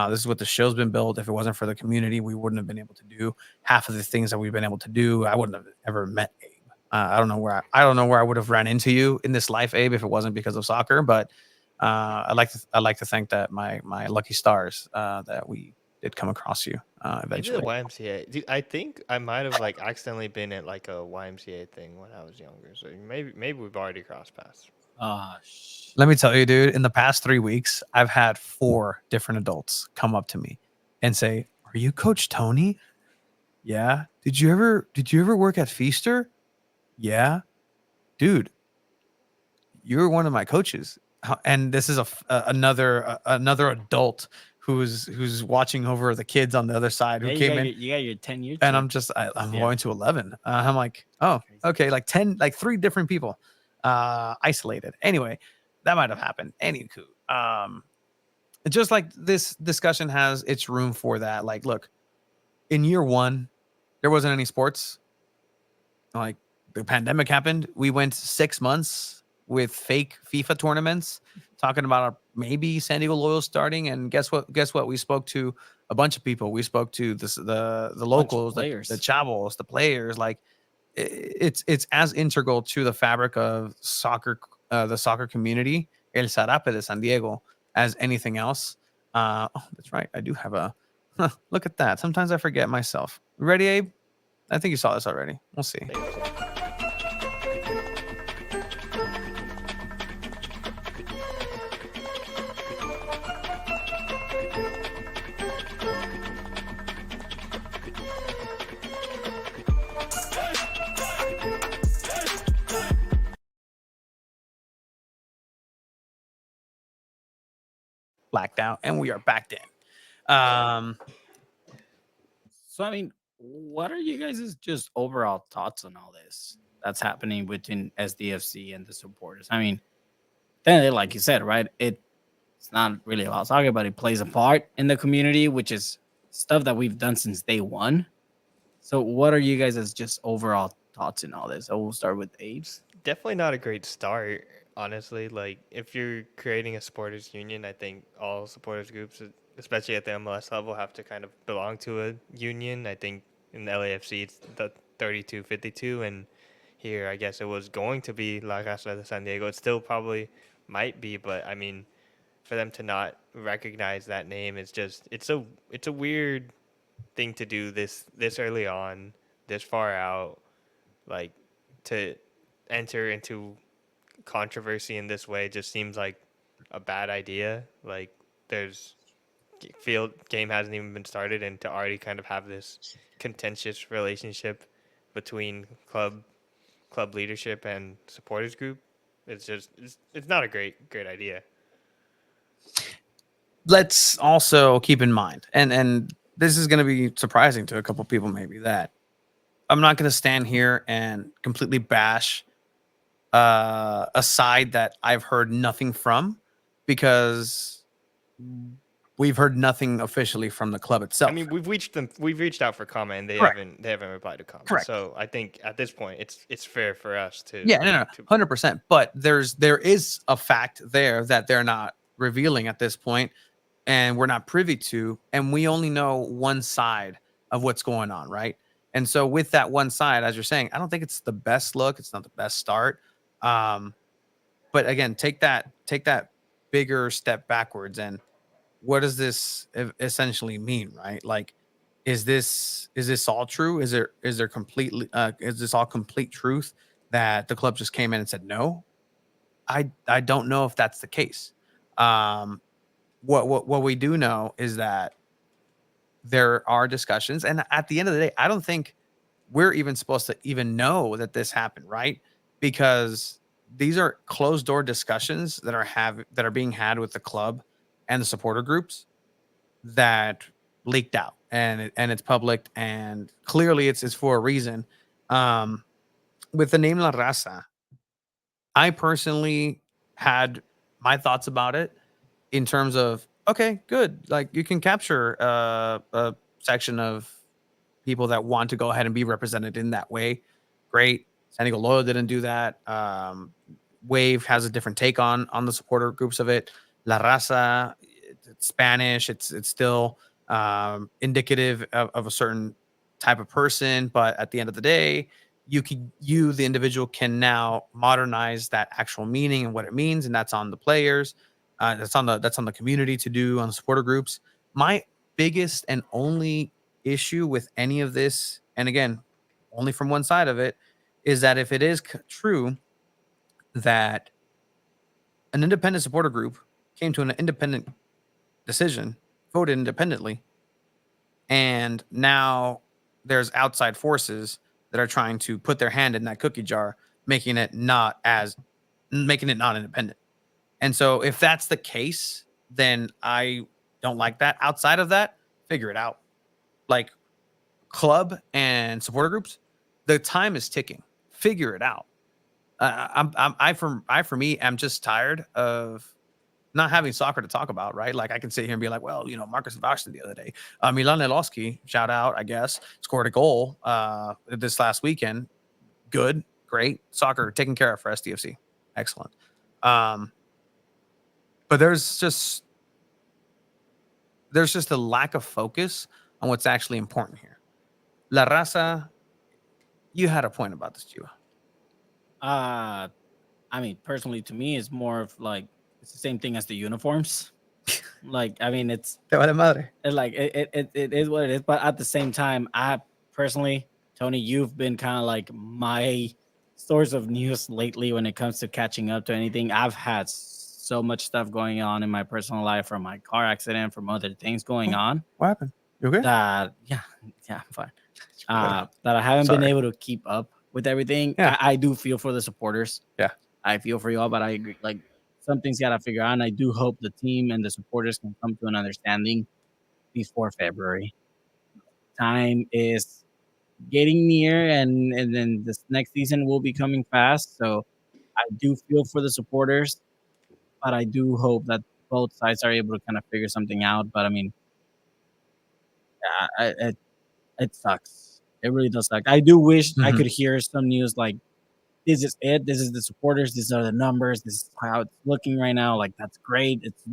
This is what the show's been built. If it wasn't for the community, we wouldn't have been able to do half of the things that we've been able to do. I wouldn't have ever met Abe. I don't know where I would have ran into you in this life, Abe, if it wasn't because of soccer. But I like to think that my lucky stars that we did come across you eventually. Maybe the YMCA. Dude, I think I might have accidentally been at a YMCA thing when I was younger. So maybe we've already crossed paths. Let me tell you, dude, in the past 3 weeks, I've had 4 different adults come up to me and say, "Are you Coach Tony?" Yeah. Did you ever work at Feaster? Yeah. Dude, you're one of my coaches. And this is another adult who's watching over the kids on the other side who came in. You got your 10 years. And I'm going to 11. I'm like, oh, okay, like 10, like 3 different people isolated. Anyway, that might have happened. Anywho, just like this discussion has its room for that. Like, look, in year 1, there wasn't any sports. Like, the pandemic happened. We went 6 months with fake FIFA tournaments, talking about maybe San Diego Loyal starting. And guess what? We spoke to a bunch of people. We spoke to the locals, the chavos, the players. Like, it's as integral to the fabric of soccer, the soccer community, El Zarape de San Diego, as anything else. Oh, that's right. I do have a look at that. Sometimes I forget myself. Ready, Abe? I think you saw this already. We'll see. Blacked out, and we are back in. So, I mean, what are you guys' just overall thoughts on all this that's happening between SDFC and the supporters? I mean, then, like you said, right? It's not really about soccer, but it plays a part in the community, which is stuff that we've done since day one. So, what are you guys' just overall thoughts in all this? So, we'll start with Abe's. Definitely not a great start, honestly. Like, if you're creating a supporters union, I think all supporters groups, especially at the MLS level, have to kind of belong to a union. I think in the LAFC, it's the 32-52, and here. I guess it was going to be La Raza de San Diego. It still probably might be, but I mean, for them to not recognize that name, it's a weird thing to do this early on, this far out, like to enter into controversy in this way just seems like a bad idea. Like there's field game hasn't even been started, and to already kind of have this contentious relationship between club leadership and supporters group, it's not a great idea. Let's also keep in mind, and this is going to be surprising to a couple people maybe, that I'm not going to stand here and completely bash a side that I've heard nothing from, because we've heard nothing officially from the club itself. I mean, we've reached out for comment, and they Correct. haven't replied to comment. Correct. So I think at this point it's fair for us to 100%. But there is a fact there that they're not revealing at this point, and we're not privy to, and we only know one side of what's going on, right? And so with that one side, as you're saying, I don't think it's the best look. It's not the best start. But again, take that bigger step backwards, and what does this essentially mean, right? Like, is this all true? Is there completely is this all complete truth that the club just came in and said no? I don't know if that's the case. What we do know is that there are discussions, and at the end of the day, I don't think we're even supposed to even know that this happened, right? Because these are closed door discussions that are being had with the club and the supporter groups that leaked out, and it's public, and clearly it's for a reason. With the name La Raza, I personally had my thoughts about it in terms of, okay, good. Like, you can capture a section of people that want to go ahead and be represented in that way. Great. San Diego Loyal didn't do that. Wave has a different take on the supporter groups of it. La Raza, it's Spanish. It's still indicative of a certain type of person, but at the end of the day, you the individual can now modernize that actual meaning and what it means, and that's on the players. That's on the community to do, on the supporter groups. My biggest and only issue with any of this, and again, only from one side of it, is that if it is true that an independent supporter group came to an independent decision, voted independently, and now there's outside forces that are trying to put their hand in that cookie jar, making it not independent. And so if that's the case, then I don't like that. Outside of that, figure it out. Like, club and supporter groups, the time is ticking. Figure it out. For me, I'm just tired of not having soccer to talk about, right? Like, I can sit here and be like, well, Marcus Vashton the other day, Milan Nelowski, shout out, I guess, scored a goal this last weekend. Good, great soccer taken care of for SDFC, excellent. But there's just a lack of focus on what's actually important here. La Raza, you had a point about this, Chua. I mean, personally, to me, it's more of like, it's the same thing as the uniforms. Like, I mean, it's madre. Like it is what it is. But at the same time, I personally, Tony, you've been kind of like my source of news lately when it comes to catching up to anything. I've had so much stuff going on in my personal life, from my car accident, from other things going on. What happened? You okay? That I'm fine. That I haven't been able to keep up with everything. Yeah. I do feel for the supporters. Yeah. I feel for y'all, but I agree. Like, something's got to figure out, and I do hope the team and the supporters can come to an understanding before February. Time is getting near, and then this next season will be coming fast. So I do feel for the supporters, but I do hope that both sides are able to kind of figure something out. But I mean, it sucks. It really does suck. I do wish I could hear some news like, this is it. This is the supporters. These are the numbers. This is how it's looking right now. Like, that's great. It's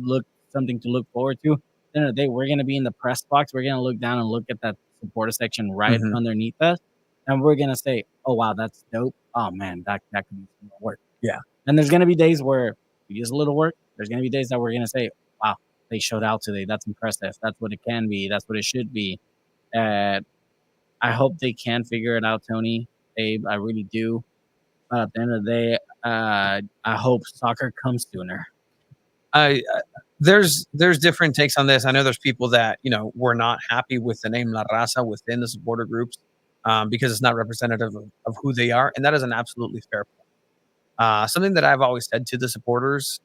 something to look forward to. At the end of the day, we're going to be in the press box. We're going to look down and look at that supporter section right underneath us. and we're gonna say, "Oh wow, that's dope." Oh man, that could be some more work. Yeah. And there's gonna be days where we use a little work. There's gonna be days that we're gonna say, "Wow, they showed out today. That's impressive. That's what it can be. That's what it should be." And I hope they can figure it out, Tony, Abe. I really do. But at the end of the day, I hope soccer comes sooner. There's different takes on this. I know there's people that were not happy with the name La Raza within the supporter groups because it's not representative of who they are, and that is an absolutely fair point. Something that I've always said to the supporters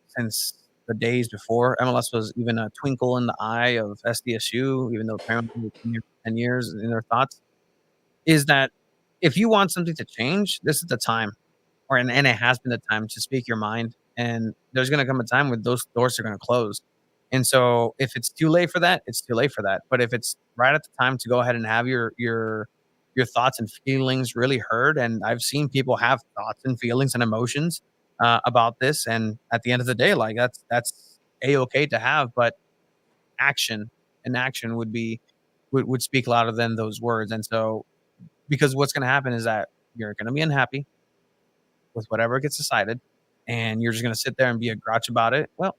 since the days before MLS was even a twinkle in the eye of SDSU, even though apparently it's been here for 10 years in their thoughts, is that if you want something to change, this is the time, and it has been the time to speak your mind. And there's going to come a time when those doors are going to close. And so if it's too late for that, it's too late for that. But if it's right at the time to go ahead and have your thoughts and feelings really heard, and I've seen people have thoughts and feelings and emotions about this, and at the end of the day, like that's a-okay to have, but action and action would speak louder than those words. And so because what's going to happen is that you're going to be unhappy with whatever gets decided, and you're just going to sit there and be a grouch about it. Well,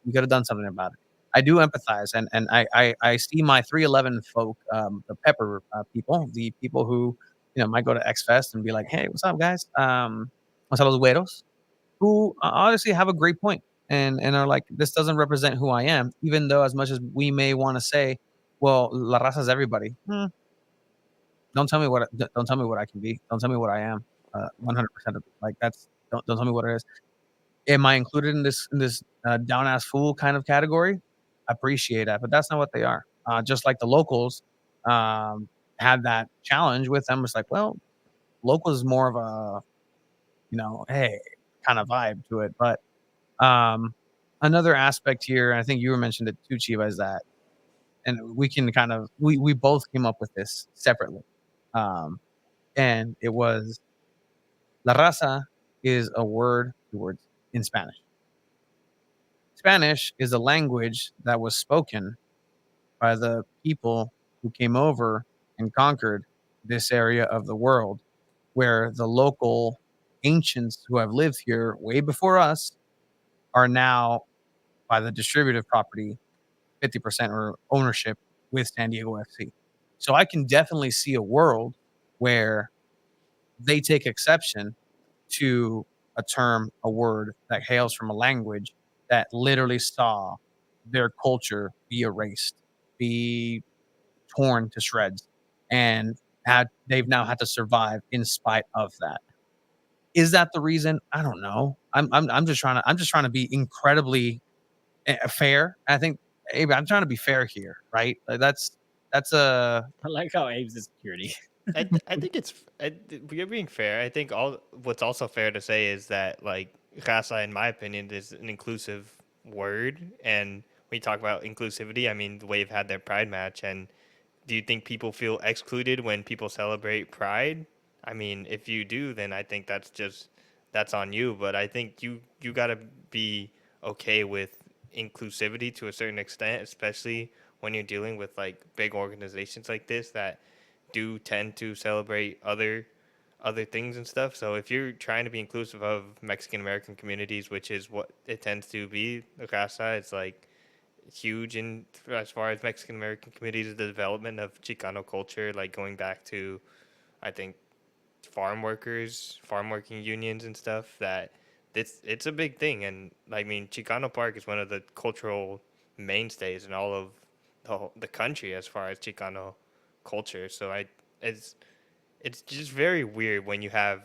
you could have done something about it. I do empathize, and I see my 311 folk, the Pepper people, the people who might go to X Fest and be like, "Hey, what's up, guys? What's up, los güeros?" Who honestly have a great point and are like, "This doesn't represent who I am," even though as much as we may want to say, "Well, La Raza is everybody." Don't tell me what I can be. Don't tell me what I am. 100% of it. Like don't tell me what it is. Am I included in this down ass fool kind of category? Appreciate that, but that's not what they are. Just like the locals had that challenge with them. It's like, well, locals is more of a hey kind of vibe to it. But another aspect here, and I think you mentioned it too, Chiva, is that, and we can kind of we both came up with this separately. And it was La Raza is a word in Spanish. Spanish is a language that was spoken by the people who came over and conquered this area of the world, where the local ancients who have lived here way before us are now, by the distributive property, 50% or ownership with San Diego FC. So I can definitely see a world where they take exception to a term, a word that hails from a language that literally saw their culture be erased, be torn to shreds, and they've now had to survive in spite of that. Is that the reason? I don't know. I'm just trying to be incredibly fair. I think, Abe, I'm trying to be fair here, right? Like that's a I like how Abe's is security. I think you're being fair. I think what's also fair to say is that like raza, in my opinion, is an inclusive word, and when you talk about inclusivity, I mean the Wave had their Pride match, and do you think people feel excluded when people celebrate Pride? I mean, if you do, then I think that's on you. But I think you gotta be okay with inclusivity to a certain extent, especially when you're dealing with like big organizations like this that do tend to celebrate other things and stuff. So if you're trying to be inclusive of Mexican American communities, which is what it tends to be, the Casa, it's like huge in as far as Mexican American communities, the development of Chicano culture, like going back to I think farm working unions and stuff. That it's a big thing, and I mean Chicano Park is one of the cultural mainstays in all of the country as far as Chicano culture. So it's just very weird when you have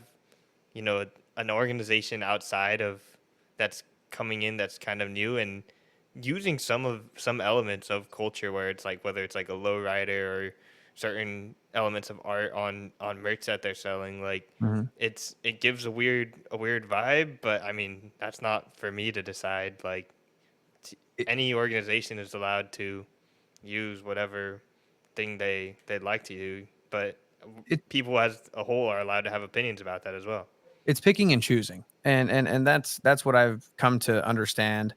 an organization outside of that's coming in that's kind of new and using some elements of culture where it's like whether it's like a lowrider or certain elements of art on merch that they're selling, like it gives a weird vibe. But I mean that's not for me to decide. Like any organization is allowed to use whatever thing they'd like to do, but people as a whole are allowed to have opinions about that as well. it's picking and choosing, and that's what I've come to understand.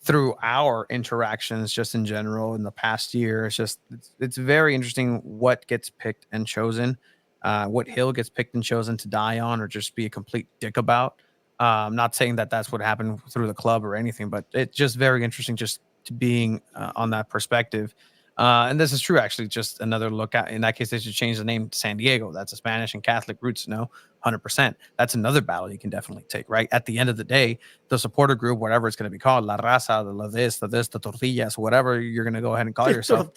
through our interactions just in general in the past year. It's very interesting what gets picked and chosen, what hill gets picked and chosen to die on or just be a complete dick about. Not saying that that's what happened through the club or anything, but it's just very interesting just to being on that perspective. And this is true, actually. Just another look at, in that case, they should change the name to San Diego. That's a Spanish and Catholic roots. No, 100%. That's another battle you can definitely take, right? At the end of the day, the supporter group, whatever it's going to be called, La Raza, the Tortillas, whatever you're going to go ahead and call yourself,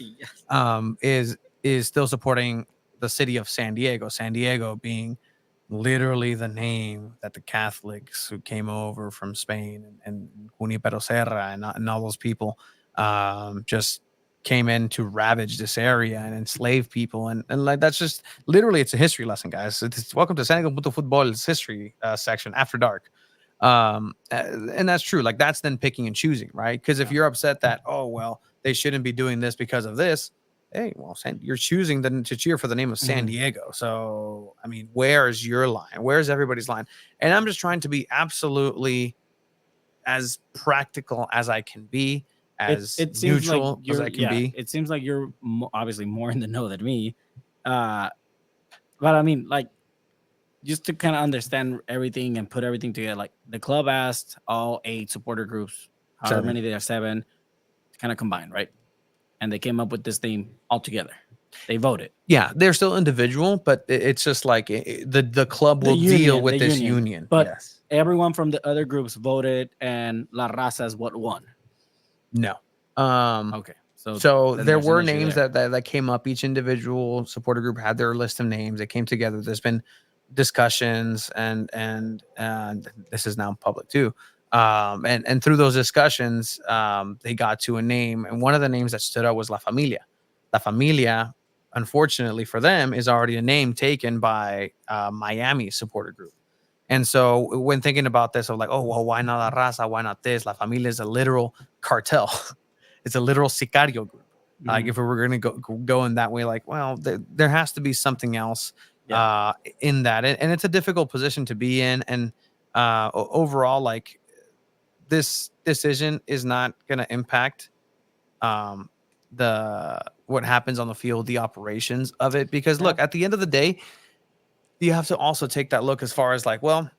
is still supporting the city of San Diego. San Diego being literally the name that the Catholics who came over from Spain and Junipero Serra and all those people just came in to ravage this area and enslave people. And like, that's just literally, it's a history lesson, guys. It's welcome to San Diego Football's history section after dark. And that's true. Like, that's then picking and choosing, right? Because if you're upset that, oh, well, they shouldn't be doing this because of this, hey, well, you're choosing to cheer for the name of San Diego. So, I mean, where's your line? Where's everybody's line? And I'm just trying to be absolutely as practical as I can be, as it seems neutral like as I can be. It seems like you're obviously more in the know than me. But I mean, like, just to kind of understand everything and put everything together, like the club asked all 8 supporter groups, however many they are, 7, to kind of combine, right? And they came up with this thing all together. They voted. Yeah, they're still individual, but it's just like the club will deal with this union. But yes. Everyone from the other groups voted, and La Raza is what won. No. Okay. So there were names that came up. Each individual supporter group had their list of names. They came together. There's been discussions, and this is now public too. And through those discussions, they got to a name, and one of the names that stood out was La Familia. La Familia, unfortunately for them, is already a name taken by Miami supporter group. And so when thinking about this, I'm like, oh, well, why not La Raza? Why not this? La Familia is a literal cartel. It's a literal sicario group. Like, if we were going to go in that way, like, well, there has to be something else in that. And it's a difficult position to be in. And overall, like, this decision is not going to impact what happens on the field, the operations of it. Because, look, at the end of the day, you have to also take that look as far as, like, well,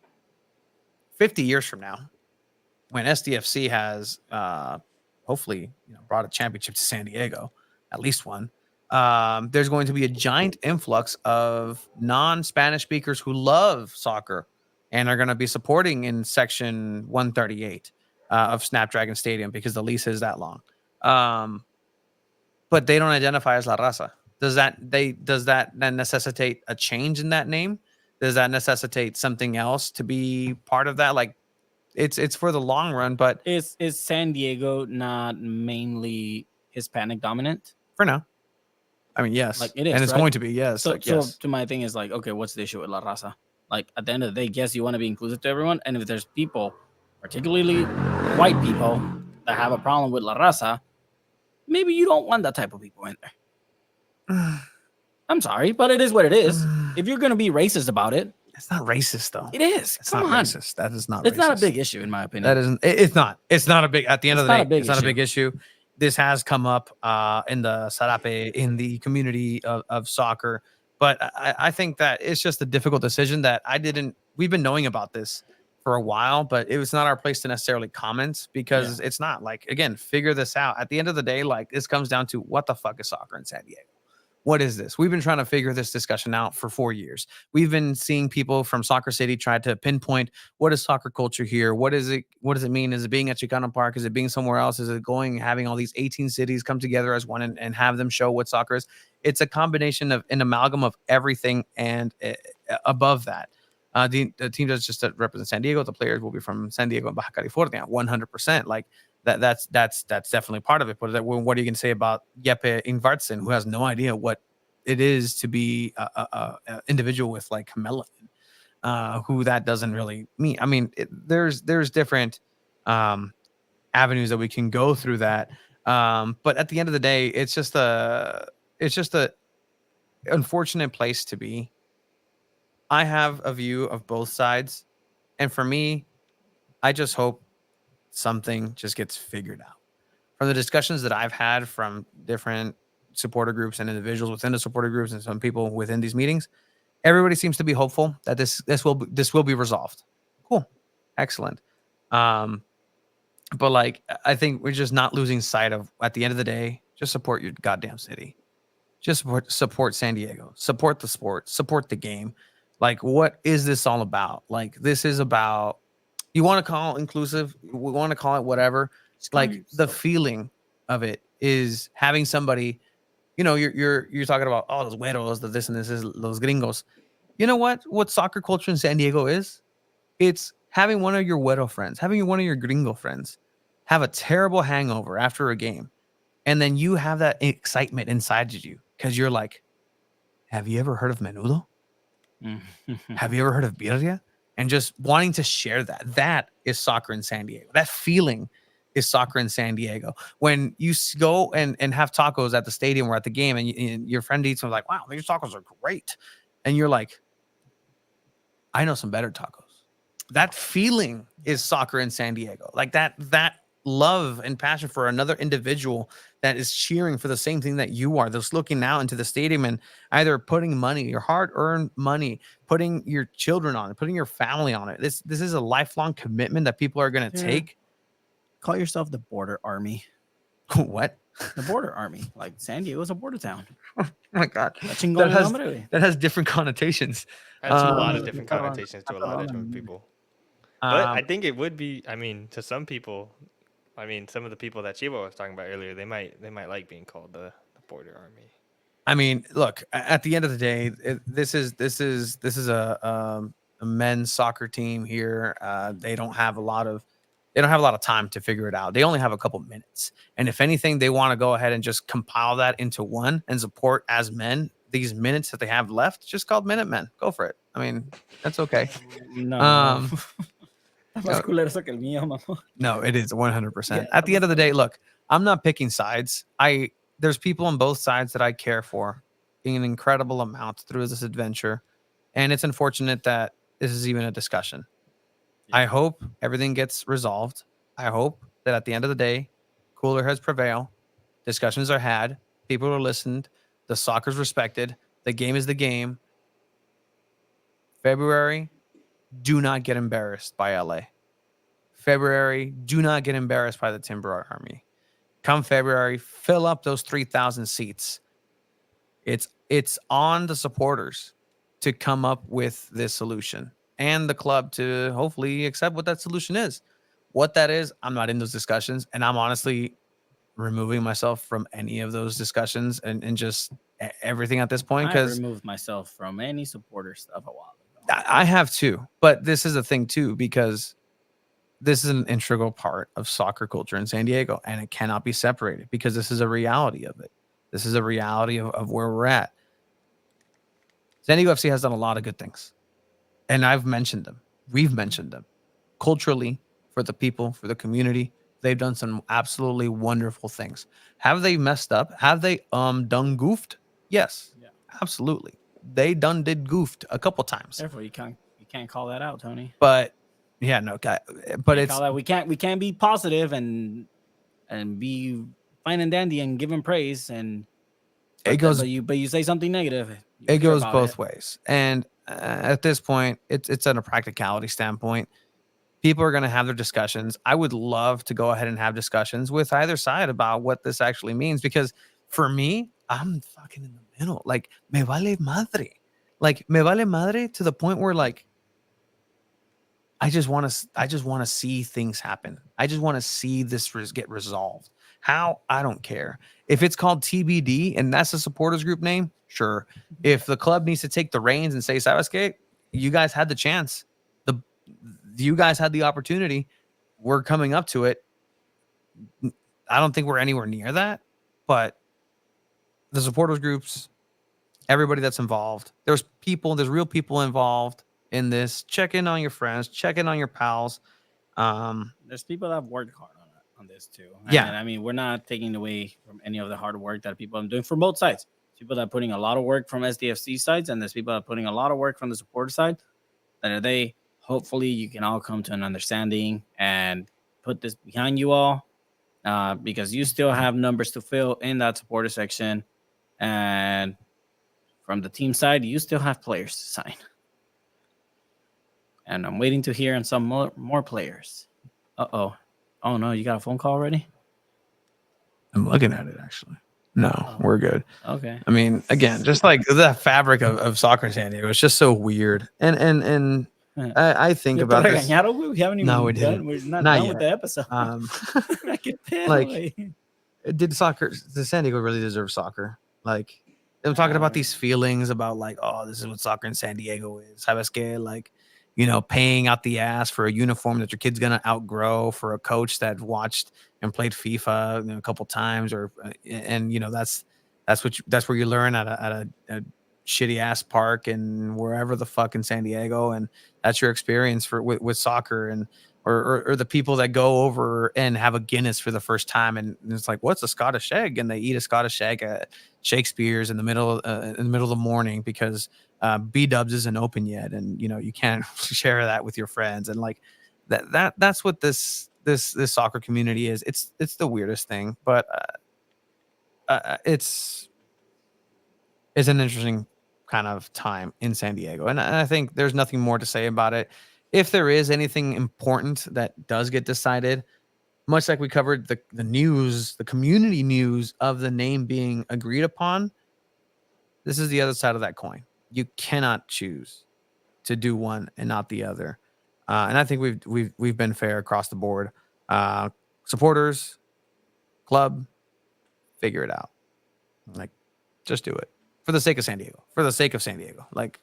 50 years from now, when SDFC has hopefully brought a championship to San Diego, at least one, there's going to be a giant influx of non-Spanish speakers who love soccer and are going to be supporting in section 138 of Snapdragon Stadium because the lease is that long. But they don't identify as La Raza. Does that then necessitate a change in that name? Does that necessitate something else to be part of that? Like, it's for the long run, but is San Diego not mainly Hispanic dominant? For now. I mean, yes. Like, it is, and it's right? going to be, yes. So, like, yes. to my thing is like, okay, what's the issue with La Raza? Like, at the end of the day, yes, you want to be inclusive to everyone. And if there's people, particularly white people, that have a problem with La Raza, maybe you don't want that type of people in there. I'm sorry, but it is what it is. If you're going to be racist about it, it's not racist, though. It is. It's Come not on. racist. That is not It's racist. not a big issue, in my opinion. That isn't. It's not. It's not a big. At the end of the day, it's not a big issue. issue. This has come up in the Sarape, in the community of soccer. But I think that it's just a difficult decision that we've been knowing about this for a while, but it was not our place to necessarily comment because it's not. Like, again, figure this out. At the end of the day, like, this comes down to what the fuck is soccer in San Diego? What is this? We've been trying to figure this discussion out for 4 years. We've been seeing people from Soccer City try to pinpoint what is soccer culture here? What is it? What does it mean? Is it being at Chicano Park? Is it being somewhere else? Is it having all these 18 cities come together as one and have them show what soccer is? It's a combination of an amalgam of everything and above that. The team does just represent San Diego. The players will be from San Diego and Baja California, 100%. Like, that's definitely part of it. But what are you going to say about Jeppe Ingvartsen, who has no idea what it is to be a individual with like melanin, who that doesn't really mean? I mean, there's different avenues that we can go through that. But at the end of the day, it's just a unfortunate place to be. I have a view of both sides, and for me, I just hope something just gets figured out. From the discussions that I've had from different supporter groups and individuals within the supporter groups and some people within these meetings, everybody seems to be hopeful that this will be resolved. Cool. Excellent. But like, I think we're just not losing sight of, at the end of the day, just support your goddamn city. Just support San Diego. Support the sport. Support the game. Like, what is this all about? Like, this is about, you want to call it inclusive, we want to call it whatever. Like, the feeling of it is having somebody, you know, you're talking about, oh, those güeros, the this and this is los gringos. You know what soccer culture in San Diego is? It's having one of your güero friends, having one of your gringo friends have a terrible hangover after a game. And then you have that excitement inside of you because you're like, have you ever heard of menudo? Have you ever heard of birria? And just wanting to share that. That is soccer in San Diego. That feeling is soccer in San Diego. When you go and have tacos at the stadium or at the game and your friend eats and like, wow, these tacos are great. And you're like, I know some better tacos. That feeling is soccer in San Diego. Like that love and passion for another individual that is cheering for the same thing that you are. That's looking out into the stadium and either putting money, your hard-earned money, putting your children on it, putting your family on it. This is a lifelong commitment that people are going to take. Call yourself the border army. What? The border army. Like San Diego is a border town. Oh my God. That has different connotations. That's a lot of different connotations to a lot of different people. But I think it would be, I mean, to some people, I mean, some of the people that Chivo was talking about earlier, they might like being called the border army. I mean, look, at the end of the day, this is a men's soccer team here. They don't have a lot of time to figure it out. They only have a couple minutes. And if anything, they want to go ahead and just compile that into one and support as men these minutes that they have left, just called Minutemen. Go for it. I mean, that's okay. No. No, it is 100%. At the end of the day, look, I'm not picking sides. There's people on both sides that I care for in an incredible amount through this adventure. And it's unfortunate that this is even a discussion. I hope everything gets resolved. I hope that at the end of the day, cooler heads prevail. Discussions are had. People are listened. The soccer's respected. The game is the game. February, do not get embarrassed by LA. February, do not get embarrassed by the Timber Army. Come February, fill up those 3,000 seats. It's on the supporters to come up with this solution and the club to hopefully accept what that solution is. What that is, I'm not in those discussions, and I'm honestly removing myself from any of those discussions and just everything at this point. I removed myself from any supporter stuff a while ago. I have too, but this is a thing too, because this is an integral part of soccer culture in San Diego, and it cannot be separated because this is a reality of it. This is a reality of where we're at. San Diego FC has done a lot of good things, and I've mentioned them. We've mentioned them culturally, for the people, for the community. They've done some absolutely wonderful things. Have they messed up? Have they done goofed? Yes, yeah. Absolutely. They did goofed a couple times. Therefore, you can't call that out, Tony. But yeah, no, but it's that we can't be positive and be fine and dandy and give him praise, and it goes. But you say something negative. It goes both ways, and at this point, it's on a practicality standpoint. People are going to have their discussions. I would love to go ahead and have discussions with either side about what this actually means, because for me, I'm fucking in the middle. Like, me vale madre. Like, me vale madre to the point where, like, I just want to see things happen. I just want to see this get resolved. How? I don't care. If it's called TBD and that's the supporters group name, sure. If the club needs to take the reins and say, "Sabes qué? You guys had the chance. You guys had the opportunity. We're coming up to it." I don't think we're anywhere near that, but the supporters groups, everybody that's involved, there's real people involved in this. Check in on your friends, check in on your pals. There's people that have worked hard on this too. Yeah. And I mean, we're not taking away from any of the hard work that people are doing from both sides. People that are putting a lot of work from SDFC sides, and there's people that are putting a lot of work from the supporter side. Hopefully you can all come to an understanding and put this behind you all, because you still have numbers to fill in that supporter section, and from the team side, you still have players to sign. And I'm waiting to hear on some more players. Oh no, you got a phone call already? I'm looking at it actually. No, we're good. Okay. I mean, again, just like the fabric of soccer in San Diego, it's just so weird. And I think about this. We haven't even No, we done. didn't. We're not Not done yet. with the episode. Like, did San Diego really deserve soccer? Like, I'm talking about these feelings about like, oh, this is what soccer in San Diego is. Sabes que, like, you know, paying out the ass for a uniform that your kid's gonna outgrow, for a coach that watched and played FIFA, you know, a couple times, or and you know that's where you learn at a shitty ass park and wherever the fuck in San Diego, and that's your experience with soccer, and or the people that go over and have a Guinness for the first time, and it's like, what's a Scottish egg? And they eat a Scottish egg at Shakespeare's in the middle of the morning because B Dubs isn't open yet, and you know you can't share that with your friends, and like that's what this soccer community is. It's the weirdest thing, but it's an interesting kind of time in San Diego, and I think there's nothing more to say about it. If there is anything important that does get decided, much like we covered the news, the community news of the name being agreed upon, this is the other side of that coin. You cannot choose to do one and not the other, and I think we've been fair across the board. Supporters, club, figure it out. Like, just do it for the sake of San Diego. For the sake of San Diego. Like,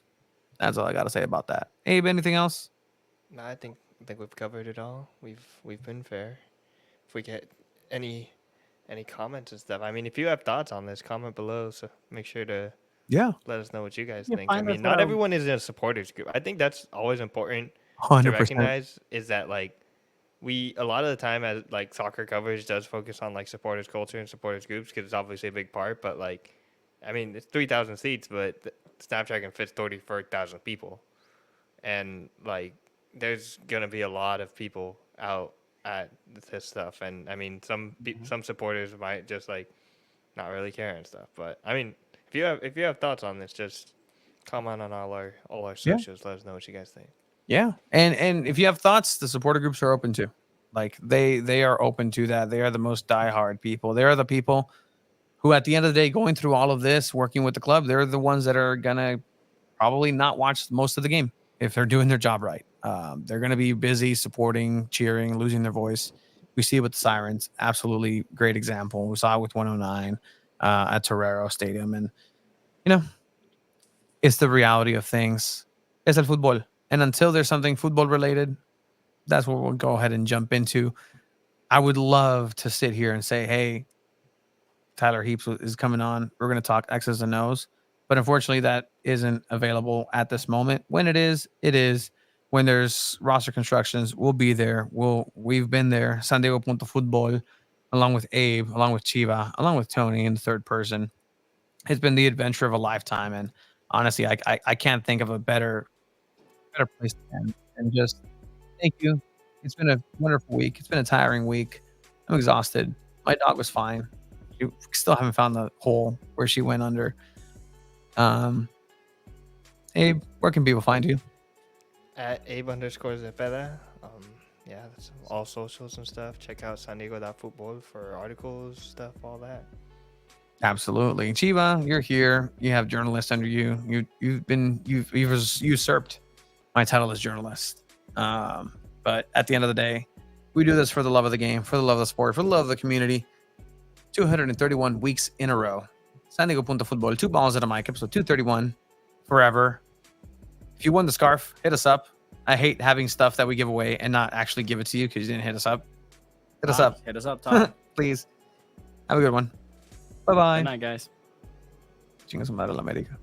that's all I got to say about that. Abe, anything else? No, I think we've covered it all. We've been fair. If we get any comments and stuff, I mean, if you have thoughts on this, comment below. So make sure to let us know what you guys think. I mean, not everyone is in a supporters group. I think that's always important 100%. to recognize, is that like a lot of the time as like soccer coverage does focus on like supporters culture and supporters groups, because it's obviously a big part. But like, I mean, it's 3,000 seats, but Snapdragon fits 34,000 people, and like, there's gonna be a lot of people out at this stuff, and I mean, some supporters might just like not really care and stuff. But I mean, if you have thoughts on this, just comment on all our socials. Let us know what you guys think. Yeah, and if you have thoughts, the supporter groups are open to. Like, they are open to that. They are the most diehard people. They are the people who, at the end of the day, going through all of this, working with the club, they're the ones that are gonna probably not watch most of the game if they're doing their job right. They're going to be busy supporting, cheering, losing their voice. We see it with the Sirens. Absolutely great example. We saw it with 109 at Torero Stadium. And, you know, it's the reality of things. Es el fútbol. And until there's something football related, that's what we'll go ahead and jump into. I would love to sit here and say, hey, Tyler Heaps is coming on. We're going to talk X's and O's. But unfortunately, that isn't available at this moment. When it is, it is. When there's roster constructions, we'll be there. We've been there. San Diego Punto Football, along with Abe, along with Chiva, along with Tony in the third person. It's been the adventure of a lifetime. And honestly, I can't think of a better place to end. And just thank you. It's been a wonderful week. It's been a tiring week. I'm exhausted. My dog was fine. You still haven't found the hole where she went under. Abe, where can people find you? At Abe_Zepeda. Yeah, that's all socials and stuff. Check out sandiego.football for articles, stuff, all that. Absolutely. Chiva, you're here. You have journalists under you. You've usurped my title as journalist. But at the end of the day, we do this for the love of the game, for the love of the sport, for the love of the community. 231 weeks in a row. San Diego Punto Football, 2 balls at a mic, episode 231, forever. If you won the scarf, hit us up. I hate having stuff that we give away and not actually give it to you because you didn't hit us up. Hit us up. Hit us up, Tom. Please. Have a good one. Bye-bye. Good night, guys. Chingas madre la América.